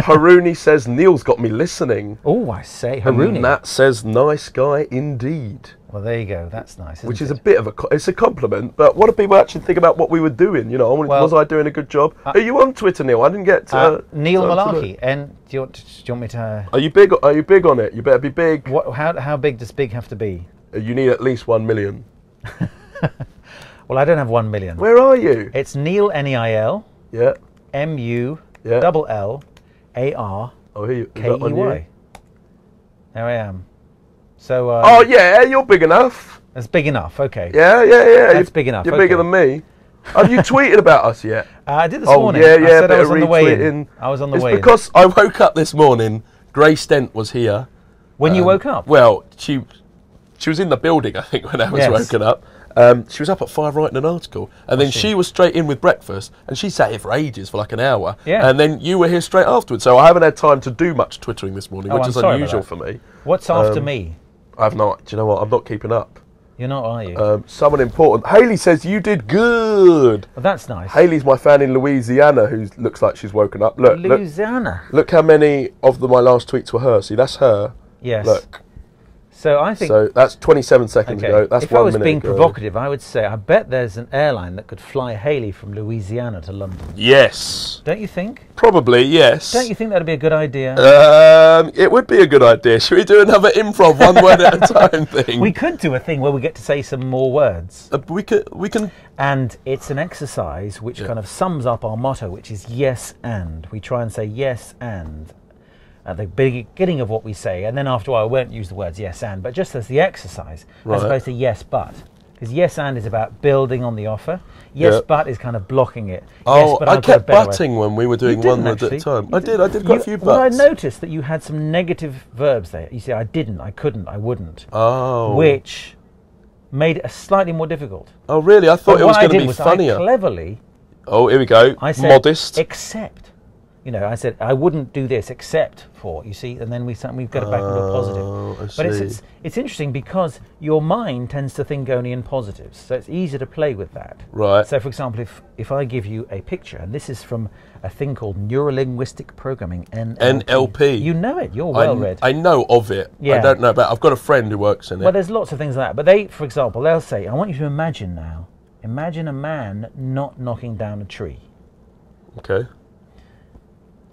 Haruni says, Neil's got me listening. Oh, I say, Haruni. And Nat says, nice guy indeed. Well, there you go. That's nice. Which is isn't a bit of it's a compliment, but what do people actually think about what we were doing? You know, Well, was I doing a good job? Are you on Twitter, Neil? I didn't get to... Neil to Malarkey. And do you want me to... Are you big on it? You better be big. How big does big have to be? You need at least 1 million. Well, I don't have 1 million. Where are you? It's Neil, Neil, Yeah. MULLARKEY. Oh, here you. Is that on you? There I am. So. Oh yeah, you're big enough. That's big enough. Okay. Yeah. That's big enough. You're bigger than me. Have you tweeted about us yet? I did this morning. Yeah, I said I bit was of on the way in. retweeting. I was on the It's way in. because I woke up this morning. Grace Dent was here. When you woke up? Well, she was in the building, I think, when I was Yes. woken up. She was up at 5 writing an article, and then she was straight in with breakfast, and she sat here for ages, for like an hour, and then you were here straight afterwards. So I haven't had time to do much twittering this morning, which I'm is sorry unusual about for me. What's after me? I've not. Do you know what? I'm not keeping up. You're not, are you? Someone important. Haley says you did good. Well, that's nice. Haley's my fan in Louisiana, who looks like she's woken up. Look, Louisiana. Look how many of my last tweets were her. See, that's her. Yes. Look. So I think. So that's 27 seconds ago. That's if 1 I was minute being ago. provocative, I would say I bet there's an airline that could fly Haley from Louisiana to London. Yes. Don't you think? Probably, yes. Don't you think that'd be a good idea? It would be a good idea. Should we do another improv, one word at a time thing? We could do a thing where we get to say some more words. We can. And it's an exercise which kind of sums up our motto, which is yes and. We try and say yes and at the beginning of what we say, and then after a while I won't use the words yes and, but just as the exercise, as opposed to yes but. Because yes and is about building on the offer. Yes but is kind of blocking it. Oh, yes, but I kept butting when we were doing one word at a time. I did quite a few buts. Well, I noticed that you had some negative verbs there. You say I didn't, I couldn't, I wouldn't. Oh. Which made it slightly more difficult. Oh, really? I thought it was going to be funnier. I cleverly. Oh, here we go. I said, modest. Except. You know, I said I wouldn't do this except for, you see, and then we've got it back into a positive. But it's interesting because your mind tends to think only in positives, so it's easier to play with that. Right. So, for example, if I give you a picture, and this is from a thing called Neuro-Linguistic Programming, NLP. You know it. You're well read. I know of it. Yeah. I don't know about. I've got a friend who works in it. Well, there's lots of things like that. But they, for example, they'll say, I want you to imagine now. Imagine a man not knocking down a tree. Okay.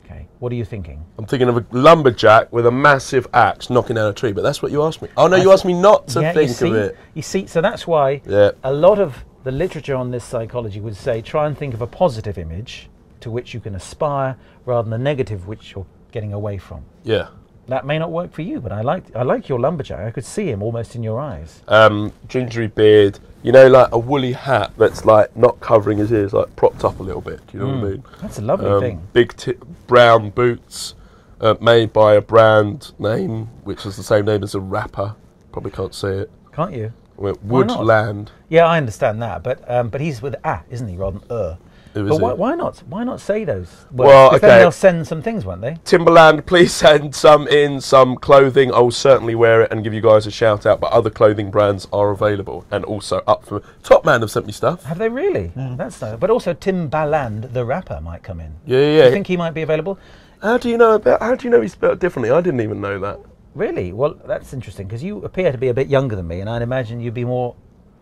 Okay, what are you thinking? I'm thinking of a lumberjack with a massive axe knocking down a tree, but that's what you asked me. Oh no, you asked me not to think of it. You see, so that's why a lot of the literature on this psychology would say try and think of a positive image to which you can aspire rather than a negative which you're getting away from. Yeah. That may not work for you, but I like your lumberjack. I could see him almost in your eyes. Gingery beard, you know, like a woolly hat that's like not covering his ears, like propped up a little bit. Do you know what I mean? That's a lovely thing. Big brown boots, made by a brand name, which is the same name as a rapper. Probably can't say it. Can't you? Woodland. Yeah, I understand that, but he's with isn't he, rather than But why not? Why not say those words? Well, okay. Then they'll send some things, won't they? Timberland, please send some clothing. I'll certainly wear it and give you guys a shout out. But other clothing brands are available and also up for. Top Man have sent me stuff. Have they really? That's nice. But also Timbaland, the rapper, might come in. Yeah. Do you think he might be available? How do you know he's spelled differently? I didn't even know that. Really? Well, that's interesting because you appear to be a bit younger than me, and I'd imagine you'd be more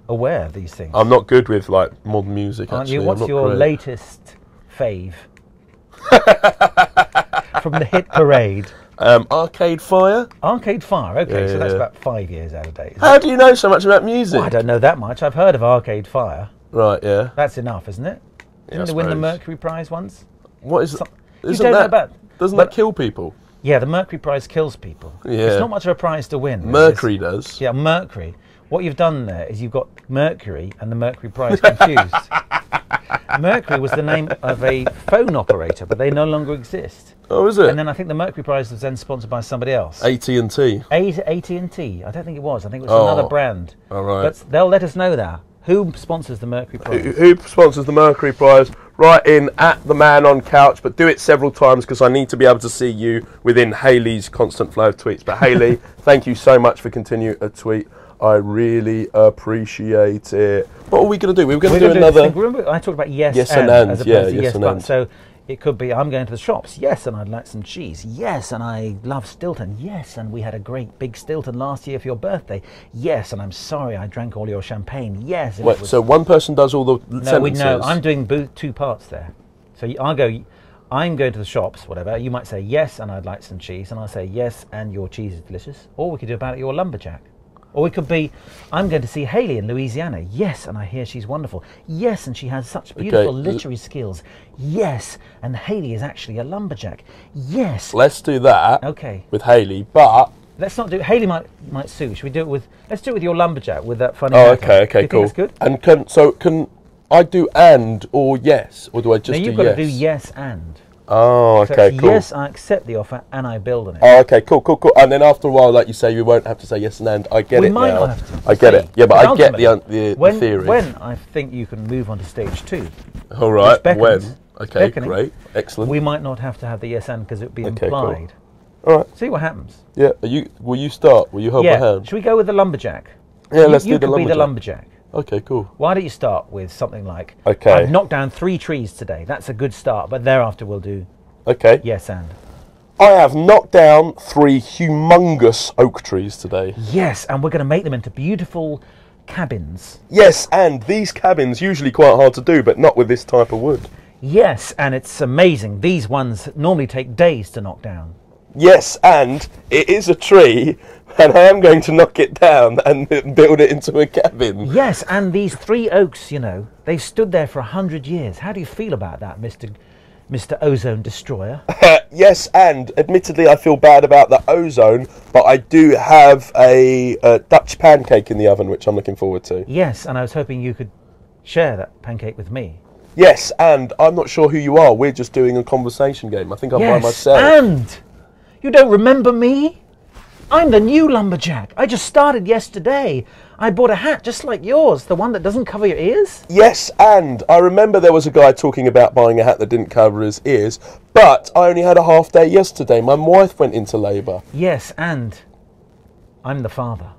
aware of these things. I'm not good with like modern music. Aren't actually. you? What's your latest fave from the hit parade? Arcade Fire. Arcade Fire. Okay, so that's yeah. about 5 years out of date. How do you know so much about music? Well, I don't know that much. I've heard of Arcade Fire. Right. Yeah. That's enough, isn't it? Didn't they win the Mercury Prize once? What is? Doesn't that kill people? Yeah, the Mercury Prize kills people. Yeah. It's not much of a prize to win. Mercury does. Yeah, Mercury. What you've done there is you've got Mercury and the Mercury Prize confused. Mercury was the name of a phone operator, but they no longer exist. Oh, is it? And then I think the Mercury Prize was then sponsored by somebody else. AT&T. AT&T. I don't think it was. I think it was another brand. All right. But they'll let us know that. Who sponsors the Mercury Prize? Who sponsors the Mercury Prize? Write in at the Man on Couch, but do it several times because I need to be able to see you within Hayley's constant flow of tweets. But Hayley, thank you so much for continuing a tweet. I really appreciate it. What are we going to do? We were going to do another. Remember, I talked about yes and as opposed to yes and but. and. So it could be I'm going to the shops. Yes, and I'd like some cheese. Yes, and I love Stilton. Yes, and we had a great big Stilton last year for your birthday. Yes, and I'm sorry I drank all your champagne. Yes. Wait, so one person does all the sentences? No, I'm doing two parts there. So I'll go. I'm going to the shops, whatever. You might say yes, and I'd like some cheese, and I'll say yes, and your cheese is delicious. Or we could do about it, your lumberjack. Or it could be, I'm going to see Hayley in Louisiana. Yes, and I hear she's wonderful. Yes, and she has such beautiful literary skills. Yes, and Hayley is actually a lumberjack. Yes. Let's do that. Okay. With Hayley, but Let's not do. Haley might sue. Should we do it with? Let's do it with your lumberjack with that funny. Oh, haircut. okay, Do you cool. think that's good? And can I do and or yes, or do I just do yes? You've got to do yes and. Oh, So okay, it's cool. Yes, I accept the offer and I build on it. Oh, okay, cool. And then after a while, like you say, you won't have to say yes and. I get We it might now. not have to. I get it. Yeah, but I get ultimately, the theory. When I think you can move on to stage 2. All right. which beckons- When? Okay, beckoning, great, excellent. We might not have to have the yes and because it would be Okay, cool. implied. All right. See what happens. Yeah. Will you start? Will you hold my hand? Should we go with the lumberjack? Yeah, let's you do the could be the lumberjack. lumberjack. Okay, cool. Why don't you start with something like, Okay. I've knocked down 3 trees today. That's a good start, but thereafter we'll do Okay. yes and. I have knocked down 3 humongous oak trees today. Yes, and we're going to make them into beautiful cabins. Yes, and these cabins usually quite hard to do, but not with this type of wood. Yes, and it's amazing. These ones normally take days to knock down. Yes, and it is a tree, and I am going to knock it down and build it into a cabin. Yes, and these 3 oaks, you know, they've stood there for 100 years. How do you feel about that, Mr. Ozone Destroyer? Yes, and admittedly I feel bad about the ozone, but I do have a Dutch pancake in the oven, which I'm looking forward to. Yes, and I was hoping you could share that pancake with me. Yes, and I'm not sure who you are. We're just doing a conversation game. I think I'm by Yes, myself. and you don't remember me? I'm the new lumberjack. I just started yesterday. I bought a hat just like yours, the one that doesn't cover your ears. Yes, and I remember there was a guy talking about buying a hat that didn't cover his ears, but I only had a half day yesterday. My wife went into labour. Yes, and I'm the father.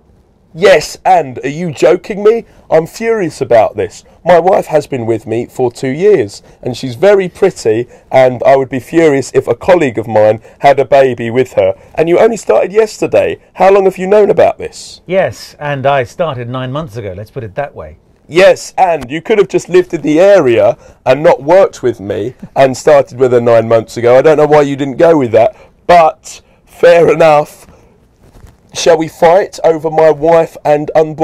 Yes, and are you joking me? I'm furious about this. My wife has been with me for 2 years, and she's very pretty, and I would be furious if a colleague of mine had a baby with her. And you only started yesterday. How long have you known about this? Yes, and I started 9 months ago, let's put it that way. Yes, and you could have just lived in the area and not worked with me and started with her 9 months ago. I don't know why you didn't go with that, but fair enough. Shall we fight over my wife and and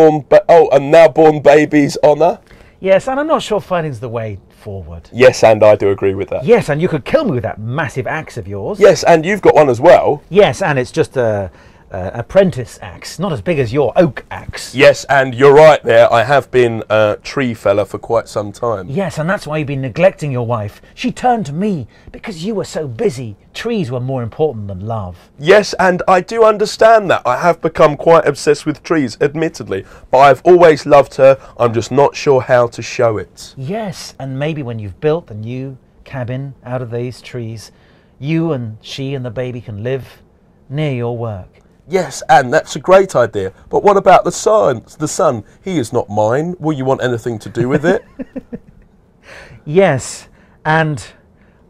now born baby's honour? Yes, and I'm not sure fighting's the way forward. Yes, and I do agree with that. Yes, and you could kill me with that massive axe of yours. Yes, and you've got one as well. Yes, and it's just a apprentice axe, not as big as your oak axe. Yes, and you're right there. I have been a tree fella for quite some time. Yes, and that's why you've been neglecting your wife. She turned to me because you were so busy. Trees were more important than love. Yes, and I do understand that. I have become quite obsessed with trees, admittedly, but I've always loved her. I'm just not sure how to show it. Yes, and maybe when you've built the new cabin out of these trees, you and she and the baby can live near your work. Yes, and that's a great idea. But what about the son? The son, he is not mine. Will you want anything to do with it? Yes, and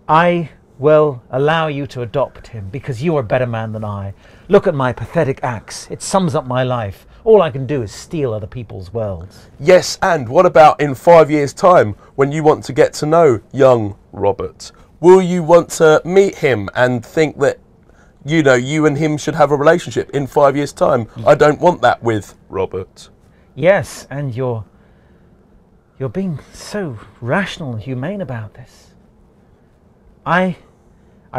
I will allow you to adopt him because you are a better man than I. Look at my pathetic axe. It sums up my life. All I can do is steal other people's worlds. Yes, and what about in 5 years' time when you want to get to know young Robert? Will you want to meet him and think that you know, you and him should have a relationship in 5 years' time? I don't want that with Robert. Yes, and you're being so rational and humane about this. I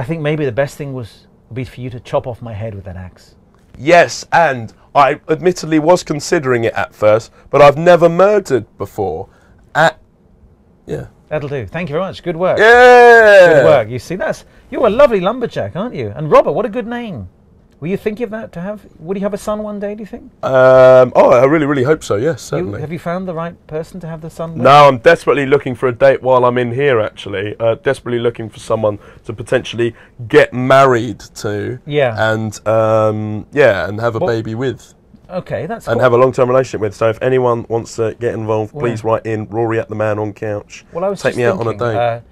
think maybe the best thing would be for you to chop off my head with that axe. Yes, and I admittedly was considering it at first, but I've never murdered before. Yeah. That'll do. Thank you very much. Good work. Yeah. Good work. You see, you're a lovely lumberjack, aren't you? And Robert, what a good name. Were you thinking of that to have? Would you have a son one day, do you think? I really, really hope so, yes, certainly. Have you found the right person to have the son with? No, I'm desperately looking for a date while I'm in here, actually. Desperately looking for someone to potentially get married to. Yeah. And, and have a baby with. Okay, that's and cool. have a long-term relationship with. So if anyone wants to get involved, please write in Rory at the Man on Couch. Well, I was Take me out on a date.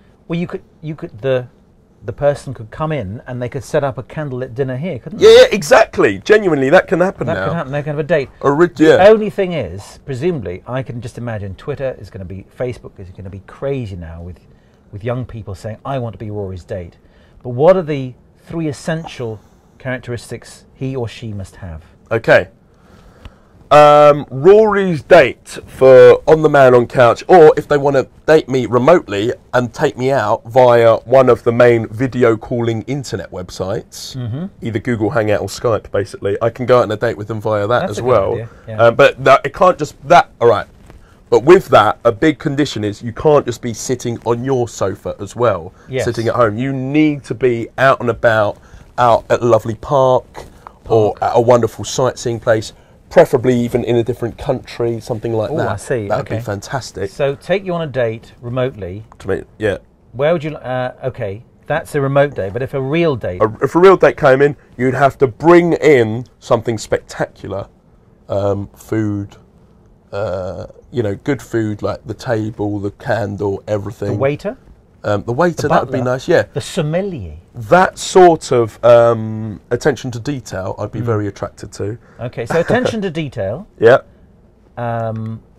You could the person could come in and they could set up a candlelit dinner here, couldn't Yeah, they? exactly. Genuinely, that can happen now. That can happen. They can have a date. The only thing is, presumably, I can just imagine Twitter is going to be, Facebook is going to be crazy now with young people saying, "I want to be Rory's date." But what are the 3 essential characteristics he or she must have? Okay. Rory's date for On the Man on Couch, or if they want to date me remotely and take me out via one of the main video calling internet websites, either Google Hangout or Skype, basically, I can go out on a date with them via that as well. Yeah. But it can't just all right. But with that, a big condition is you can't just be sitting on your sofa as well, sitting at home. You need to be out and about, out at a lovely park or at a wonderful sightseeing place. Preferably even in a different country, something like that. I see. That would be fantastic. So take you on a date remotely. Yeah. Where would you? Okay, that's a remote date. But if a real date, if a real date came in, you'd have to bring in something spectacular, food. Good food like the table, the candle, everything. The waiter. The waiter, that would be nice. Yeah. The sommelier. That sort of attention to detail, I'd be very attracted to. Okay, so attention to detail. Yeah.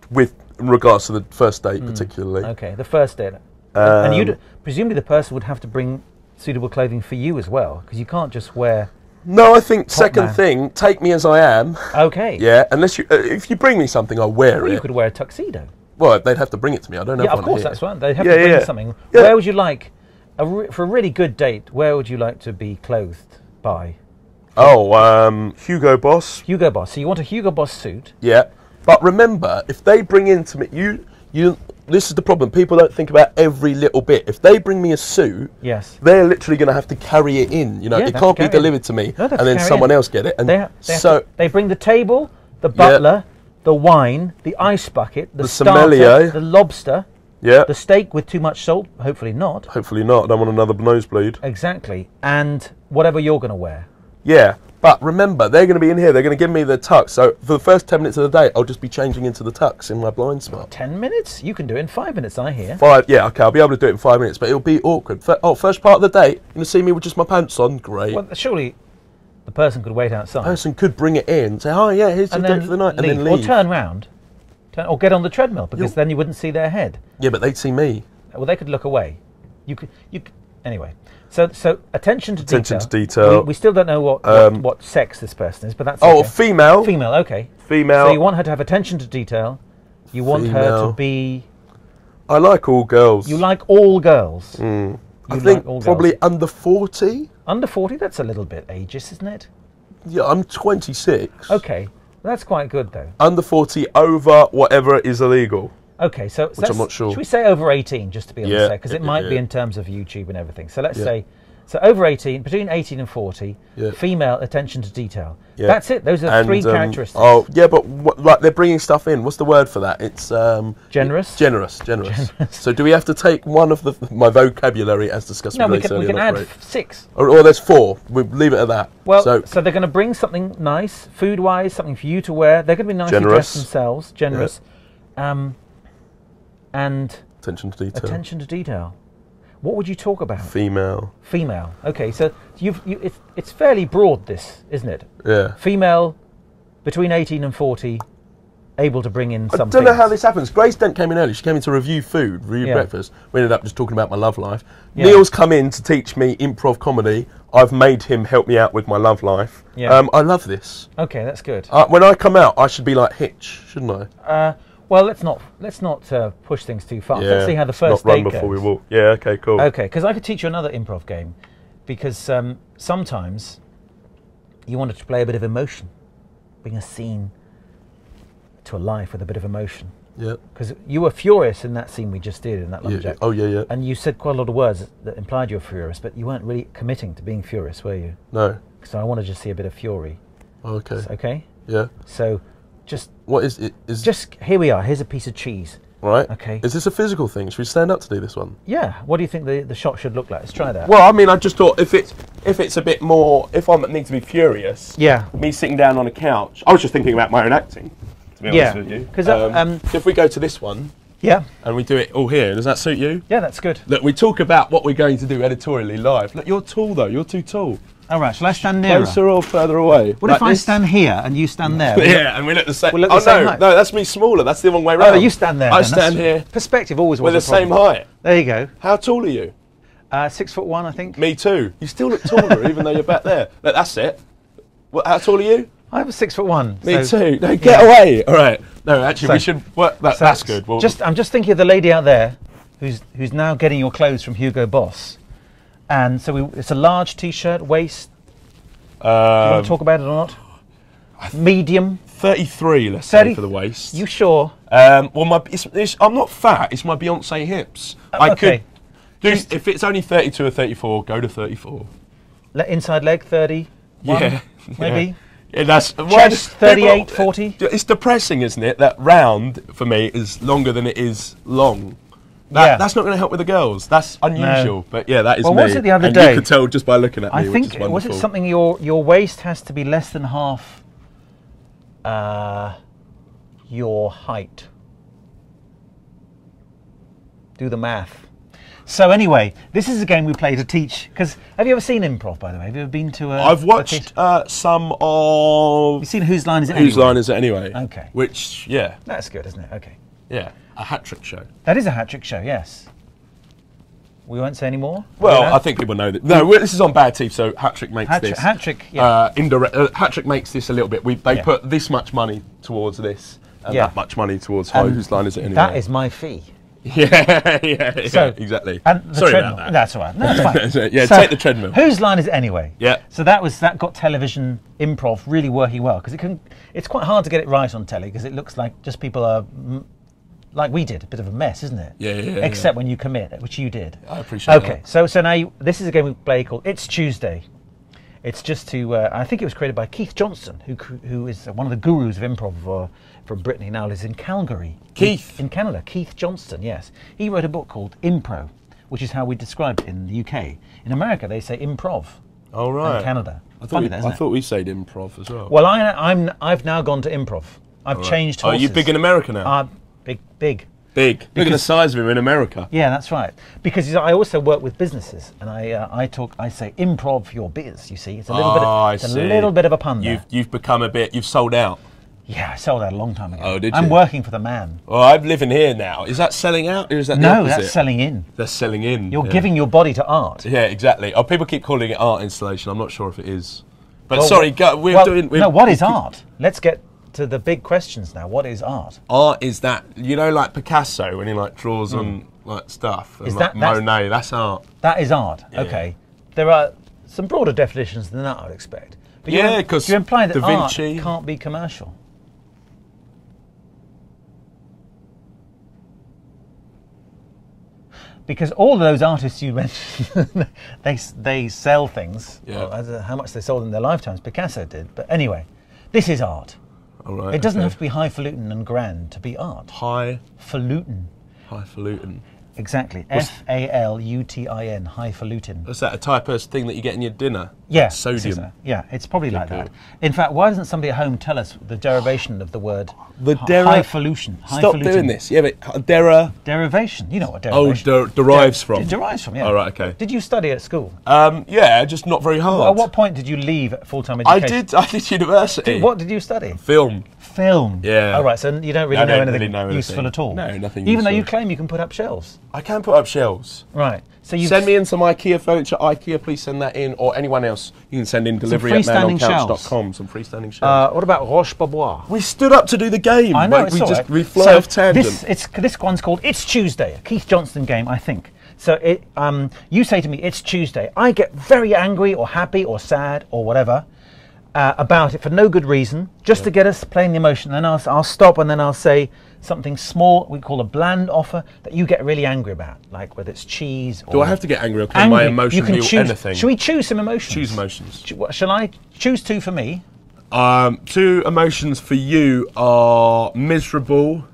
With regards to the first date, particularly. Okay, the first date. And presumably the person would have to bring suitable clothing for you as well, because you can't just wear. No, I think second thing, take me as I am. Okay. Yeah, unless if you bring me something, I'll wear it. You could wear a tuxedo. Well, they'd have to bring it to me. I don't know. Yeah, of course, that's right. They'd have to bring something. Yeah. Where would you like, for a really good date, where would you like to be clothed by? Oh, Hugo Boss. Hugo Boss. So you want a Hugo Boss suit? Yeah. But remember, if they bring into me, this is the problem. People don't think about every little bit. If they bring me a suit, they're literally going to have to carry it in. It can't be delivered to me and then someone else get it. And they bring the table, the butler, the wine, the ice bucket, the sommelier, the lobster, the steak with too much salt. Hopefully not. Hopefully not. I don't want another nosebleed. Exactly. And whatever you're going to wear. Yeah. But remember, they're going to be in here. They're going to give me the tux. So for the first 10 minutes of the day, I'll just be changing into the tux in my blind spot. 10 minutes? You can do it in 5 minutes, I hear. 5? Yeah, okay. I'll be able to do it in 5 minutes, but it'll be awkward. First part of the day, you're going to see me with just my pants on. Great. Well, surely the person could wait outside. The person could bring it in, say, oh, yeah, here's the date for the night, and then leave. Or turn round. Or get on the treadmill, because then you wouldn't see their head. Yeah, but they'd see me. Well, they could look away. You could. Anyway. So attention to detail. Attention to detail. We still don't know what sex this person is, but that's okay. Female. Female, okay. Female. So you want her to have attention to detail. You want her to be. I like all girls. You like all girls. I think probably under 40. Under 40, that's a little bit ageist, isn't it? Yeah, I'm 26. Okay, that's quite good though. Under 40, over whatever is illegal. Okay, so which I'm not sure. Should we say over 18 just to be on the safe? Because it might be in terms of YouTube and everything. So let's say, over 18, between 18 and 40, female attention to detail. Yeah. That's it. Those are three characteristics. Oh, yeah, but like they're bringing stuff in. What's the word for that? It's generous. Generous. So do we have to take one of my vocabulary as discussed? No, we can add 6. Or there's 4. We leave it at that. Well, so they're going to bring something nice, food-wise, something for you to wear. They're going to be nicely dressed themselves. Generous. Yeah. And attention to detail. Attention to detail. What would you talk about? Female. Female. Okay, so it's fairly broad, this, isn't it? Yeah. Female, between 18 and 40, able to bring in something. I don't know how this happens. Grace Dent came in early. She came in to review food, breakfast. We ended up just talking about my love life. Yeah. Neil's come in to teach me improv comedy. I've made him help me out with my love life. Yeah. I love this. Okay, that's good. When I come out, I should be like Hitch, shouldn't I? Well, let's not push things too far. Let's see how the first date goes. Before we walk. Yeah. Okay. Cool. Okay, because I could teach you another improv game, because sometimes you wanted to play a bit of emotion, bring a scene to a life with a bit of emotion. Yeah. Because you were furious in that scene we just did in that lumberjack. Oh yeah. And you said quite a lot of words that implied you were furious, but you weren't really committing to being furious, were you? No. So I wanted to see a bit of fury. Okay. Okay. Yeah. So. Just what is it? Just here we are. Here's a piece of cheese. Right. Okay. Is this a physical thing? Should we stand up to do this one? Yeah. What do you think the shot should look like? Let's try that. Well, I mean, I just thought if it's a bit more, if I need to be furious. Yeah. Me sitting down on a couch. I was just thinking about my own acting. To be honest with you. Because if we go to this one. Yeah. And we do it all here. Does that suit you? Yeah, that's good. Look, we talk about what we're going to do editorially live. Look, you're tall though. You're too tall. All right, shall I stand nearer? Closer or further away? What if I stand here and you stand there? Yeah, and we look the same. We'll look the same height. No, that's me smaller. That's the wrong way round. Oh, you stand there. I stand here. Perspective always was We're the same height. There you go. How tall are you? 6'1", I think. Me too. You still look taller, even though you're back there. Look, that's it. How tall are you? I was 6'1". Me too. No, get away. All right. No, actually, we should work. That's good. Well, I'm just thinking of the lady out there who's now getting your clothes from Hugo Boss, and so it's a large T-shirt, waist. Do you want to talk about it or not? Medium. 33, let's say, for the waist. You sure? Well, I'm not fat. It's my Beyonce hips. I could do if it's only 32 or 34. Go to 34. Inside leg 30. Yeah, maybe. Yeah, that's chest 38, 40. It's depressing, isn't it? That round for me is longer than it is long. That's not going to help with the girls. That's unusual, no. But yeah, that is me. Well, was it the other day? You could tell just by looking at me. I think was it something your waist has to be less than half your height. Do the math. So anyway, this is a game we play to teach. Because have you ever seen improv? By the way, have you ever been to? I've watched some of. You've seen Whose Line Is It Anyway? Whose Line Is It Anyway? Okay. Which that's good, isn't it? Okay. Yeah, a hat trick show. That is a hat trick show. Yes. We won't say any more. Well, I think people know that. No, this is on Bad Teeth, so hat trick makes this. Hat trick. Yeah. Indirect. Hat trick makes this a little bit. They put this much money towards this, and that much money towards Whose Line Is It Anyway? That is my fee. Yeah, so, exactly. And Sorry about that. That's all right. No, that's fine. Yeah, so, take the treadmill. Whose Line Is It Anyway? Yeah. So that got television improv really working well because it's quite hard to get it right on telly because it looks like just people are like we did, a bit of a mess, isn't it? Yeah. Except when you commit, which you did. I appreciate that. Okay, so now this is a game we play called It's Tuesday. It's just to I think it was created by Keith Johnston, who is one of the gurus of improv from Britain. He now lives in Calgary. Keith? In Canada. Keith Johnston, yes. He wrote a book called Impro, which is how we describe it in the UK. In America, they say improv. Oh, right. In Canada. I thought we said improv as well. Well, I've now gone to improv. I've changed horses. Are you big in America now? Big. Big. Look at the size of him in America. Yeah, that's right. Because I also work with businesses, and I say improv your biz. You see, it's a little bit of a pun there. You've become you've sold out. Yeah, I sold out a long time ago. Oh, did you? I'm working for the man. Well, I'm living here now. Is that selling out, or is that the opposite? No, that's selling in. That's selling in. You're giving your body to art. Yeah, exactly. Oh, people keep calling it art installation. I'm not sure if it is. But what is art? Let's get to the big questions now. What is art? Art is that, like Picasso when he draws on stuff. Is and Monet? That's art. That is art. Yeah. Okay. There are some broader definitions than that, I would expect. But because you imply that art can't be commercial. Because all of those artists you mentioned, they sell things. Yeah. Well, how much they sold in their lifetimes, Picasso did. But anyway, this is art. All right, it doesn't have to be highfalutin and grand to be art. Highfalutin. Exactly. F-A-L-U-T-I-N. Highfalutin. Is that a type of thing that you get in your dinner? Yeah. Sodium. Yeah, it's probably like that. In fact, why doesn't somebody at home tell us the derivation of the word highfalutin? Stop doing this. Yeah, but derivation. You know what derivation? Oh, derives from. It derives from, yeah. Oh, right, okay. Did you study at school? Yeah, just not very hard. At what point did you leave full-time education? I did university. What did you study? Film. Yeah. Oh, right, so you don't really know anything useful at all? No, nothing Even though you claim you can put up shelves. I can put up shelves. Right. So you send me in some IKEA furniture. IKEA, please send that in, or anyone else. You can send in delivery at manoncouch.com. Some freestanding shelves. What about Roche-Bobois? We stood up to do the game. I know, we fly off tangent. This one's called It's Tuesday, a Keith Johnston game, I think. So you say to me, it's Tuesday. I get very angry or happy or sad or whatever about it for no good reason, just to get us playing the emotion. Then I'll stop and then I'll say something small, we call a bland offer, that you get really angry about, like whether it's cheese or... Do I have to get angry or can my emotion be anything? Should we choose some emotions? Choose emotions. Shall I choose two for me? 2 emotions for you are miserable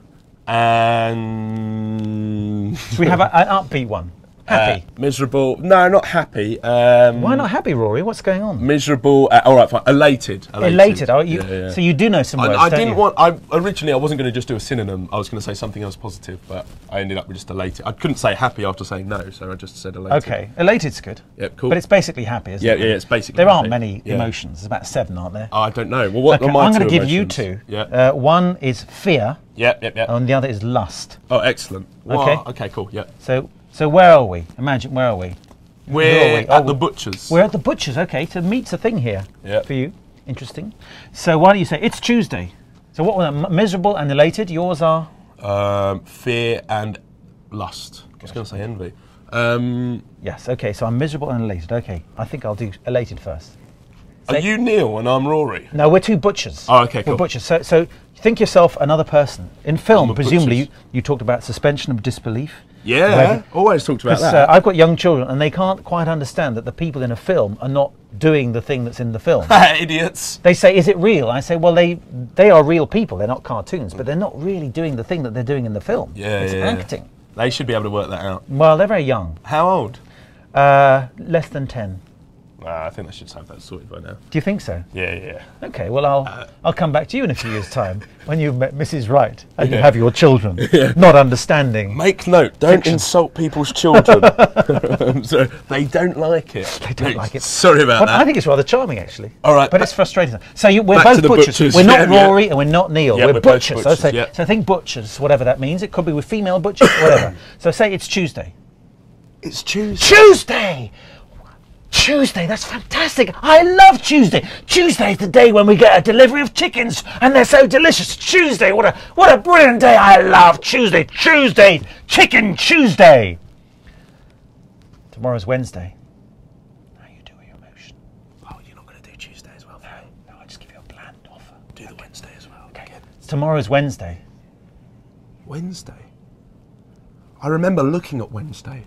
and... Should we have an upbeat one? Happy? Miserable. No, not happy. Why not happy, Rory? What's going on? Miserable. All right, fine. Elated. Elated. Oh, yeah. So you do know some words, I didn't want... Originally, I wasn't going to just do a synonym. I was going to say something else positive, but I ended up with just elated. I couldn't say happy after saying no, so I just said elated. Okay. Elated's good. Yep, cool. But it's basically happy, isn't it? Yeah, it's basically There aren't many emotions. There's about 7, aren't there? I don't know. Well, what are my I'm going to give emotions? you 2. Yeah. One is fear. Yep. And the other is lust. Oh, excellent. Okay. Okay, cool. Yeah. So where are we? Imagine, where are we? We're at the butcher's. We're at the butcher's, okay. So meat's a thing here for you. Interesting. So why don't you say it's Tuesday? So what were they? Miserable and elated? Yours are? Fear and lust. I was going to say envy. Yes, okay, so I'm miserable and elated. Okay, I think I'll do elated first. Are you Neil and I'm Rory? No, we're two butchers. Oh, okay, cool. We're butchers. So think yourself another person. In film, presumably, butchers. you talked about suspension of disbelief. Yeah, always talked about that. I've got young children and they can't quite understand that the people in a film are not doing the thing that's in the film. Idiots. They say, is it real? I say, well, they are real people. They're not cartoons, but they're not really doing the thing that they're doing in the film. Yeah, it's acting. They should be able to work that out. Well, they're very young. How old? Less than 10. I think they should have that sorted by now. Do you think so? Yeah. Okay, well, I'll come back to you in a few years' time when you've met Mrs. Right and you have your children not understanding. Make note, don't insult people's children. So they don't like it. They don't like it. Sorry about that. I think it's rather charming, actually. All right. But it's frustrating. So we're back both to the butchers. We're not Yeah, Rory and we're not Neil. Yeah, we're we're both butchers. butchers, So think butchers, whatever that means. It could be with female butchers, whatever. So say it's Tuesday. It's Tuesday. Tuesday! Tuesday, that's fantastic. I love Tuesday. Tuesday's the day when we get a delivery of chickens and they're so delicious. Tuesday, what a brilliant day. I love Tuesday. Tuesday, Chicken Tuesday. Tomorrow's Wednesday. How you do with your emotion? Oh, you're not going to do Tuesday as well? No, I just give you a bland offer. Do the Wednesday as well. Okay. Tomorrow's Wednesday. Wednesday? I remember looking at Wednesday.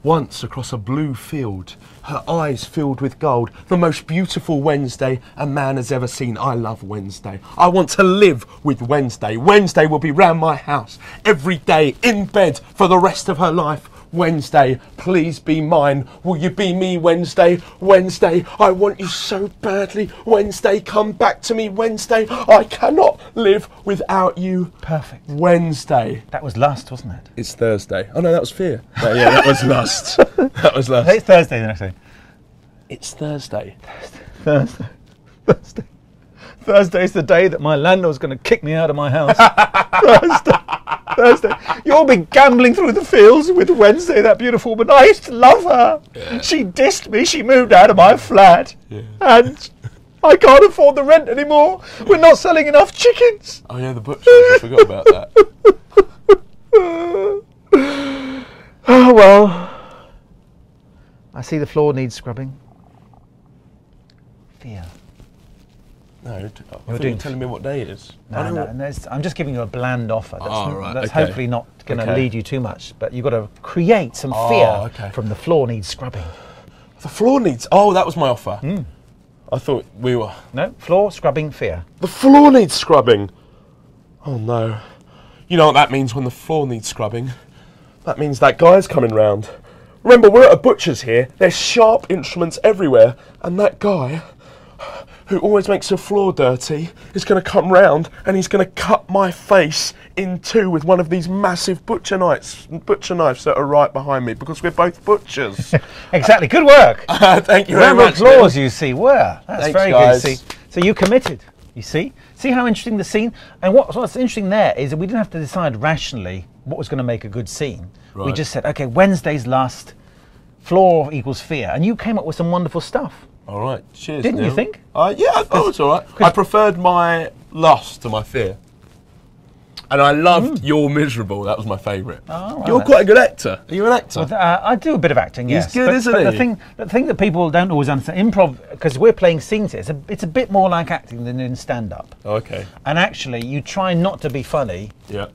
Once across a blue field, her eyes filled with gold, the most beautiful Wednesday a man has ever seen. I love Wednesday. I want to live with Wednesday. Wednesday will be round my house every day, in bed for the rest of her life. Wednesday, please be mine. Will you be me, Wednesday? Wednesday, I want you so badly. Wednesday, come back to me, Wednesday. I cannot live without you. Perfect. Wednesday. That was lust, wasn't it? It's Thursday. Oh no, that was fear. Oh, yeah, that was lust. That was lust. It's Thursday the next day. It's Thursday. Thursday's the day that my landlord's going to kick me out of my house. Thursday. You'll be gambling through the fields with Wednesday, that beautiful woman. I used to love her. Yeah. She dissed me. She moved out of my flat. Yeah. And I can't afford the rent anymore. We're not selling enough chickens. Oh yeah, the butchers. I forgot about that. Oh well. I see the floor needs scrubbing. Fear. No, you're telling me what day it is. No, I'm just giving you a bland offer. That's okay. hopefully not going to lead you too much. But you've got to create some fear from the floor needs scrubbing. The floor needs... Oh, that was my offer. I thought we were... No, floor scrubbing fear. The floor needs scrubbing. Oh, no. You know what that means when the floor needs scrubbing? That means that guy's coming round. Remember, we're at a butcher's here. There's sharp instruments everywhere. And that guy... who always makes the floor dirty, is going to come round and he's going to cut my face in two with one of these massive butcher knives that are right behind me, because we're both butchers. Exactly. Good work. Thank you very much. Applause, you see. Were. That's Thanks, very guys. good. See, so you committed. You see? See how interesting the scene? And what's interesting there is that we didn't have to decide rationally what was going to make a good scene. Right. We just said, okay, Wednesday's lust, floor equals fear. And you came up with some wonderful stuff. All right, cheers. Didn't you think? Yeah, I thought it was all right. I preferred my lust to my fear. And I loved You're Miserable. That was my favourite. Oh, right. You're quite a good actor. Are you an actor? Well, I do a bit of acting, yes. He's good, isn't he? The thing that people don't always understand, improv, because we're playing scenes here, it's a bit more like acting than in stand-up. Oh, okay. And actually, you try not to be funny. Yeah.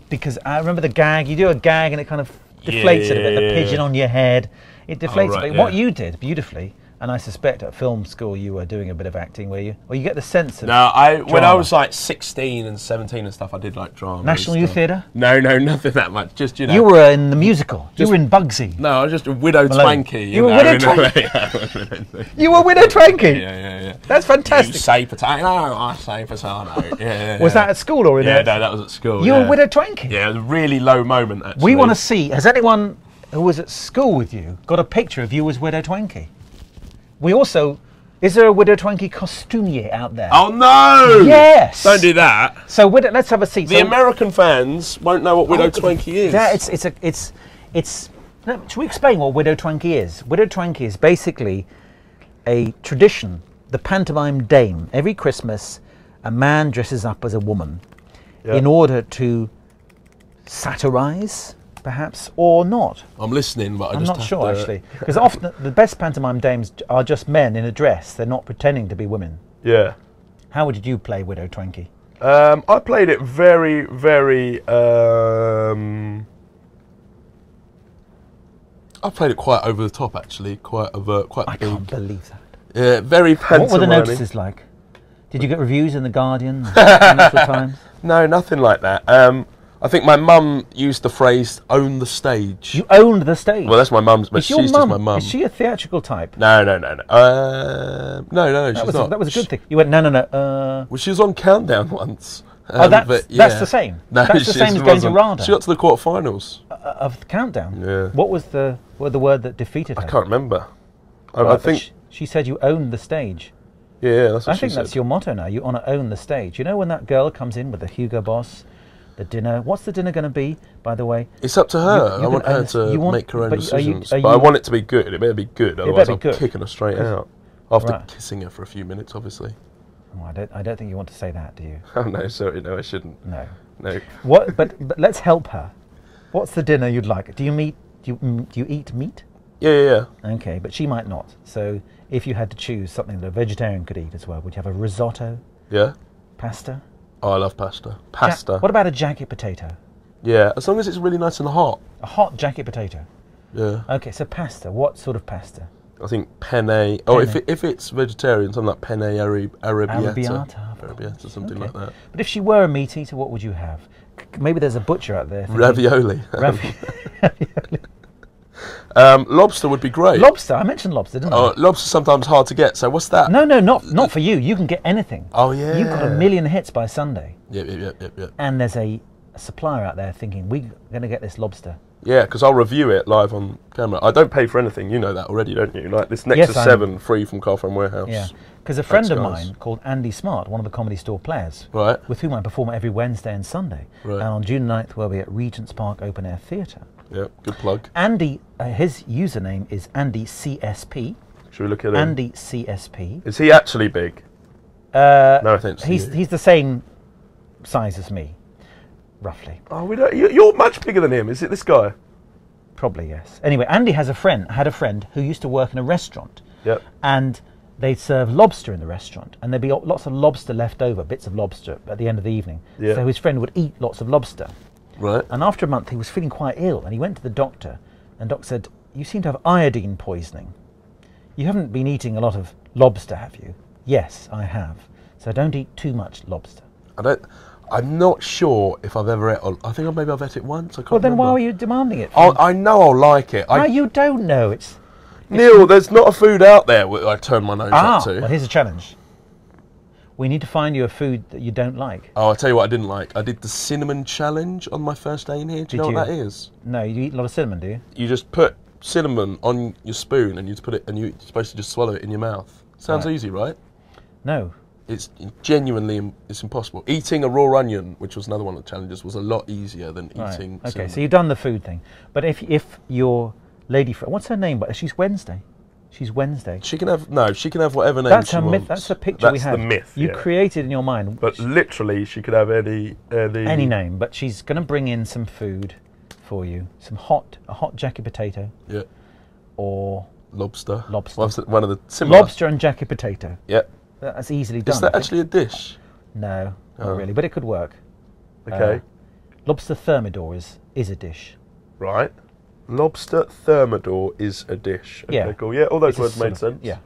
Because I remember the gag, you do a gag and it kind of deflates it a bit, the pigeon on your head. It deflates a bit. What you did, beautifully, and I suspect at film school you were doing a bit of acting, were you? Or you get the sense of when I was like 16 and 17 and stuff, I did like drama. National Youth Theatre? No, nothing that much. Just, you know. You were in the musical. You were in Bugsy. No, I was just a Widow Twanky. You were Widow Twanky? You were Widow Twanky? Yeah. That's fantastic. You say potato, I say potato. Yeah. Was that at school or in no, that was at school. You were Widow Twanky? Yeah, it was a really low moment, actually. We want to see, has anyone who was at school with you got a picture of you as Widow Twanky? We also, is there a Widow Twanky costumier out there? Oh no! Yes! Don't do that. So let's have a seat. The American fans won't know what Widow Twanky is. Yeah, should we explain what Widow Twanky is? Widow Twanky is basically a tradition the pantomime dame. Every Christmas, a man dresses up as a woman in order to satirize, perhaps, or not. I'm listening, but I'm not sure, actually. Because often the best pantomime dames are just men in a dress. They're not pretending to be women. Yeah. How would you play Widow Twankey? I played it very, very... I played it quite over the top, actually. Quite overt, quite big. I can't believe that. Yeah, very pantomime. What were the notices like? Did you get reviews in the Guardian, Financial Times? No, nothing like that. I think my mum used the phrase "own the stage." You owned the stage. Well, that's my mum's, but she's just my mum. Is she a theatrical type? No. No, That she's not. That was a good thing. You went no. Well, she was on Countdown once. That's the same. No, that's the same as going to RADA. She got to the quarterfinals of the Countdown. Yeah. What was the word that defeated her? I can't remember. Right, I think she said you owned the stage. Yeah, that's what I think that's your motto now. You want to own the stage. You know when that girl comes in with the Hugo Boss, the dinner. What's the dinner going to be, by the way? It's up to her. I want her to make her own decisions. But I want it to be good. It better be good. Otherwise, I'm kicking her straight out. After kissing her for a few minutes, obviously. Oh, I don't think you want to say that, do you? Oh no, sorry, no, I shouldn't. No. What? But let's help her. What's the dinner you'd like? Do you eat meat? Yeah. Okay, but she might not. So if you had to choose something that a vegetarian could eat as well, would you have a risotto? Yeah. Pasta? Oh, I love pasta. Pasta. What about a jacket potato? Yeah, as long as it's really nice and hot. A hot jacket potato? Yeah. Okay, so pasta. What sort of pasta? I think penne. Oh, if it's vegetarian, something like penne arrabbiata, something like that. But if she were a meat eater, what would you have? Maybe there's a butcher out there. Ravioli. Ravioli. Lobster would be great. Lobster. I mentioned lobster, didn't I? Oh, lobster's sometimes hard to get. So what's that? No, not for you. You can get anything. Oh yeah. You've got 1 million hits by Sunday. Yep. And there's a supplier out there thinking we're going to get this lobster. Yeah, because I'll review it live on camera. I don't pay for anything. You know that already, don't you? Like this Nexus 7 free from Car Phone Warehouse. Yeah, because a friend of mine called Andy Smart, one of the Comedy Store players, with whom I perform every Wednesday and Sunday. Right. And on June 9th, we'll be at Regent's Park Open Air Theatre. Yeah, good plug. Andy, his username is Andy CSP. Should we look at him? Andy CSP. Is he actually big? No offense. He's the same size as me. Roughly. Oh, you're much bigger than him. Is it this guy? Probably, yes. Anyway, Andy had a friend who used to work in a restaurant. Yep. And they'd serve lobster in the restaurant, and there'd be lots of lobster left over, bits of lobster at the end of the evening. Yeah. So his friend would eat lots of lobster. Right. And after a month, he was feeling quite ill, and he went to the doctor, and the doctor said, "You seem to have iodine poisoning. You haven't been eating a lot of lobster, have you?" "Yes, I have. So don't eat too much lobster." I'm not sure if I've ever ate. I think maybe I've ate it once. I can't remember. Why were you demanding it? I know I'll like it. No, you don't know. Neil, there's not a food out there I turn my nose up to. Well, here's a challenge. We need to find you a food that you don't like. Oh, I'll tell you what I didn't like. I did the cinnamon challenge on my first day in here. Do you know what that is? No, you eat a lot of cinnamon, do you? You just put cinnamon on your spoon and you put it, and you're supposed to just swallow it in your mouth. Sounds easy, right? No. It's genuinely, it's impossible. Eating a raw onion, which was another one of the challenges, was a lot easier than eating Okay, cinnamon. so you've done the food thing. But if your lady friend, what's her name? But she's Wednesday. She's Wednesday. She can have whatever name she wants. Myth. That's the picture we had. That's the myth. You created in your mind. But literally, she could have any name. But she's going to bring in some food for you. A hot jacket potato. Yeah. Or lobster. Lobster. One of the similar. Lobster and jacket potato. Yeah. That's easily done. Is that actually a dish? No, not really, but it could work. Okay. Lobster thermidor is a dish. Right. Lobster thermidor is a dish. Okay, cool. Yeah, all those words made sense. Yeah.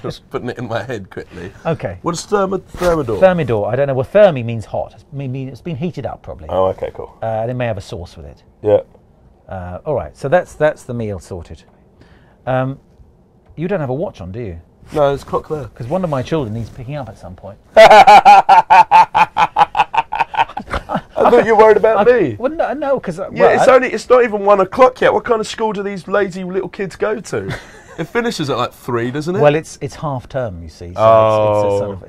Just putting it in my head quickly. Okay. What is thermidor? Thermidor, I don't know. Well, thermi means hot. It's been heated up, probably. Oh, okay, cool. They may have a sauce with it. Yeah. All right, so that's the meal sorted. You don't have a watch on, do you? No, there's a clock there. Because one of my children needs picking up at some point. I thought you were worried about me. Well, no, because it's not even 1 o'clock yet. What kind of school do these lazy little kids go to? It finishes at like 3, doesn't it? Well, it's half term, you see. So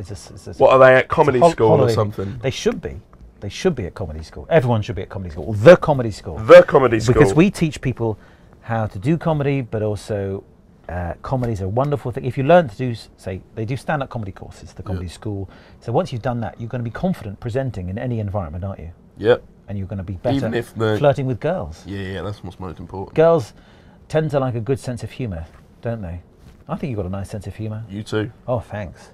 what are they at comedy school or something? They should be. They should be at comedy school. Everyone should be at comedy school. The comedy school. The comedy school. Because we teach people how to do comedy, but also Comedy's a wonderful thing. If you learn to do, say, they do stand-up comedy courses, the comedy school. So once you've done that, you're going to be confident presenting in any environment, aren't you? Yep. And you're going to be better Even if flirting with girls. Yeah, that's what's most important. Girls tend to like a good sense of humour, don't they? I think you've got a nice sense of humour. You too. Oh, thanks.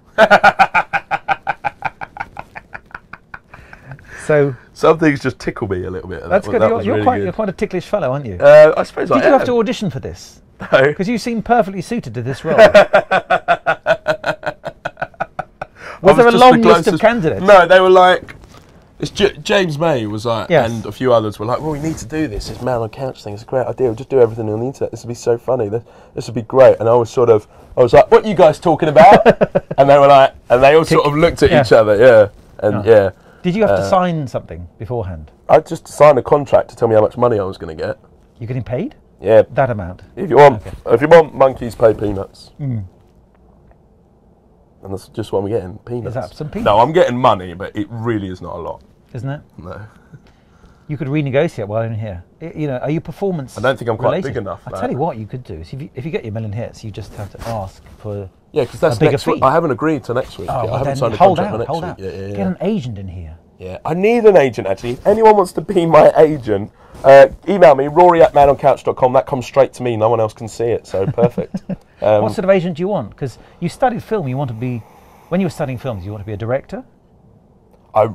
So some things just tickle me a little bit. That's good. You're really quite a ticklish fellow, aren't you? I suppose. Did you have to audition for this? No. Because you seem perfectly suited to this role. Was there a long list of candidates? No, they were like, James May was like, and a few others were like, well, we need to do this Man on Couch thing. It's a great idea. We'll just do everything on the internet. This would be so funny. This would be great. And I was like, what are you guys talking about? And they were like, and they all sort of looked at each other, and Did you have to sign something beforehand? I just signed a contract to tell me how much money I was going to get. You're getting paid? Yeah. That amount? If you want monkeys, pay peanuts. Mm. And that's just what I'm getting, peanuts. Is that some peanuts? No, I'm getting money, but it really is not a lot. Isn't it? No. You could renegotiate while in here. You know, are you performance I don't think I'm quite related? big enough. I tell you what you could do. Is if you get your million hits, you just have to ask for because that's bigger next week. fee. I haven't agreed to next week. Oh, I haven't signed a hold contract out, for hold next out. week. Yeah. Get an agent in here. Yeah, I need an agent actually. If anyone wants to be my agent, email me, rory@manoncouch.com. That comes straight to me. No one else can see it, so perfect. What sort of agent do you want? Because you studied film. You want to be, when you were studying films, you want to be a director? I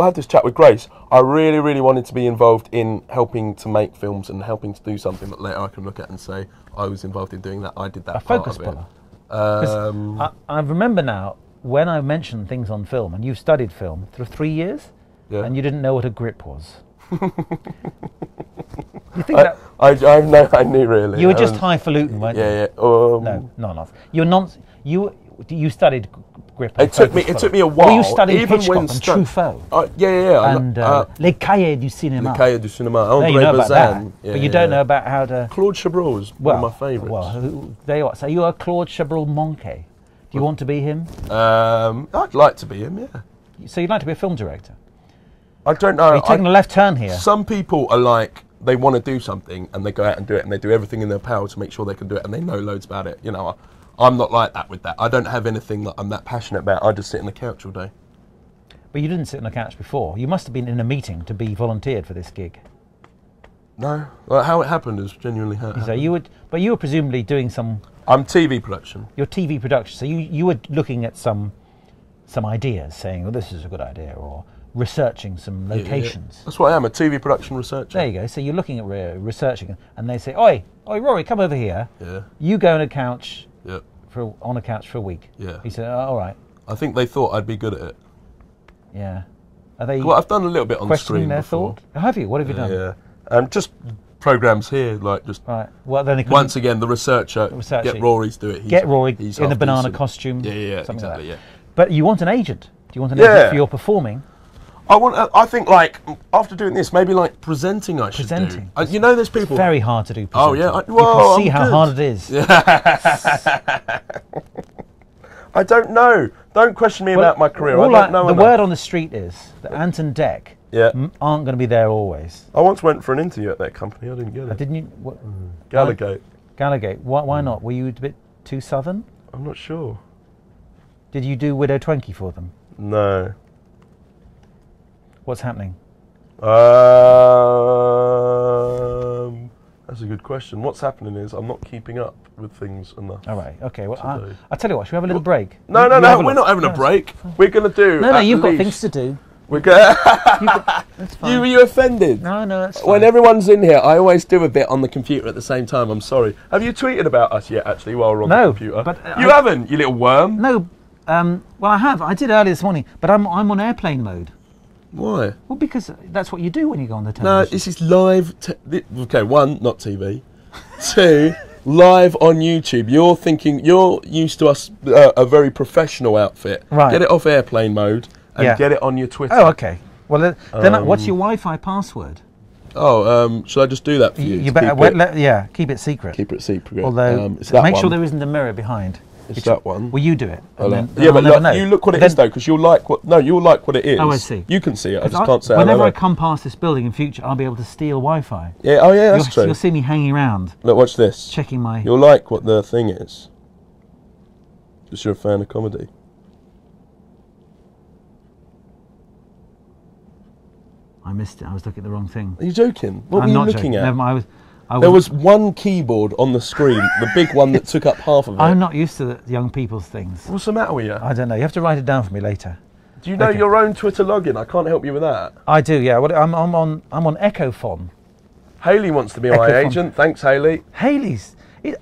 had this chat with Grace. I really, really wanted to be involved in helping to make films and helping to do something that later I can look at and say, I was involved in doing that. I did that. A focus puller. I remember now, when I mentioned things on film, and you've studied film for 3 years, and you didn't know what a grip was. You think that? I knew really. You were just highfalutin, weren't you? Yeah. No, not. You studied grip. It took me a while. Well, you studied Hitchcock and Truffaut. And Les Cahiers du Cinéma. Les Cahiers du Cinéma. You know about that, but you don't know about how to. Claude Chabrol is one of my favourites. Well, there you are. So you are Claude Chabrol Monkey. Do you want to be him? I'd like to be him, yeah. So you'd like to be a film director? I don't know. Are you taking a left turn here? Some people are like, they want to do something and they go out and do it and they do everything in their power to make sure they can do it and they know loads about it. You know, I'm not like that with that. I don't have anything that I'm that passionate about. I just sit on the couch all day. But you didn't sit on the couch before. You must have been in a meeting to be volunteered for this gig. No. Well, how it happened is genuinely how it happened. But you were presumably doing some... I'm TV production. Your TV production. So you were looking at some ideas, saying, well, this is a good idea, or researching some locations. Yeah. That's what I am, a TV production researcher. There you go. So you're looking at researching, and they say, Oi, Rory, come over here. Yeah. You go on a couch on a couch for a week. Yeah. He said, all right. I think they thought I'd be good at it. Yeah. Are they? Well, I've done a little bit on the screen their before. Thought? Have you? What have you done? Yeah. Just programs here, like just. Right. Well, then once again, the researcher. Get Rory to do it. Get Rory in the banana costume. Yeah. Exactly. Like But you want an agent? Do you want an agent for your performing? I think like after doing this, maybe like presenting. I should do. You know, there's people. It's very hard to do. Oh yeah. You can see how hard it is. Yeah. I don't know. Don't question me about my career. I don't know. The word on the street is that Ant and Dec aren't going to be there always. I once went for an interview at that company. I didn't get it. Didn't you? Gallagate. Gallagate. Why not? Were you a bit too southern? I'm not sure. Did you do Widow Twenky for them? No. What's happening? That's a good question. What's happening is I'm not keeping up with things enough. All right. Okay. Well, I'll tell you what. Should we have a little break? No. We're not having a break. We're going to do. No. You've got things to do. We're going. That's fine. Were you offended? No. That's fine. When everyone's in here, I always do a bit on the computer at the same time. I'm sorry. Have you tweeted about us yet? Actually, while we're on the computer. But you haven't. You little worm. No. Well, I have. I did earlier this morning, but I'm on airplane mode. Why? Well, because that's what you do when you go on the television. No, this is live. Okay, one, not TV. Two, live on YouTube. You're used to us a very professional outfit. Right. Get it off airplane mode and get it on your Twitter. Oh, okay. Well, then what's your Wi-Fi password? Oh, should I just do that for you? You better keep it secret. Keep it secret. Although, make sure there isn't a mirror behind. It's that one. Will you do it? Yeah, but look, you look what it is though, because you'll like what. No, you'll like what it is. Oh, I see. You can see it. I just can't say. Whenever I come past this building in future, I'll be able to steal Wi-Fi. Yeah. Oh, yeah. That's true. You'll see me hanging around. Look, watch this. Checking my. You'll like what the thing is. Just you're a fan of comedy. I missed it. I was looking at the wrong thing. Are you joking? What were you looking at? Never mind, there was one keyboard on the screen, the big one that took up half of it. I'm not used to the young people's things. What's the matter with you? I don't know. You have to write it down for me later. Do you know your own Twitter login? I can't help you with that. I do, yeah. Well, I'm on Echophon. Hayley wants to be my agent. Thanks, Hayley.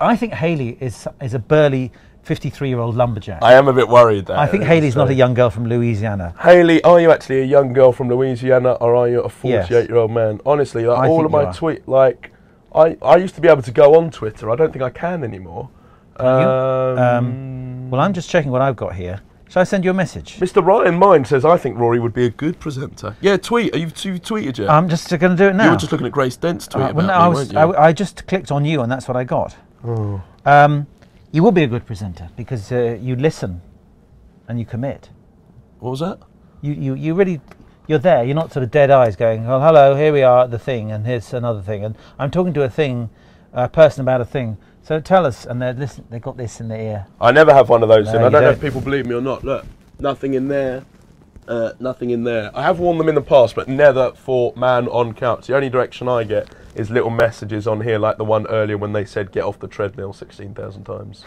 I think Hayley is a burly 53-year-old lumberjack. I am a bit worried there. I think Hayley's not a young girl from Louisiana. Hayley, are you actually a young girl from Louisiana, or are you a 48-year-old man? Honestly, like, all of my tweet, like, I used to be able to go on Twitter. I don't think I can anymore. Well, I'm just checking what I've got here. Shall I send you a message? Mr. Ryan Mind says, I think Rory would be a good presenter. Yeah, tweet. You've tweeted yet? I'm just going to do it now. You were just looking at Grace Dent's tweet about me, weren't you? I just clicked on you and that's what I got. Oh. You will be a good presenter because you listen and you commit. What was that? You really... You're there. You're not sort of dead eyes going, "Oh, hello, here we are at the thing, and here's another thing." And I'm talking to a person about a thing. So tell us, and they've got this in their ear. I never have one of those. No, I don't know if people believe me or not. Look, nothing in there. Nothing in there. I have worn them in the past, but never for Man on Couch. The only direction I get is little messages on here, like the one earlier when they said "get off the treadmill" 16,000 times.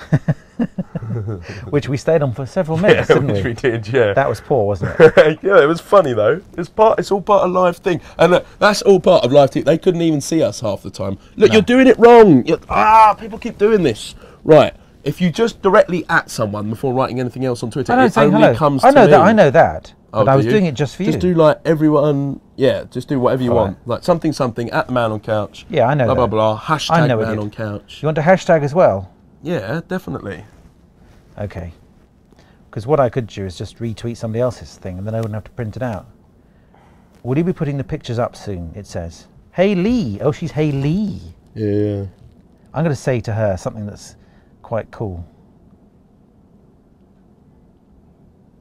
Which we stayed on for several minutes, didn't we? Which we did, yeah. That was poor, wasn't it? Yeah, it was funny though. It's all part of live thing, and that's all part of live thing. They couldn't even see us half the time. Look, you're doing it wrong. People keep doing this. Right. If you just directly at someone before writing anything else on Twitter, it only comes to me. I know that. But I was doing it just for you. Just do like everyone, just do whatever you want. Like something at the Man on Couch. Yeah, I know blah, that. blah, blah, hashtag Man on Couch. You want a hashtag as well? Yeah, definitely. Okay. Because what I could do is just retweet somebody else's thing and then I wouldn't have to print it out. Will you be putting the pictures up soon, it says. Hayley. Oh, she's Hayley. Yeah. I'm going to say to her something that's quite cool.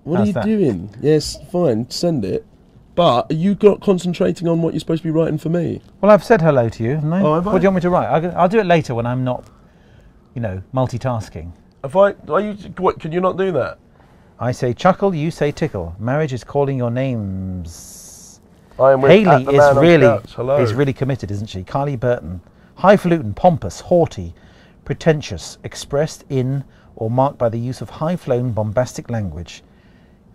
What are you doing? Yes, fine, send it. But are you concentrating on what you're supposed to be writing for me? Well, I've said hello to you, haven't I? Oh, have I? What do you want me to write? I'll do it later when I'm not, multitasking. Can you not do that? I say chuckle, you say tickle. Marriage is calling your names. I am with Hayley is really committed, isn't she? Carly Burton. Highfalutin, pompous, haughty, pretentious, expressed in or marked by the use of high-flown, bombastic language.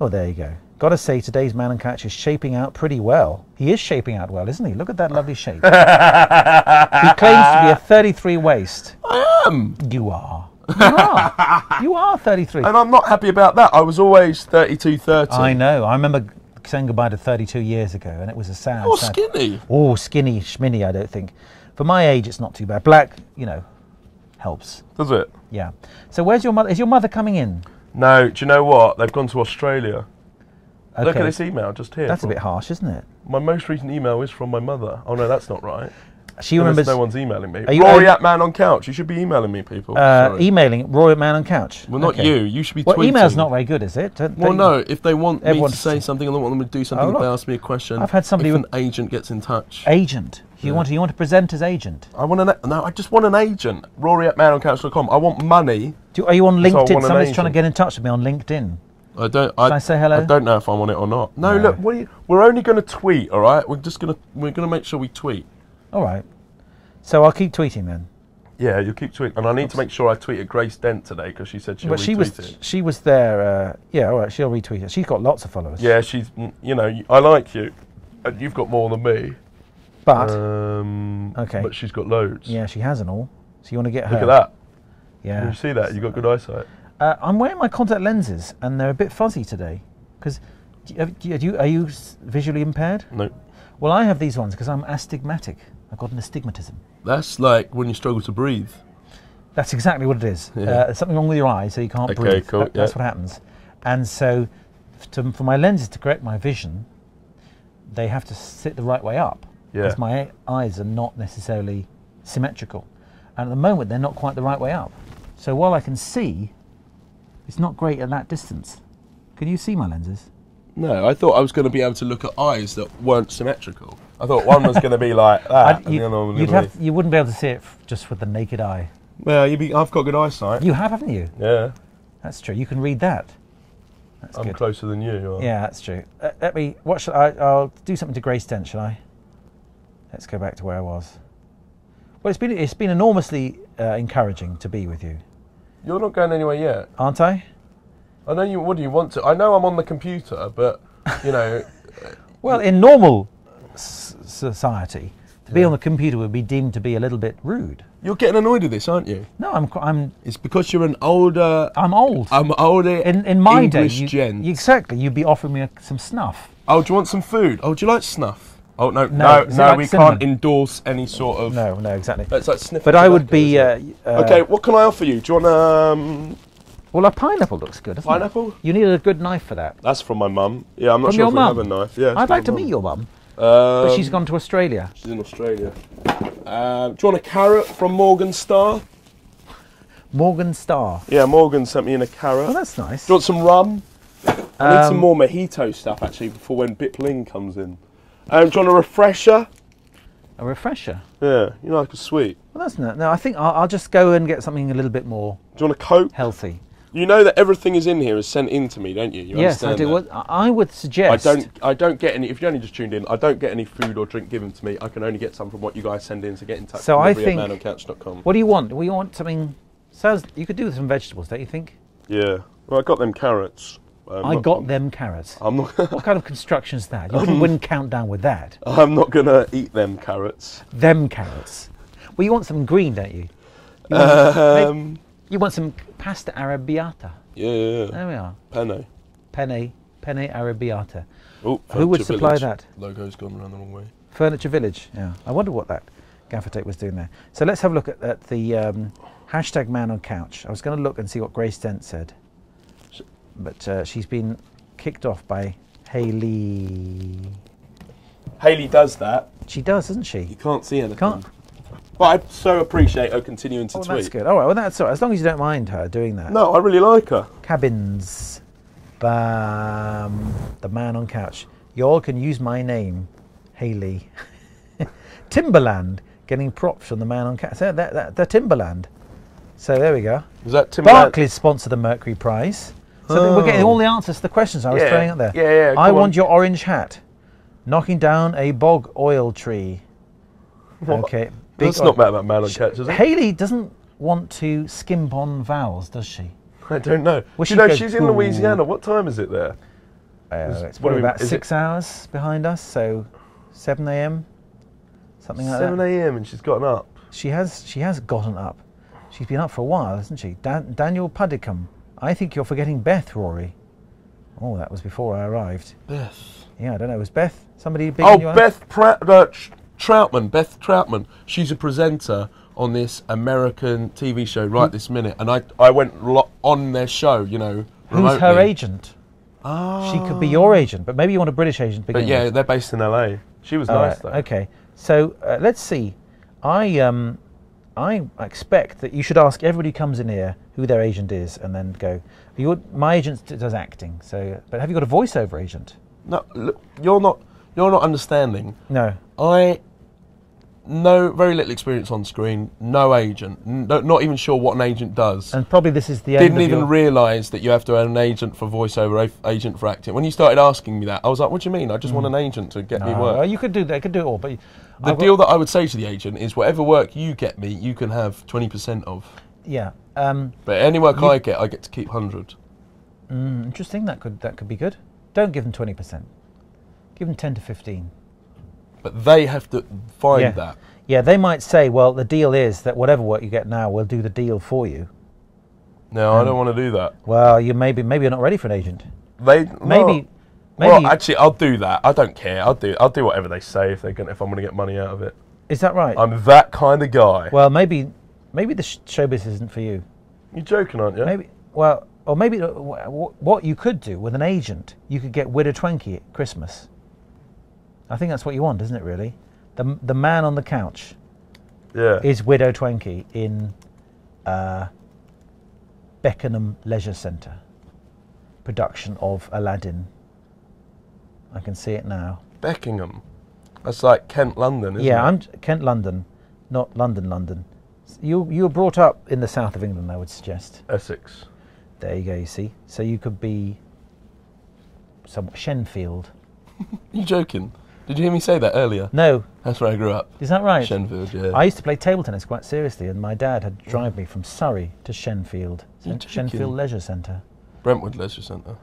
Oh, there you go. Gotta say, today's Man on Couch is shaping out pretty well. He is shaping out well, isn't he? Look at that lovely shape. He claims to be a 33 waist. I am. You are. You are. You are 33. And I'm not happy about that. I was always 32, 30. I know. I remember saying goodbye to 32 years ago, and it was a sad... Oh, skinny. Oh, skinny, schminny, I don't think. For my age, it's not too bad. Black, helps. Does it? Yeah. So where's your mother? Is your mother coming in? No. Do you know what? They've gone to Australia. Okay. Look at this email just here. That's a bit harsh, isn't it? My most recent email is from my mother. Oh, no, that's not right. She remembers... No one's emailing me. Rory at Man on Couch. You should be emailing me, people. Emailing Rory at Man on Couch. Well, not you. You should be tweeting. Well, email's not very good, is it? No. If they want me to say something and they want them to do something, if they ask me a question, I've had somebody... If an agent gets in touch. Agent? You want to present as agent? I just want an agent. Rory at manoncouch.com. I want money. Are you on LinkedIn? Somebody's trying to get in touch with me on LinkedIn. Should I say hello? I don't know if I'm on it or not. No. Look, we're only going to tweet, all right? We're going to make sure we tweet. All right. So I'll keep tweeting then. Yeah, you'll keep tweeting. And I need to make sure I tweet at Grace Dent today because she said she'll retweet it. She was there. Yeah, all right, she'll retweet it. She's got lots of followers. Yeah, she's, I like you. And you've got more than me. But, okay. But she's got loads. Yeah, she has and all. So you want to get her. Look at that. Yeah. Did you see that? You've got good eyesight. I'm wearing my contact lenses and they're a bit fuzzy today. Because, are you visually impaired? No. Well, I have these ones because I'm astigmatic. I've got an astigmatism. That's like when you struggle to breathe. That's exactly what it is. Yeah. There's something wrong with your eyes, so you can't breathe. Okay, cool. That's what happens. And so, for my lenses to correct my vision, they have to sit the right way up. Yeah. Because my eyes are not necessarily symmetrical. And at the moment, they're not quite the right way up. So while I can see, It's not great at that distance. Can you see my lenses? No, I thought I was going to be able to look at eyes that weren't symmetrical. I thought one was going to be like that, and the other one was going to be... You wouldn't be able to see it just with the naked eye. Well, I've got good eyesight. You have, haven't you? Yeah. That's true. You can read that. That's I'm good. closer than you are. Yeah, that's true. I'll do something to Grace Dent, shall I? Let's go back to where I was. Well, it's been enormously encouraging to be with you. You're not going anywhere yet, aren't I? I know you. What do you want to? I know I'm on the computer, but you know. Well, in normal society, to be on the computer would be deemed to be a little bit rude. You're getting annoyed with this, aren't you? No, I'm. It's because you're an older. I'm old. I'm older. In my English day, gent. Exactly. You'd be offering me some snuff. Oh, do you want some food? Oh, do you like snuff? Oh no, like we cinnamon? can't endorse any sort of. No, exactly. It's like sniffing. But I would be. Okay, what can I offer you? Do you want Well, a pineapple looks good, doesn't pineapple? it? You need a good knife for that. That's from my mum. Yeah, I'm not From sure your if we mum? have a knife. Yeah, I'd like to meet your mum, but but she's gone to Australia. She's in Australia. Do you want a carrot from Morgan Star? Morgan Star. Yeah, Morgan sent me in a carrot. Oh, that's nice. Do you want some rum? I need some more mojito stuff actually before when Bip Ling comes in. Do you want a refresher? A refresher? Yeah, you like a sweet. Well, that's not. No, I think I'll just go and get something a little bit more. Do you want a Coke? Healthy. You know that everything is in here is sent in to me, don't you? Yes, I do. Well, I would suggest. I don't get any. If you only just tuned in, I don't get any food or drink given to me. I can only get some from what you guys send in. So get in touch. So I think. manoncouch.com. What do you want? We want something. Sounds. You could do with some vegetables, don't you think? Yeah. Well, I got them carrots. I got them carrots. I'm not. What kind of construction is that? You wouldn't count down with that. I'm not gonna eat them carrots. Them carrots. Well, you want some green, don't you? You want some pasta arrabbiata. Yeah. There we are. Penne arrabbiata. Oh, who would supply Village. that? Logo's gone around the wrong way. Furniture Village. Yeah. I wonder what that gaffer tape was doing there. So let's have a look at the hashtag man on couch. I was going to look and see what Grace Dent said, but she's been kicked off by Hayley. Hayley does that. She does, doesn't she? You can't see anything. Can't. But I so appreciate her continuing to tweet. That's good. All right, well, that's all right. As long as you don't mind her doing that. No, I really like her. Cabins. Bam. The man on couch. Y'all can use my name, Hayley. Timberland getting props from the man on couch. So the Timberland. So there we go. Is that Timberland? Barclays sponsor the Mercury Prize. So we're getting all the answers to the questions I was throwing out there. Yeah. I want your orange hat. Knocking down a bog oil tree. What? Okay. That's not bad about man on couch, is it? Hayley doesn't want to skimp on vowels, does she? I don't know. Well, you know, she's in Louisiana. What time is it there? It's probably about 6 hours behind us, so 7 a.m. Something like that. 7 a.m. and she's gotten up. She has gotten up. She's been up for a while, hasn't she? Daniel Puddicombe. I think you're forgetting Beth, Rory. Oh, that was before I arrived. Beth. Yeah, I don't know. Was Beth somebody big? Oh, Beth Troutman. Beth Troutman. She's a presenter on this American TV show right this minute, and I went on their show. You know, remotely. Who's her agent? Ah. She could be your agent, but maybe you want a British agent. But yeah, they're based in LA. She was nice though. Okay, so let's see. I expect that you should ask everybody who comes in here who their agent is, and then go. My agent does acting. So, but have you got a voiceover agent? No, look, you're not understanding. No. I know very little experience on screen. No agent. Not even sure what an agent does. And probably this is the end. Didn't even realise that you have to have an agent for voiceover, agent for acting. When you started asking me that, I was like, "What do you mean? I just want an agent to get me work." You could do that. Could do it all, but the deal that I would say to the agent is, whatever work you get me, you can have 20% of. Yeah. But any work I get to keep 100. Interesting. That could be good. Don't give them 20%. Give them 10 to 15. But they have to find that. Yeah, they might say, well, the deal is that whatever work you get now, we'll do the deal for you. No, I don't want to do that. Well, maybe you're not ready for an agent. Maybe. Well, actually, I'll do that. I don't care. I'll do whatever they say if I'm going to get money out of it. Is that right? I'm that kind of guy. Well, maybe the showbiz isn't for you. You're joking, aren't you? Maybe. Well, or maybe what you could do with an agent, you could get Widow Twanky at Christmas. I think that's what you want, isn't it? Really, the man on the couch. Yeah. Is Widow Twanky in Beckenham Leisure Centre. Production of Aladdin. I can see it now. Beckenham. That's like Kent, London, isn't it? Yeah, I'm Kent, London, not London, London. You were brought up in the south of England, I would suggest. Essex. There you go, you see. So you could be somewhat Shenfield. You joking? Did you hear me say that earlier? No. That's where I grew up. Is that right? Shenfield, yeah. I used to play table tennis quite seriously, and my dad had to drive me from Surrey to Shenfield. Shenfield Leisure Centre. Brentwood Leisure Centre.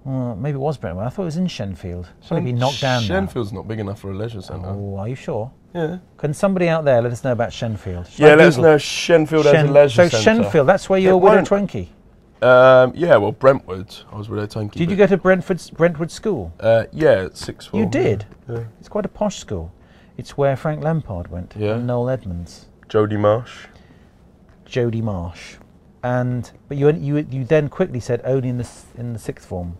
Maybe it was Brentwood. I thought it was in Shenfield. It's only been knocked down now. Shenfield's not big enough for a leisure centre. Oh, are you sure? Yeah. Can somebody out there let us know about Shenfield? Yeah, let us know if Shenfield has a leisure centre. So Shenfield, that's where you were with a Twinkie? Yeah, well, Brentwood. I was with a Twinkie. Did you go to Brentwood School? Yeah, at sixth form. You did? Yeah. It's quite a posh school. It's where Frank Lampard went. Yeah. And Noel Edmonds. Jodie Marsh. Jodie Marsh. But you then quickly said only in the sixth form.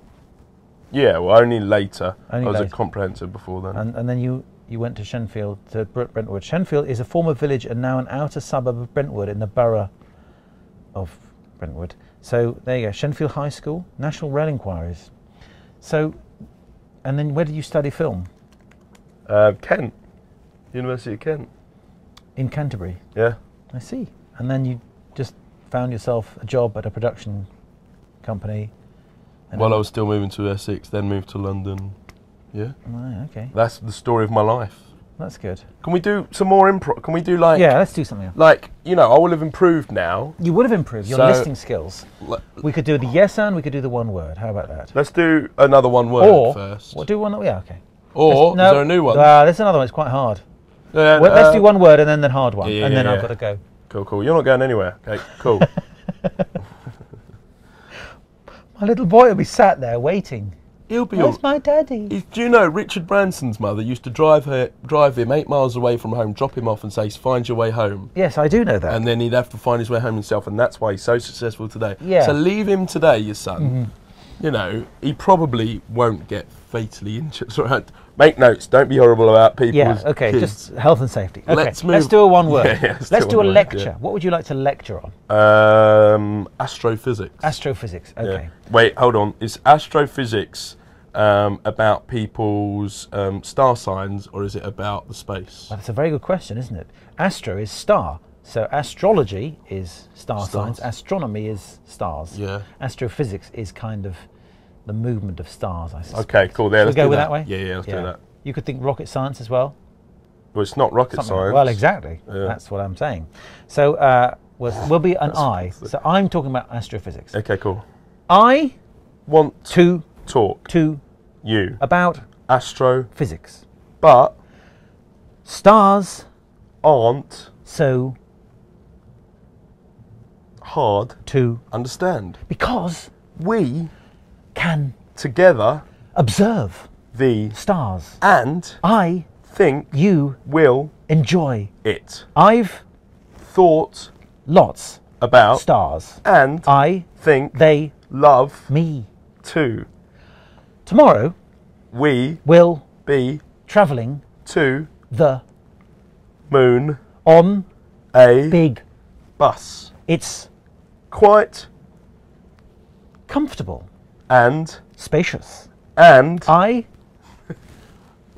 Yeah, well, only later. Only I was later. a comprehensive before then. And then you went to Shenfield, to Brentwood. Shenfield is a former village and now an outer suburb of Brentwood in the borough of Brentwood. So there you go, Shenfield High School, National Rail Inquiries. So, and then where did you study film? Kent. University of Kent. In Canterbury? Yeah. I see. And then you just found yourself a job at a production company. While I was still moving to Essex, then moved to London. Yeah. Right, okay. That's the story of my life. That's good. Can we do some more improv? Can we do like... Yeah, let's do something else. Like, you know, I will have improved now. You would have improved your listening skills. We could do the yes and we could do the one word. How about that? Let's do another one word first. We'll do one. Yeah, okay. Or, is there a new one? There's another one. It's quite hard. Yeah, Let's do one word and then the hard one. Yeah, and then yeah. I've got to go. Cool, cool. You're not going anywhere. Okay, cool. My little boy will be sat there waiting. He'll be Where's my daddy? Do you know Richard Branson's mother used to drive him 8 miles away from home, drop him off and say, find your way home. Yes, I do know that. And then he'd have to find his way home himself, and that's why he's so successful today. Yeah. So leave him today, your son. Mm-hmm. You know, he probably won't get fatally injured. Right? Make notes, don't be horrible about people's Yeah, okay, kids. just health and safety. Okay, Let's do a one word. Yeah, let's do a lecture. Yeah. What would you like to lecture on? Astrophysics. Astrophysics, okay. Yeah. Wait, hold on. Is astrophysics about people's star signs, or is it about the space? Well, that's a very good question, isn't it? Astro is star. So astrology is star signs. Astronomy is stars. Yeah. Astrophysics is kind of the movement of stars, I suppose. Okay, cool. There, let's go do with that. that way? Yeah, let's do that. You could think rocket science as well. Well, it's not rocket science. Well, exactly. Yeah. That's what I'm saying. So we'll be an I. So I'm talking about astrophysics. Okay, cool. I want to talk to you about astrophysics, physics, but stars aren't so hard to understand because we can together observe the stars and I think you will enjoy it. I've thought lots about stars and I think they love me too. Tomorrow we will be travelling to the moon on a big bus. It's quite comfortable and spacious. And I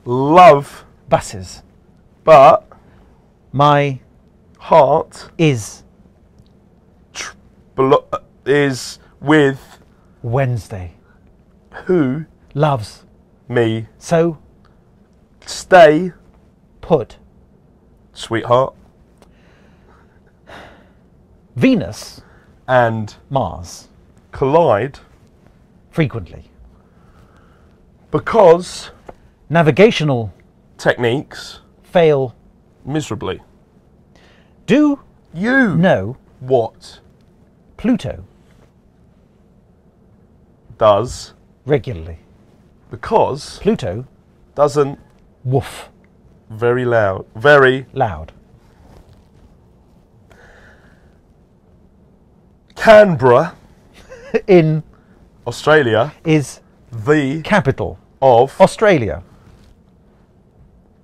love buses, but my heart is with Wednesday, who loves me. So stay put, sweetheart. Venus and Mars collide frequently because navigational techniques fail miserably. Do you know what Pluto does regularly? Because Pluto doesn't woof very loud. Canberra in Australia is the capital of Australia.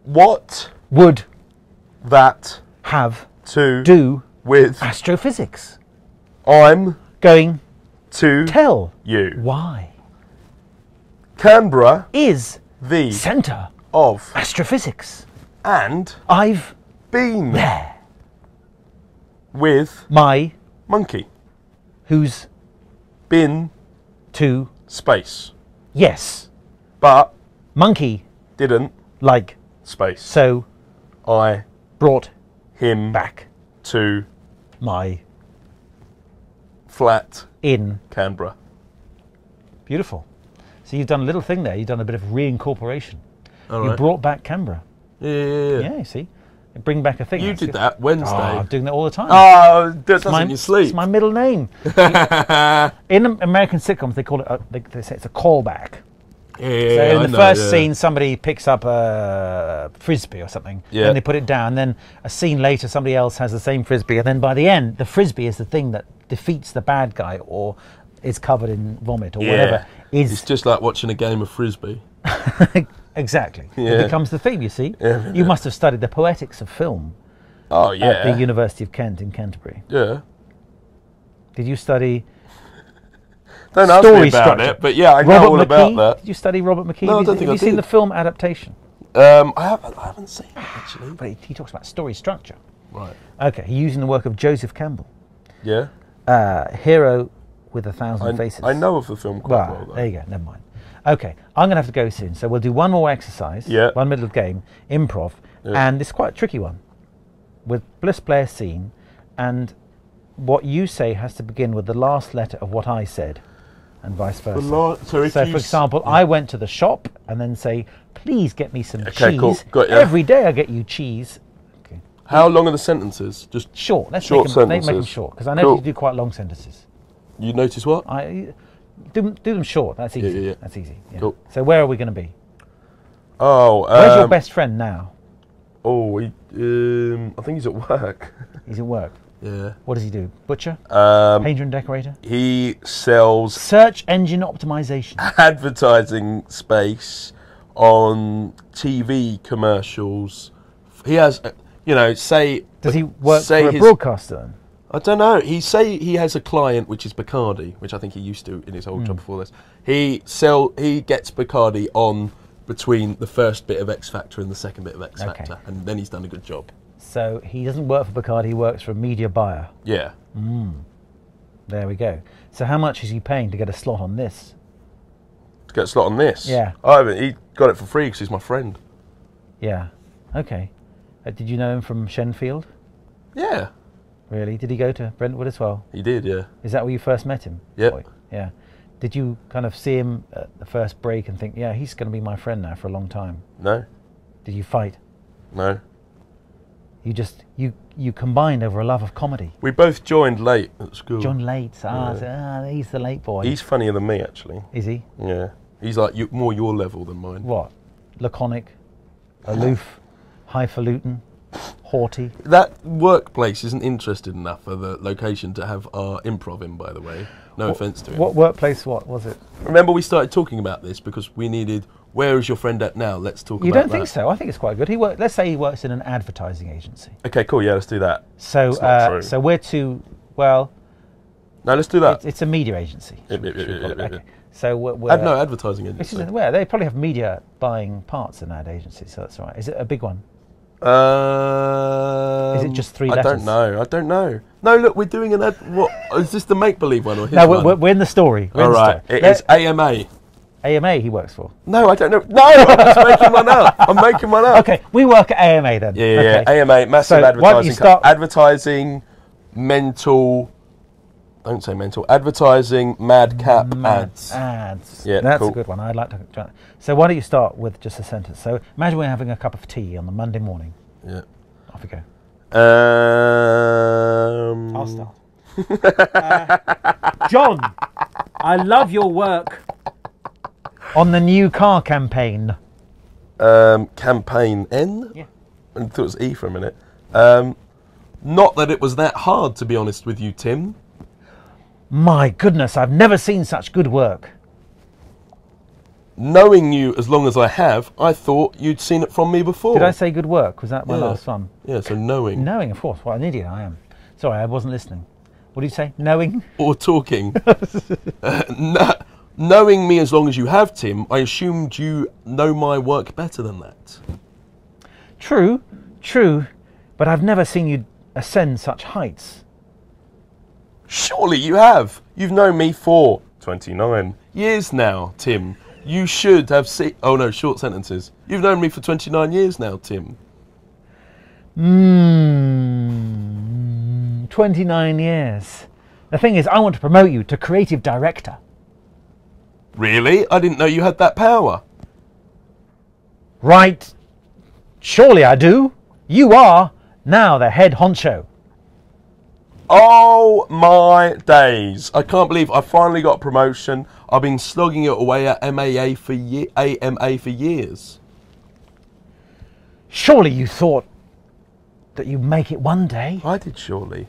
What would that have to do with astrophysics? I'm going to tell you why Canberra is the centre of astrophysics. and I've been there. with My monkey who's been to space, yes. but Monkey didn't like space. so I brought him back to my flat in. Canberra. Beautiful. So you've done a little thing there. You've done a bit of reincorporation. All You right. brought back Canberra. Yeah. Yeah, you see. You bring back a thing. You That's did good. that Wednesday. Oh, I'm doing that all the time. Oh, that It's doesn't you sleep. It's my middle name. In American sitcoms, they call it. They say it's a callback. So in the first scene, somebody picks up a frisbee or something, Yeah. and they put it down. Then a scene later, somebody else has the same frisbee, and then by the end, the frisbee is the thing that defeats the bad guy or is covered in vomit or whatever. It's just like watching a game of frisbee. Exactly. Yeah. It becomes the theme. You see. Yeah. You must have studied the poetics of film Oh yeah. at the University of Kent in Canterbury. Yeah. Did you study? Don't ask Story me about structure. it, but yeah, I know all about that. Did you study Robert McKee? No, I don't think Have I you seen did. the film adaptation? I haven't seen it actually. But he talks about story structure. Right. Okay, he's using the work of Joseph Campbell, Yeah. Hero with 1,000 Faces. I know of the film quite well though. There you go, never mind. Okay, I'm going to have to go soon, so we'll do one more exercise, Yeah. one middle game, improv, Yeah. and it's quite a tricky one. With Bliss play a scene, and what you say has to begin with the last letter of what I said, and vice versa. So, So, for example, I went to the shop and then say, please get me some Okay, cheese. cool. Got ya. Every day I get you cheese. Okay. How long are the sentences? Just Short. Let's Short make them sentences. short, because I know Cool. you do quite long sentences. you notice what? Do them short. That's easy. Yeah. That's easy. Yeah. Cool. So where are we going to be? Oh, Where's your best friend now? Oh, I think he's at work. He's at work. Yeah. What does he do? Butcher? Painter and decorator? He sells Search engine optimization. advertising space on TV commercials. He has, say. Does he work say for a his- broadcaster then? I don't know. He has a client which is Bacardi, which I think he used to in his old job before this. He gets Bacardi on between the first bit of X Factor and the second bit of X Okay. Factor, and then he's done a good job. So he doesn't work for Bacardi, he works for a media buyer. Yeah. There we go. So how much is he paying to get a slot on this? To get a slot on this. Yeah. I haven't. He got it for free because he's my friend. Yeah. Okay. Did you know him from Shenfield? Yeah. Really? Did he go to Brentwood as well? He did. Yeah. Is that where you first met him? Yep. Boy, yeah. Did you kind of see him at the first break and think, yeah, he's going to be my friend now for a long time? No. Did you fight? No. You just, you combined over a love of comedy. We both joined late at school. John Late. He's the late boy. He's funnier than me, actually. Is he? Yeah. He's like more your level than mine. What? Laconic, aloof, highfalutin, haughty. That workplace isn't interested enough for the location to have our improv in, by the way. No offence to him. What workplace? What was it? Remember, we started talking about this because we needed. Where is your friend at now? Let's talk You about don't think that. so? I think it's quite good. Let's say he works in an advertising agency. Okay, cool. Yeah, let's do that. So, It's not true. so we're too well. No, let's do that. It's a media agency. Yep, yep, should we yep, call it? yep, yep. Okay. So we're No, advertising Which agency. isn't where they probably have media buying parts in ad agencies, so that's all right. Is it a big one? Is it just 3 I letters? don't know. No, look, we're doing an ad. What is this? The make believe one or his No, one? we're in the story. We're All in the right, story. it is AMA. AMA. He works for. No, I don't know. No, I'm just making one up. I'm making one up. Okay, we work at AMA then. Yeah, Okay. AMA, massive So, why don't you advertising. start- Advertising, mental. Don't say mental. Advertising, madcap ads. Ads. Yeah, That's cool. a good one. I'd like to try that. So why don't you start with just a sentence? So imagine we're having a cup of tea on the Monday morning. Yeah. Off we go. I'll start. John, I love your work on the new car campaign. Campaign N. Yeah. I thought it was E for a minute. Not that it was that hard, to be honest with you, Tim. My goodness, I've never seen such good work. Knowing you as long as I have, I thought you'd seen it from me before. Did I say good work? Was that my Yeah. last one? Yeah, so knowing. Knowing, of course. What an idiot I am. Sorry, I wasn't listening. What do you say? Knowing? Or talking. Knowing me as long as you have, Tim, I assumed you know my work better than that. True, true, but I've never seen you ascend such heights. Surely you have. You've known me for 29 years now, Tim. You should have seen... Oh no, short sentences. You've known me for 29 years now, Tim. 29 years. The thing is, I want to promote you to creative director. Really? I didn't know you had that power. Right. Surely I do. You are now the head honcho. Oh my days. I can't believe I finally got a promotion. I've been slogging it away at AMA for years. Surely you thought that you'd make it one day. I did, surely.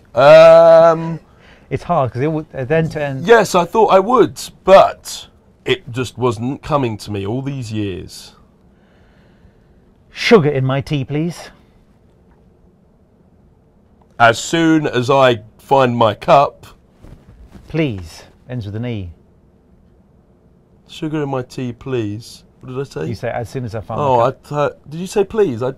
It's hard because it would then to end. Yes, I thought I would, but it just wasn't coming to me all these years. Sugar in my tea, please. As soon as I find my cup. Please. Ends with an E. Sugar in my tea, please. What did I say? You say as soon as I find my cup. Did you say please? I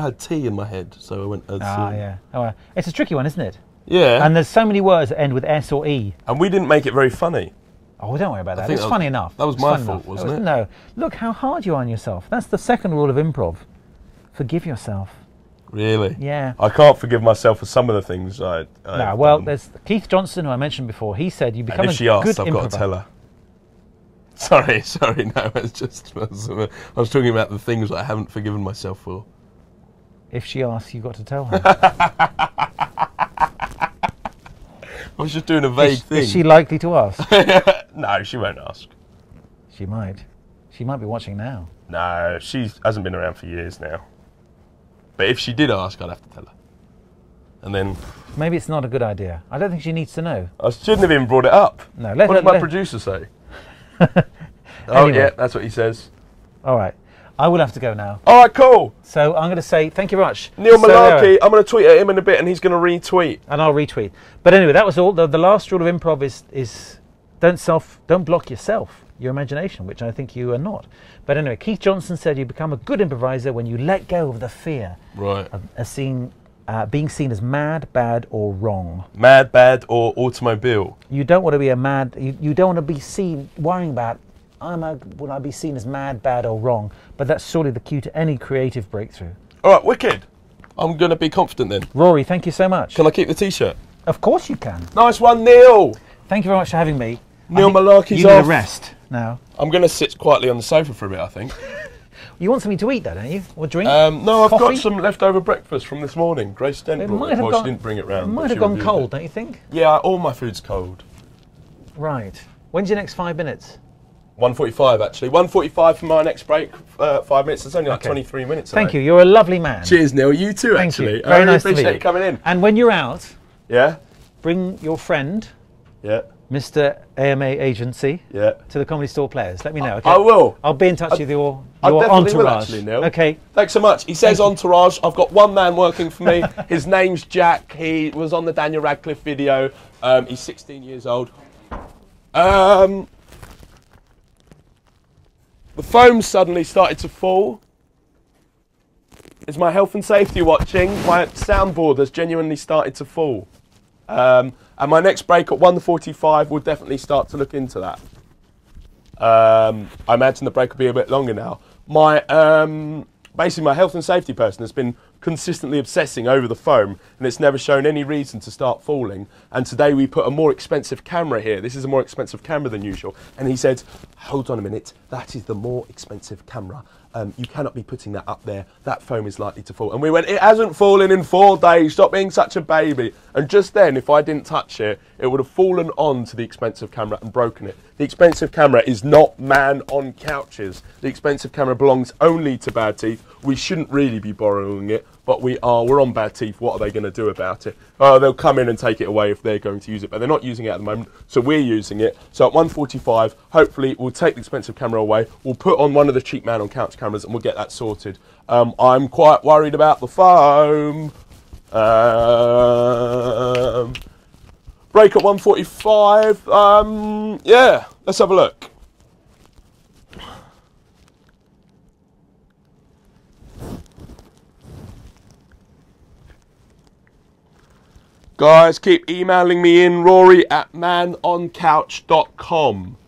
had tea in my head, so I went as soon. Yeah. Oh, it's a tricky one, isn't it? Yeah. And there's so many words that end with S or E. And we didn't make it very funny. Oh, don't worry about that. It's funny enough. That was my fault, wasn't it? No. Look how hard you are on yourself. That's the second rule of improv. Forgive yourself. Really? Yeah. I can't forgive myself for some of the things I No, well, there's Keith Johnson, who I mentioned before. He said you become and if she asks, I've improviser. got to tell her. Sorry, no, it's just... I was talking about the things I haven't forgiven myself for. If she asks, you've got to tell her. I was just doing a vague thing. Is she likely to ask? No, she won't ask. She might. She might be watching now. No, she hasn't been around for years now. But if she did ask, I'd have to tell her. And then... Maybe it's not a good idea. I don't think she needs to know. I shouldn't have even brought it up. No, what did my producer say? Oh, Anyway. yeah, that's what he says. All right. I will have to go now. All right, cool. So I'm going to say thank you very much. Neil Malarkey, I'm going to tweet at him in a bit and he's going to retweet. And I'll retweet. But anyway, that was all. The last rule of improv is don't block yourself, your imagination, which I think you are not. But anyway, Keith Johnson said you become a good improviser when you let go of the fear of being seen as mad, bad, or wrong. Mad, bad, or automobile. You don't want to be you don't want to be seen worrying about, will I be seen as mad, bad, or wrong? But that's surely the key to any creative breakthrough. All right, wicked. I'm going to be confident then. Rory, thank you so much. Can I keep the T-shirt? Of course you can. Nice one, Neil. Thank you very much for having me. Neil Malarkey's off. You need off. a rest now. I'm going to sit quietly on the sofa for a bit, I think. You want something to eat, though, don't you? Or drink? No, I've Coffee? got some leftover breakfast from this morning. Grace Dent brought it. Well, she didn't bring it round. It might have gone cold, don't you think? Yeah, all my food's cold. Right. When's your next 5 minutes? 1:45 actually. 1:45 for my next break. 5 minutes. It's only like 23 minutes. Thank you. You're a lovely man. Cheers, Neil. You too, Thank actually. You. Very nice to meet appreciate you you coming in. And when you're out, bring your friend, Mr. AMA Agency, to the Comedy Store Players. Let me know. Okay? I will. I'll be in touch with your entourage. Will actually, Neil. Okay. Thanks so much. He says entourage. I've got one man working for me. His name's Jack. He was on the Daniel Radcliffe video. He's 16 years old. The foam suddenly started to fall. Is my health and safety watching? My soundboard has genuinely started to fall. And my next break at 1:45 will definitely start to look into that. I imagine the break will be a bit longer now. Basically my health and safety person has been consistently obsessing over the foam and it's never shown any reason to start falling. And today we put a more expensive camera here. This is a more expensive camera than usual. And he said, hold on a minute, that is the more expensive camera. You cannot be putting that up there. That foam is likely to fall. And we went, it hasn't fallen in 4 days. Stop being such a baby. And just then, if I didn't touch it, it would have fallen onto the expensive camera and broken it. The expensive camera is not man on couches. The expensive camera belongs only to Bad Teeth. We shouldn't really be borrowing it, but we're on Bad Teeth. What are they going to do about it? They'll come in and take it away if they're going to use it, but they're not using it at the moment, so we're using it. So at 1:45, hopefully we'll take the expensive camera away. We'll put on one of the cheap man on couch cameras and we'll get that sorted. I'm quite worried about the foam. Break at 1:45. Yeah, let's have a look. Guys, keep emailing me in, Rory at manoncouch.com.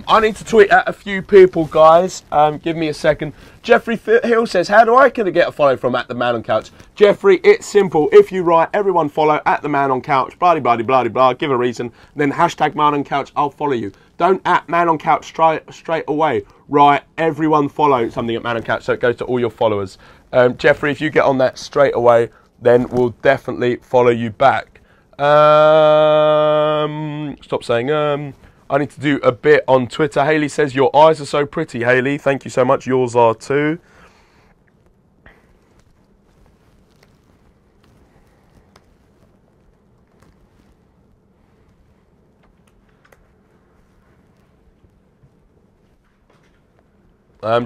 I need to tweet at a few people, guys. Give me a second. Jeffrey Hill says, how do I get a follow from at the Man on Couch? Jeffrey, it's simple. If you write everyone follow at the Man on Couch, blah, blah, blah, blah, blah, give a reason, then hashtag Man on Couch, I'll follow you. Don't at Man on Couch straight away. Write everyone follow something at Man on Couch so it goes to all your followers. Jeffrey, if you get on that straight away, then we'll definitely follow you back. Stop saying I need to do a bit on Twitter. Haley says, your eyes are so pretty, Haley. Thank you so much. Yours are too.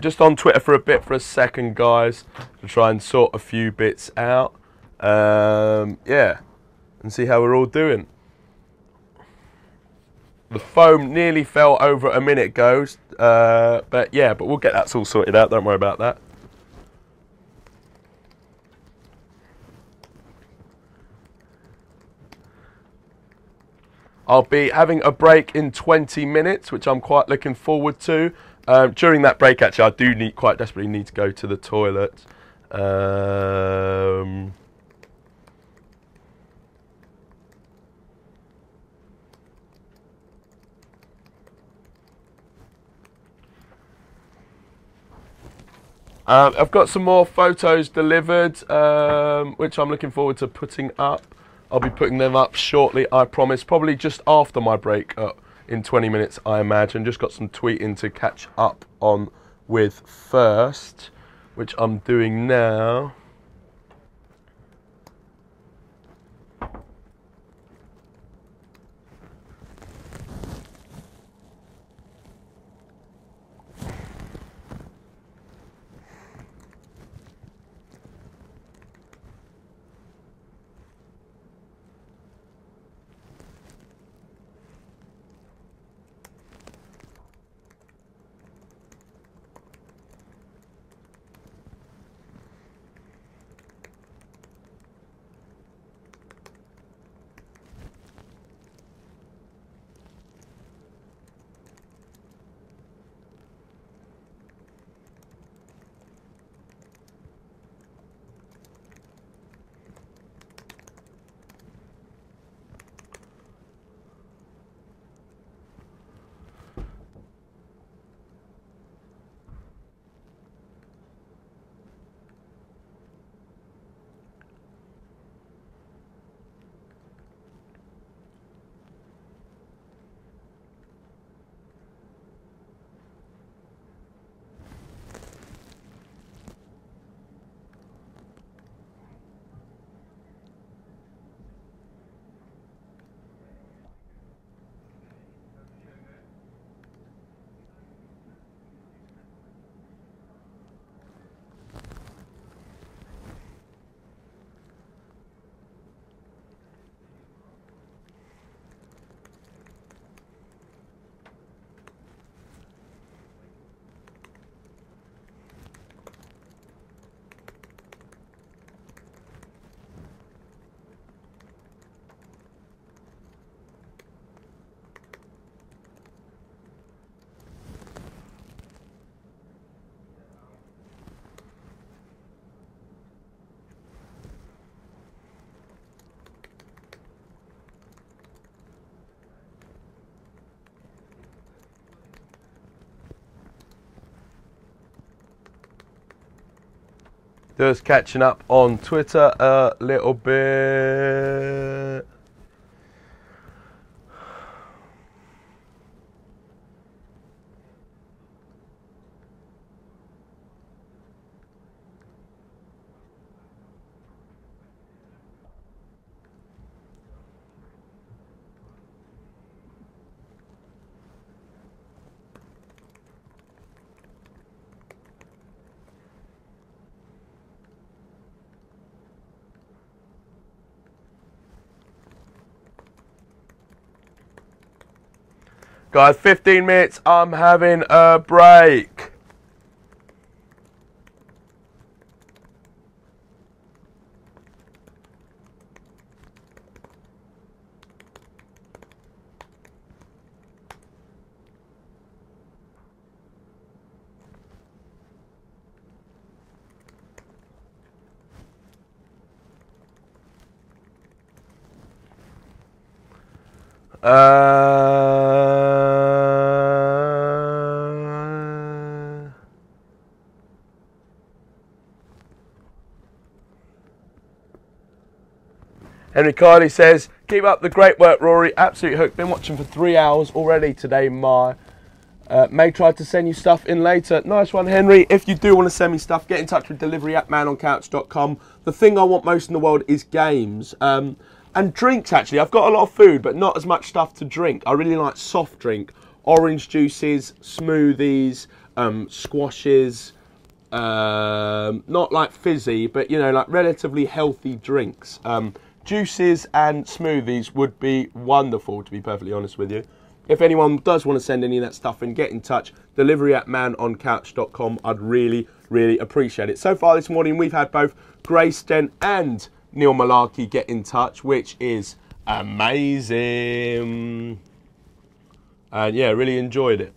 Just on Twitter for a second, guys, to try and sort a few bits out. Yeah, and see how we're all doing. The foam nearly fell over a minute ago, but yeah, but we'll get that all sorted out. Don't worry about that. I'll be having a break in 20 minutes, which I'm quite looking forward to. During that break, actually, I do quite desperately need to go to the toilet. I've got some more photos delivered, which I'm looking forward to putting up. I'll be putting them up shortly, I promise. Probably just after my break in 20 minutes, I imagine. Just got some tweeting to catch up on with first, which I'm doing now. Just catching up on Twitter a little bit. Guys, 15 minutes, I'm having a break. Henry Cardi says, keep up the great work, Rory. Absolute hook. Been watching for 3 hours already today, may try to send you stuff in later. Nice one, Henry. If you do want to send me stuff, get in touch with delivery@manoncouch.com. The thing I want most in the world is games. And drinks, actually. I've got a lot of food, but not as much stuff to drink. I really like soft drink. Orange juices, smoothies, squashes. Not like fizzy, but, you know, like relatively healthy drinks. Juices and smoothies would be wonderful, to be perfectly honest with you. If anyone does want to send any of that stuff in, get in touch. delivery@manoncouch.com. I'd really, really appreciate it. So far this morning, we've had both Grace Dent and Neil Malarkey get in touch, which is amazing. And yeah, really enjoyed it.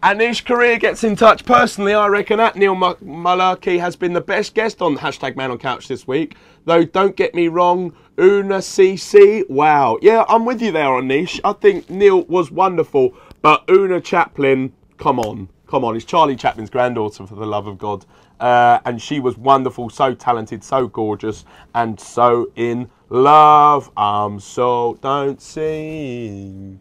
Anish Korea gets in touch. Personally, I reckon that Neil Malarkey has been the best guest on #ManOnCouch this week. Though, don't get me wrong, Una CC, wow. Yeah, I'm with you there, Anish. I think Neil was wonderful, but Una Chaplin, come on. Come on, it's Charlie Chaplin's granddaughter, for the love of God. And she was wonderful, so talented, so gorgeous, and so in love. So don't sing.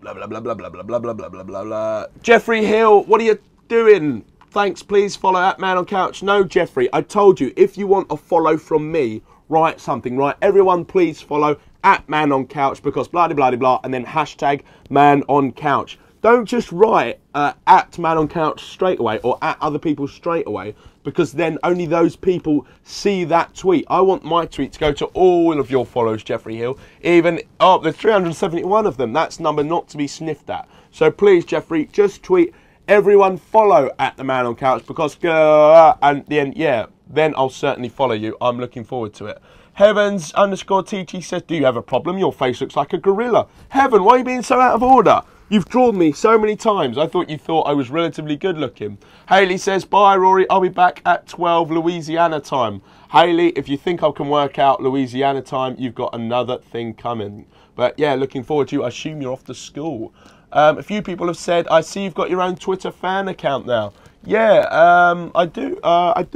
Blah, blah, blah, blah, blah, blah, blah, blah, blah, blah, blah, blah. Jeffrey Hill, what are you doing? Thanks, please follow @ManOnCouch. No, Jeffrey, I told you, if you want a follow from me, write something, right? Everyone, please follow @ManOnCouch, because blah, blah, blah, blah, and then #ManOnCouch. Don't just write @ManOnCouch straight away, or at other people straight away, because then only those people see that tweet. I want my tweet to go to all of your followers, Jeffrey Hill. Even, oh, there's 371 of them. That's a number not to be sniffed at. So please, Jeffrey, just tweet everyone follow @TheManOnCouch, because, and then, yeah, then I'll certainly follow you. I'm looking forward to it. Heavens_TT says, do you have a problem? Your face looks like a gorilla. Heaven, why are you being so out of order? You've drawn me so many times. I thought you thought I was relatively good looking. Hayley says, bye, Rory. I'll be back at 12 Louisiana time. Hayley, if you think I can work out Louisiana time, you've got another thing coming. But yeah, looking forward to you. I assume you're off to school. A few people have said, I see you've got your own Twitter fan account now. Yeah, I do. I've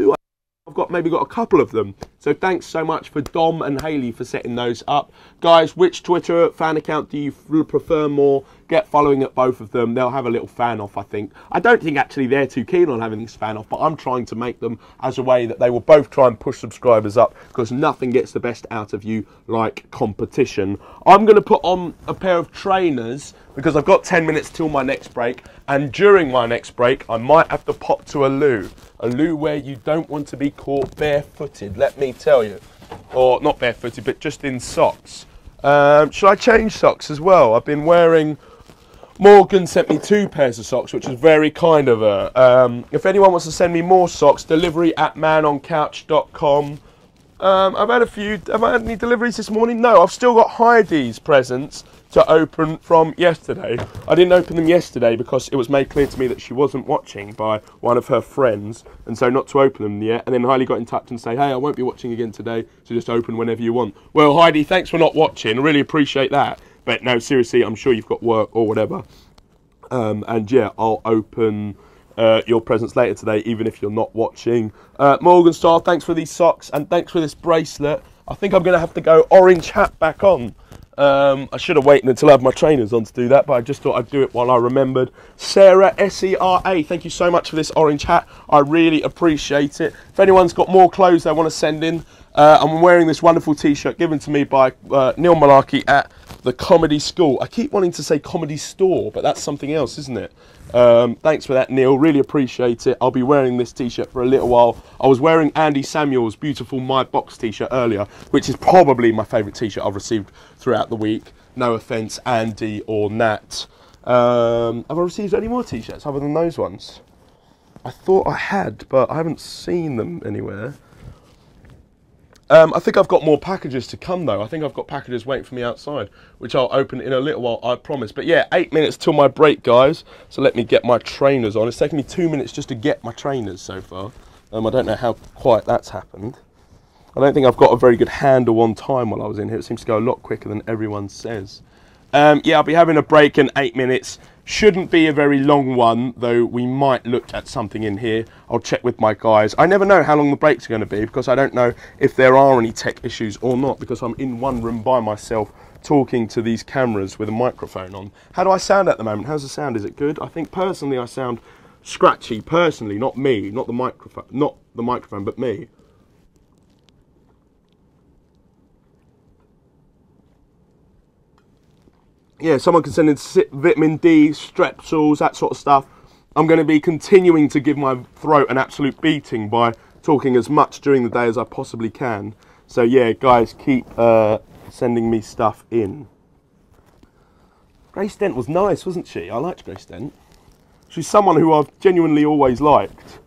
maybe got a couple of them. So thanks so much for Dom and Hayley for setting those up. Guys, which Twitter fan account do you prefer more? Get following at both of them. They'll have a little fan off, I think. I don't think actually they're too keen on having this fan off, but I'm trying to make them as a way that they will both try and push subscribers up, because nothing gets the best out of you like competition. I'm going to put on a pair of trainers because I've got 10 minutes till my next break, and during my next break I might have to pop to a loo where you don't want to be caught barefooted, let me tell you. Or not barefooted, but just in socks. Should I change socks as well? I've been wearing... Morgan sent me 2 pairs of socks, which is very kind of her. If anyone wants to send me more socks, delivery at manoncouch.com. I've had a few. Have I had any deliveries this morning? No, I've still got Heidi's presents to open from yesterday. I didn't open them yesterday because it was made clear to me that she wasn't watching by one of her friends, and so not to open them yet. And then Heidi got in touch and say, hey, I won't be watching again today, so just open whenever you want. Well, Heidi, thanks for not watching. I really appreciate that. But no, seriously, I'm sure you've got work or whatever. And yeah, I'll open your presents later today, even if you're not watching. Morgan Star, thanks for these socks and thanks for this bracelet. I think I'm going to have to go orange hat back on. I should have waited until I had my trainers on to do that, but I just thought I'd do it while I remembered. Sarah, S-E-R-A, thank you so much for this orange hat. I really appreciate it. If anyone's got more clothes they want to send in, I'm wearing this wonderful t-shirt given to me by Neil Malarkey at the Comedy School. I keep wanting to say Comedy Store, but that's something else, isn't it? Thanks for that, Neil. Really appreciate it. I'll be wearing this t-shirt for a little while. I was wearing Andy Samuel's beautiful My Box t-shirt earlier, which is probably my favourite t-shirt I've received throughout the week. No offence, Andy or Nat. Have I received any more t-shirts other than those ones? I thought I had, but I haven't seen them anywhere. I think I've got more packages to come, though. I think I've got packages waiting for me outside, which I'll open in a little while, I promise. But yeah, 8 minutes till my break, guys. So let me get my trainers on. It's taken me 2 minutes just to get my trainers so far. I don't know how quite that's happened. I don't think I've got a very good handle on time while I was in here. It seems to go a lot quicker than everyone says. Yeah, I'll be having a break in 8 minutes. Shouldn't be a very long one, though we might look at something in here. I'll check with my guys. I never know how long the breaks are going to be because I don't know if there are any tech issues or not, because I'm in one room by myself talking to these cameras with a microphone on. How do I sound at the moment? How's the sound? Is it good? I think personally I sound scratchy. Personally, not me, not the microphone, but me. Yeah, someone can send in vitamin D, strepsils, that sort of stuff. I'm going to be continuing to give my throat an absolute beating by talking as much during the day as I possibly can. So yeah, guys, keep sending me stuff in. Grace Dent was nice, wasn't she? I liked Grace Dent. She's someone who I've genuinely always liked.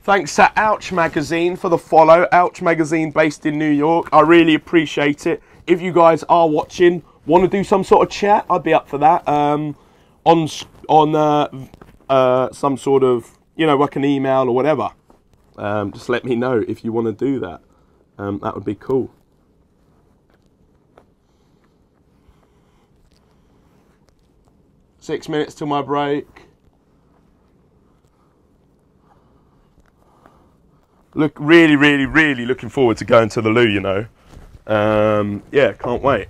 Thanks to Ouch Magazine for the follow. Ouch Magazine based in New York. I really appreciate it. If you guys are watching, want to do some sort of chat, I'd be up for that. On some sort of, you know, like an email or whatever. Just let me know if you want to do that. That would be cool. Six minutes till my break. Look, really looking forward to going to the loo, you know. Yeah, can't wait.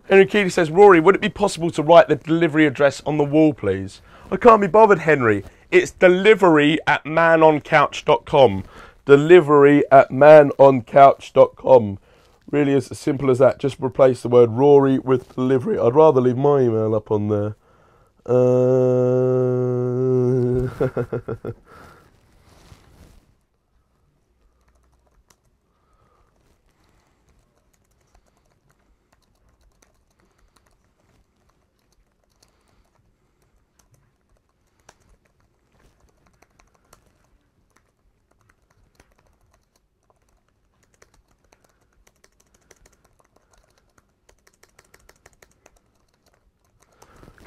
Henry Keeley says, Rory, would it be possible to write the delivery address on the wall, please? I can't be bothered, Henry. It's delivery@manoncouch.com. Delivery@manoncouch.com. Really is as simple as that. Just replace the word Rory with delivery. I'd rather leave my email up on there.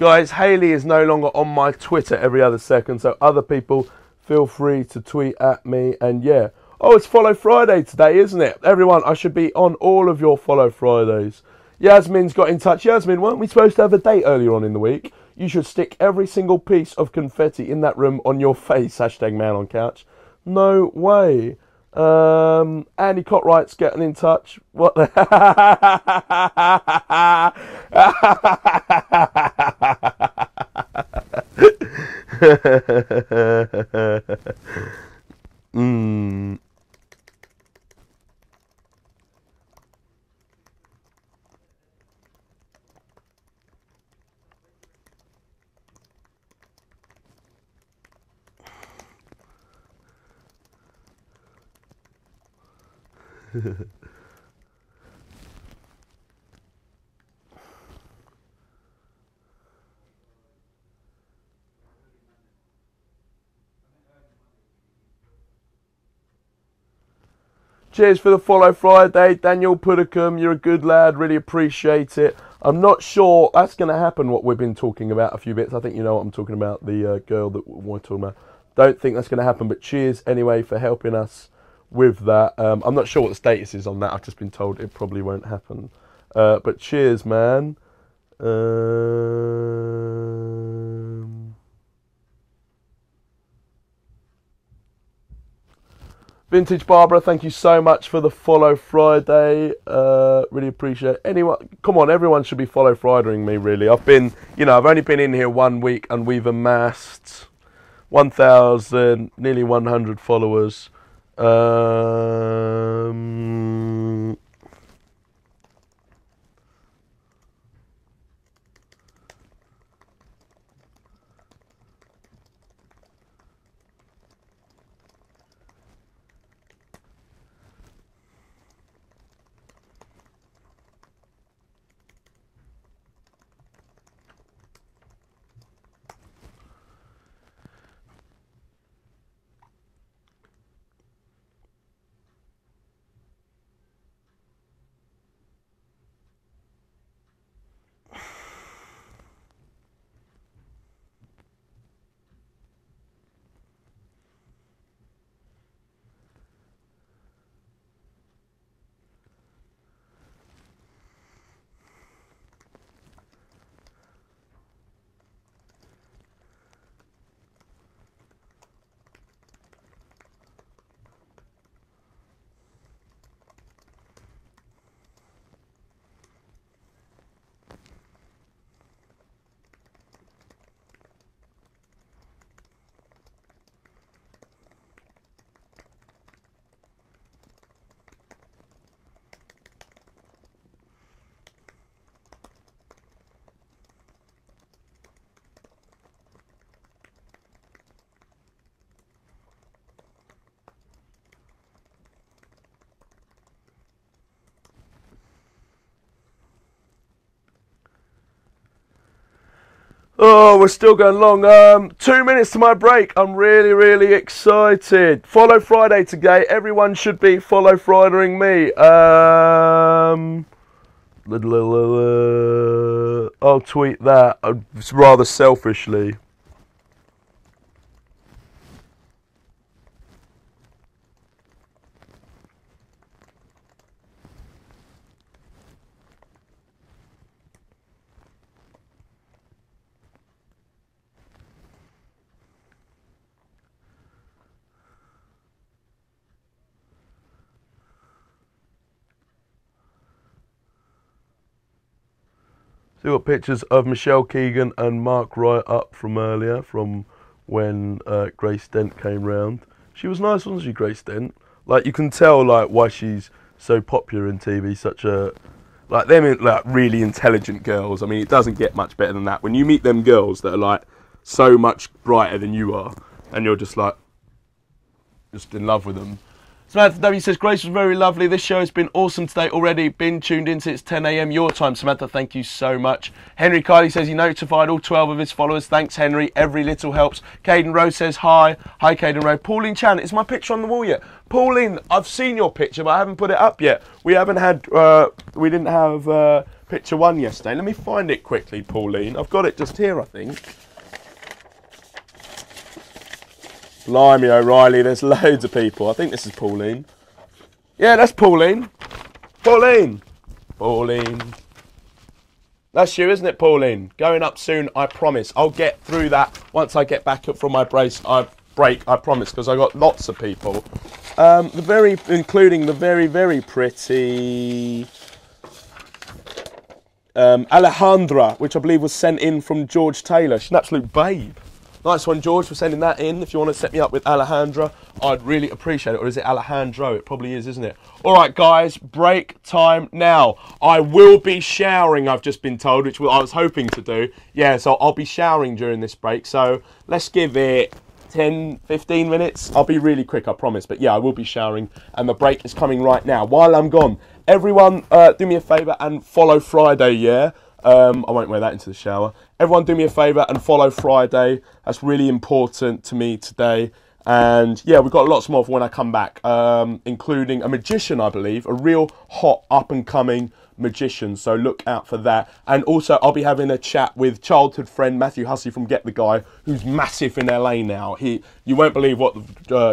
Guys, Hayley is no longer on my Twitter every other second, so other people feel free to tweet at me. And yeah, oh, it's Follow Friday today, isn't it? Everyone, I should be on all of your Follow Fridays. Yasmin's got in touch. Yasmin, weren't we supposed to have a date earlier on in the week? You should stick every single piece of confetti in that room on your face. Hashtag man on couch. No way. Andy Cotright's getting in touch. What the Cheers for the Follow Friday, Daniel Puddicombe. You're a good lad, really appreciate it. I'm not sure that's going to happen, what we've been talking about a few bits. I think you know what I'm talking about, the girl that we're talking about. Don't think that's going to happen, but cheers anyway for helping us with that. I'm not sure what the status is on that. I've just been told it probably won't happen. But cheers, man. Vintage Barbara, thank you so much for the Follow Friday. Really appreciate it. Anyone, come on, everyone should be Follow Fridaying me, really. I've been, you know, I've only been in here 1 week and we've amassed 1,000, nearly 100 followers. Oh, we're still going long. 2 minutes to my break. I'm really, really excited. Follow Friday today. Everyone should be Follow Fridaying me. I'll tweet that rather selfishly. So we've got pictures of Michelle Keegan and Mark Wright up from earlier, from when Grace Dent came round. She was nice, wasn't she, Grace Dent? Like, you can tell, like, why she's so popular in TV. Such a, like, them, like, really intelligent girls. I mean, it doesn't get much better than that. When you meet them girls that are, like, so much brighter than you are, and you're just, like, just in love with them. Samantha W says, Grace was very lovely. This show has been awesome today already. Been tuned in since 10 AM your time. Samantha, thank you so much. Henry Kylie says he notified all 12 of his followers. Thanks, Henry. Every little helps. Caden Rowe says, hi. Hi, Caden Rowe. Pauline Chan, is my picture on the wall yet? Pauline, I've seen your picture, but I haven't put it up yet. We haven't had, we didn't have picture one yesterday. Let me find it quickly, Pauline. I've got it just here, I think. Blimey, O'Reilly, there's loads of people. I think this is Pauline. Yeah, that's Pauline. Pauline. Pauline. That's you, isn't it, Pauline? Going up soon, I promise. I'll get through that once I get back up from my break, I promise, because I got lots of people. Including the very, very pretty Alejandra, which I believe was sent in from George Taylor. She's an absolute babe. Nice one, George, for sending that in. If you want to set me up with Alejandra, I'd really appreciate it. Or is it Alejandro? It probably is, isn't it? All right, guys, break time now. I will be showering, I've just been told, which I was hoping to do. Yeah, so I'll be showering during this break. So let's give it 10, 15 minutes. I'll be really quick, I promise. But yeah, I will be showering, and the break is coming right now. While I'm gone, everyone, do me a favour and follow Friday, yeah? I won't wear that into the shower. Everyone do me a favour and follow Friday. That's really important to me today. And yeah, we've got lots more for when I come back, including a magician, I believe, a real hot up-and-coming magician. So look out for that. And also, I'll be having a chat with childhood friend Matthew Hussey from Get the Guy, who's massive in LA now. You won't believe what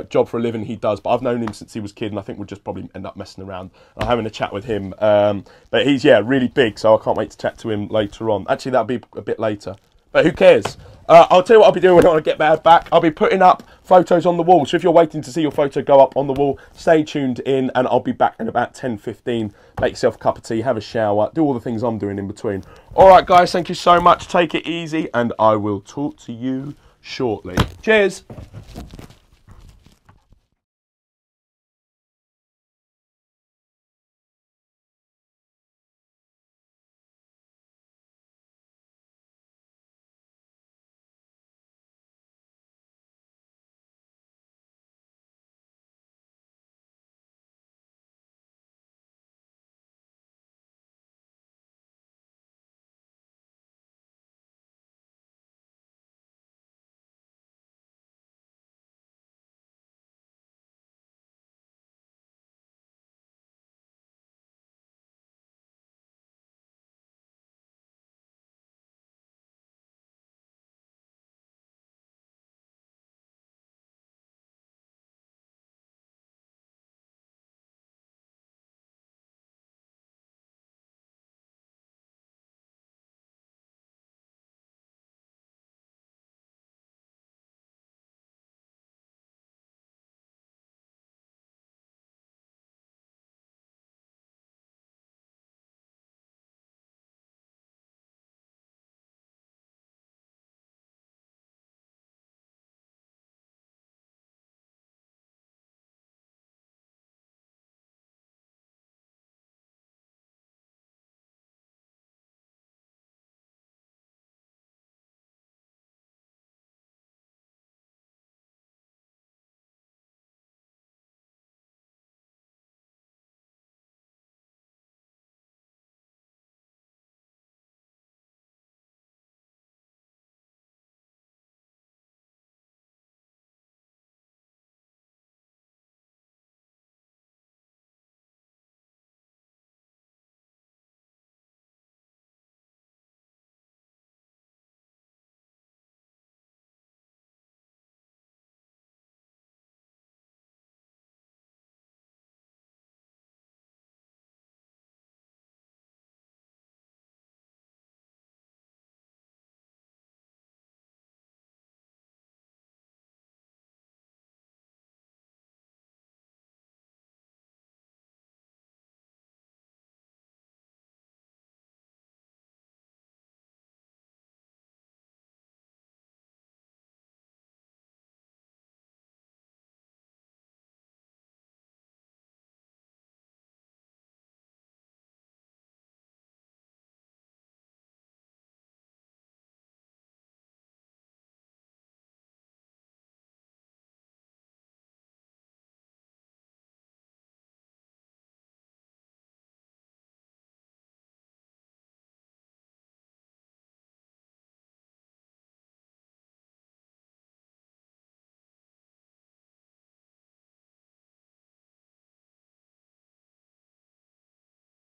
job for a living he does, but I've known him since he was a kid, and I think we'll just probably end up messing around. I'm having a chat with him. But he's, yeah, really big, so I can't wait to chat to him later on. Actually, that'll be a bit later. But who cares? I'll tell you what I'll be doing when I get back. I'll be putting up photos on the wall. So if you're waiting to see your photo go up on the wall, stay tuned in, and I'll be back in about 10:15. Make yourself a cup of tea, have a shower, do all the things I'm doing in between. All right, guys, thank you so much. Take it easy, and I will talk to you shortly. Cheers.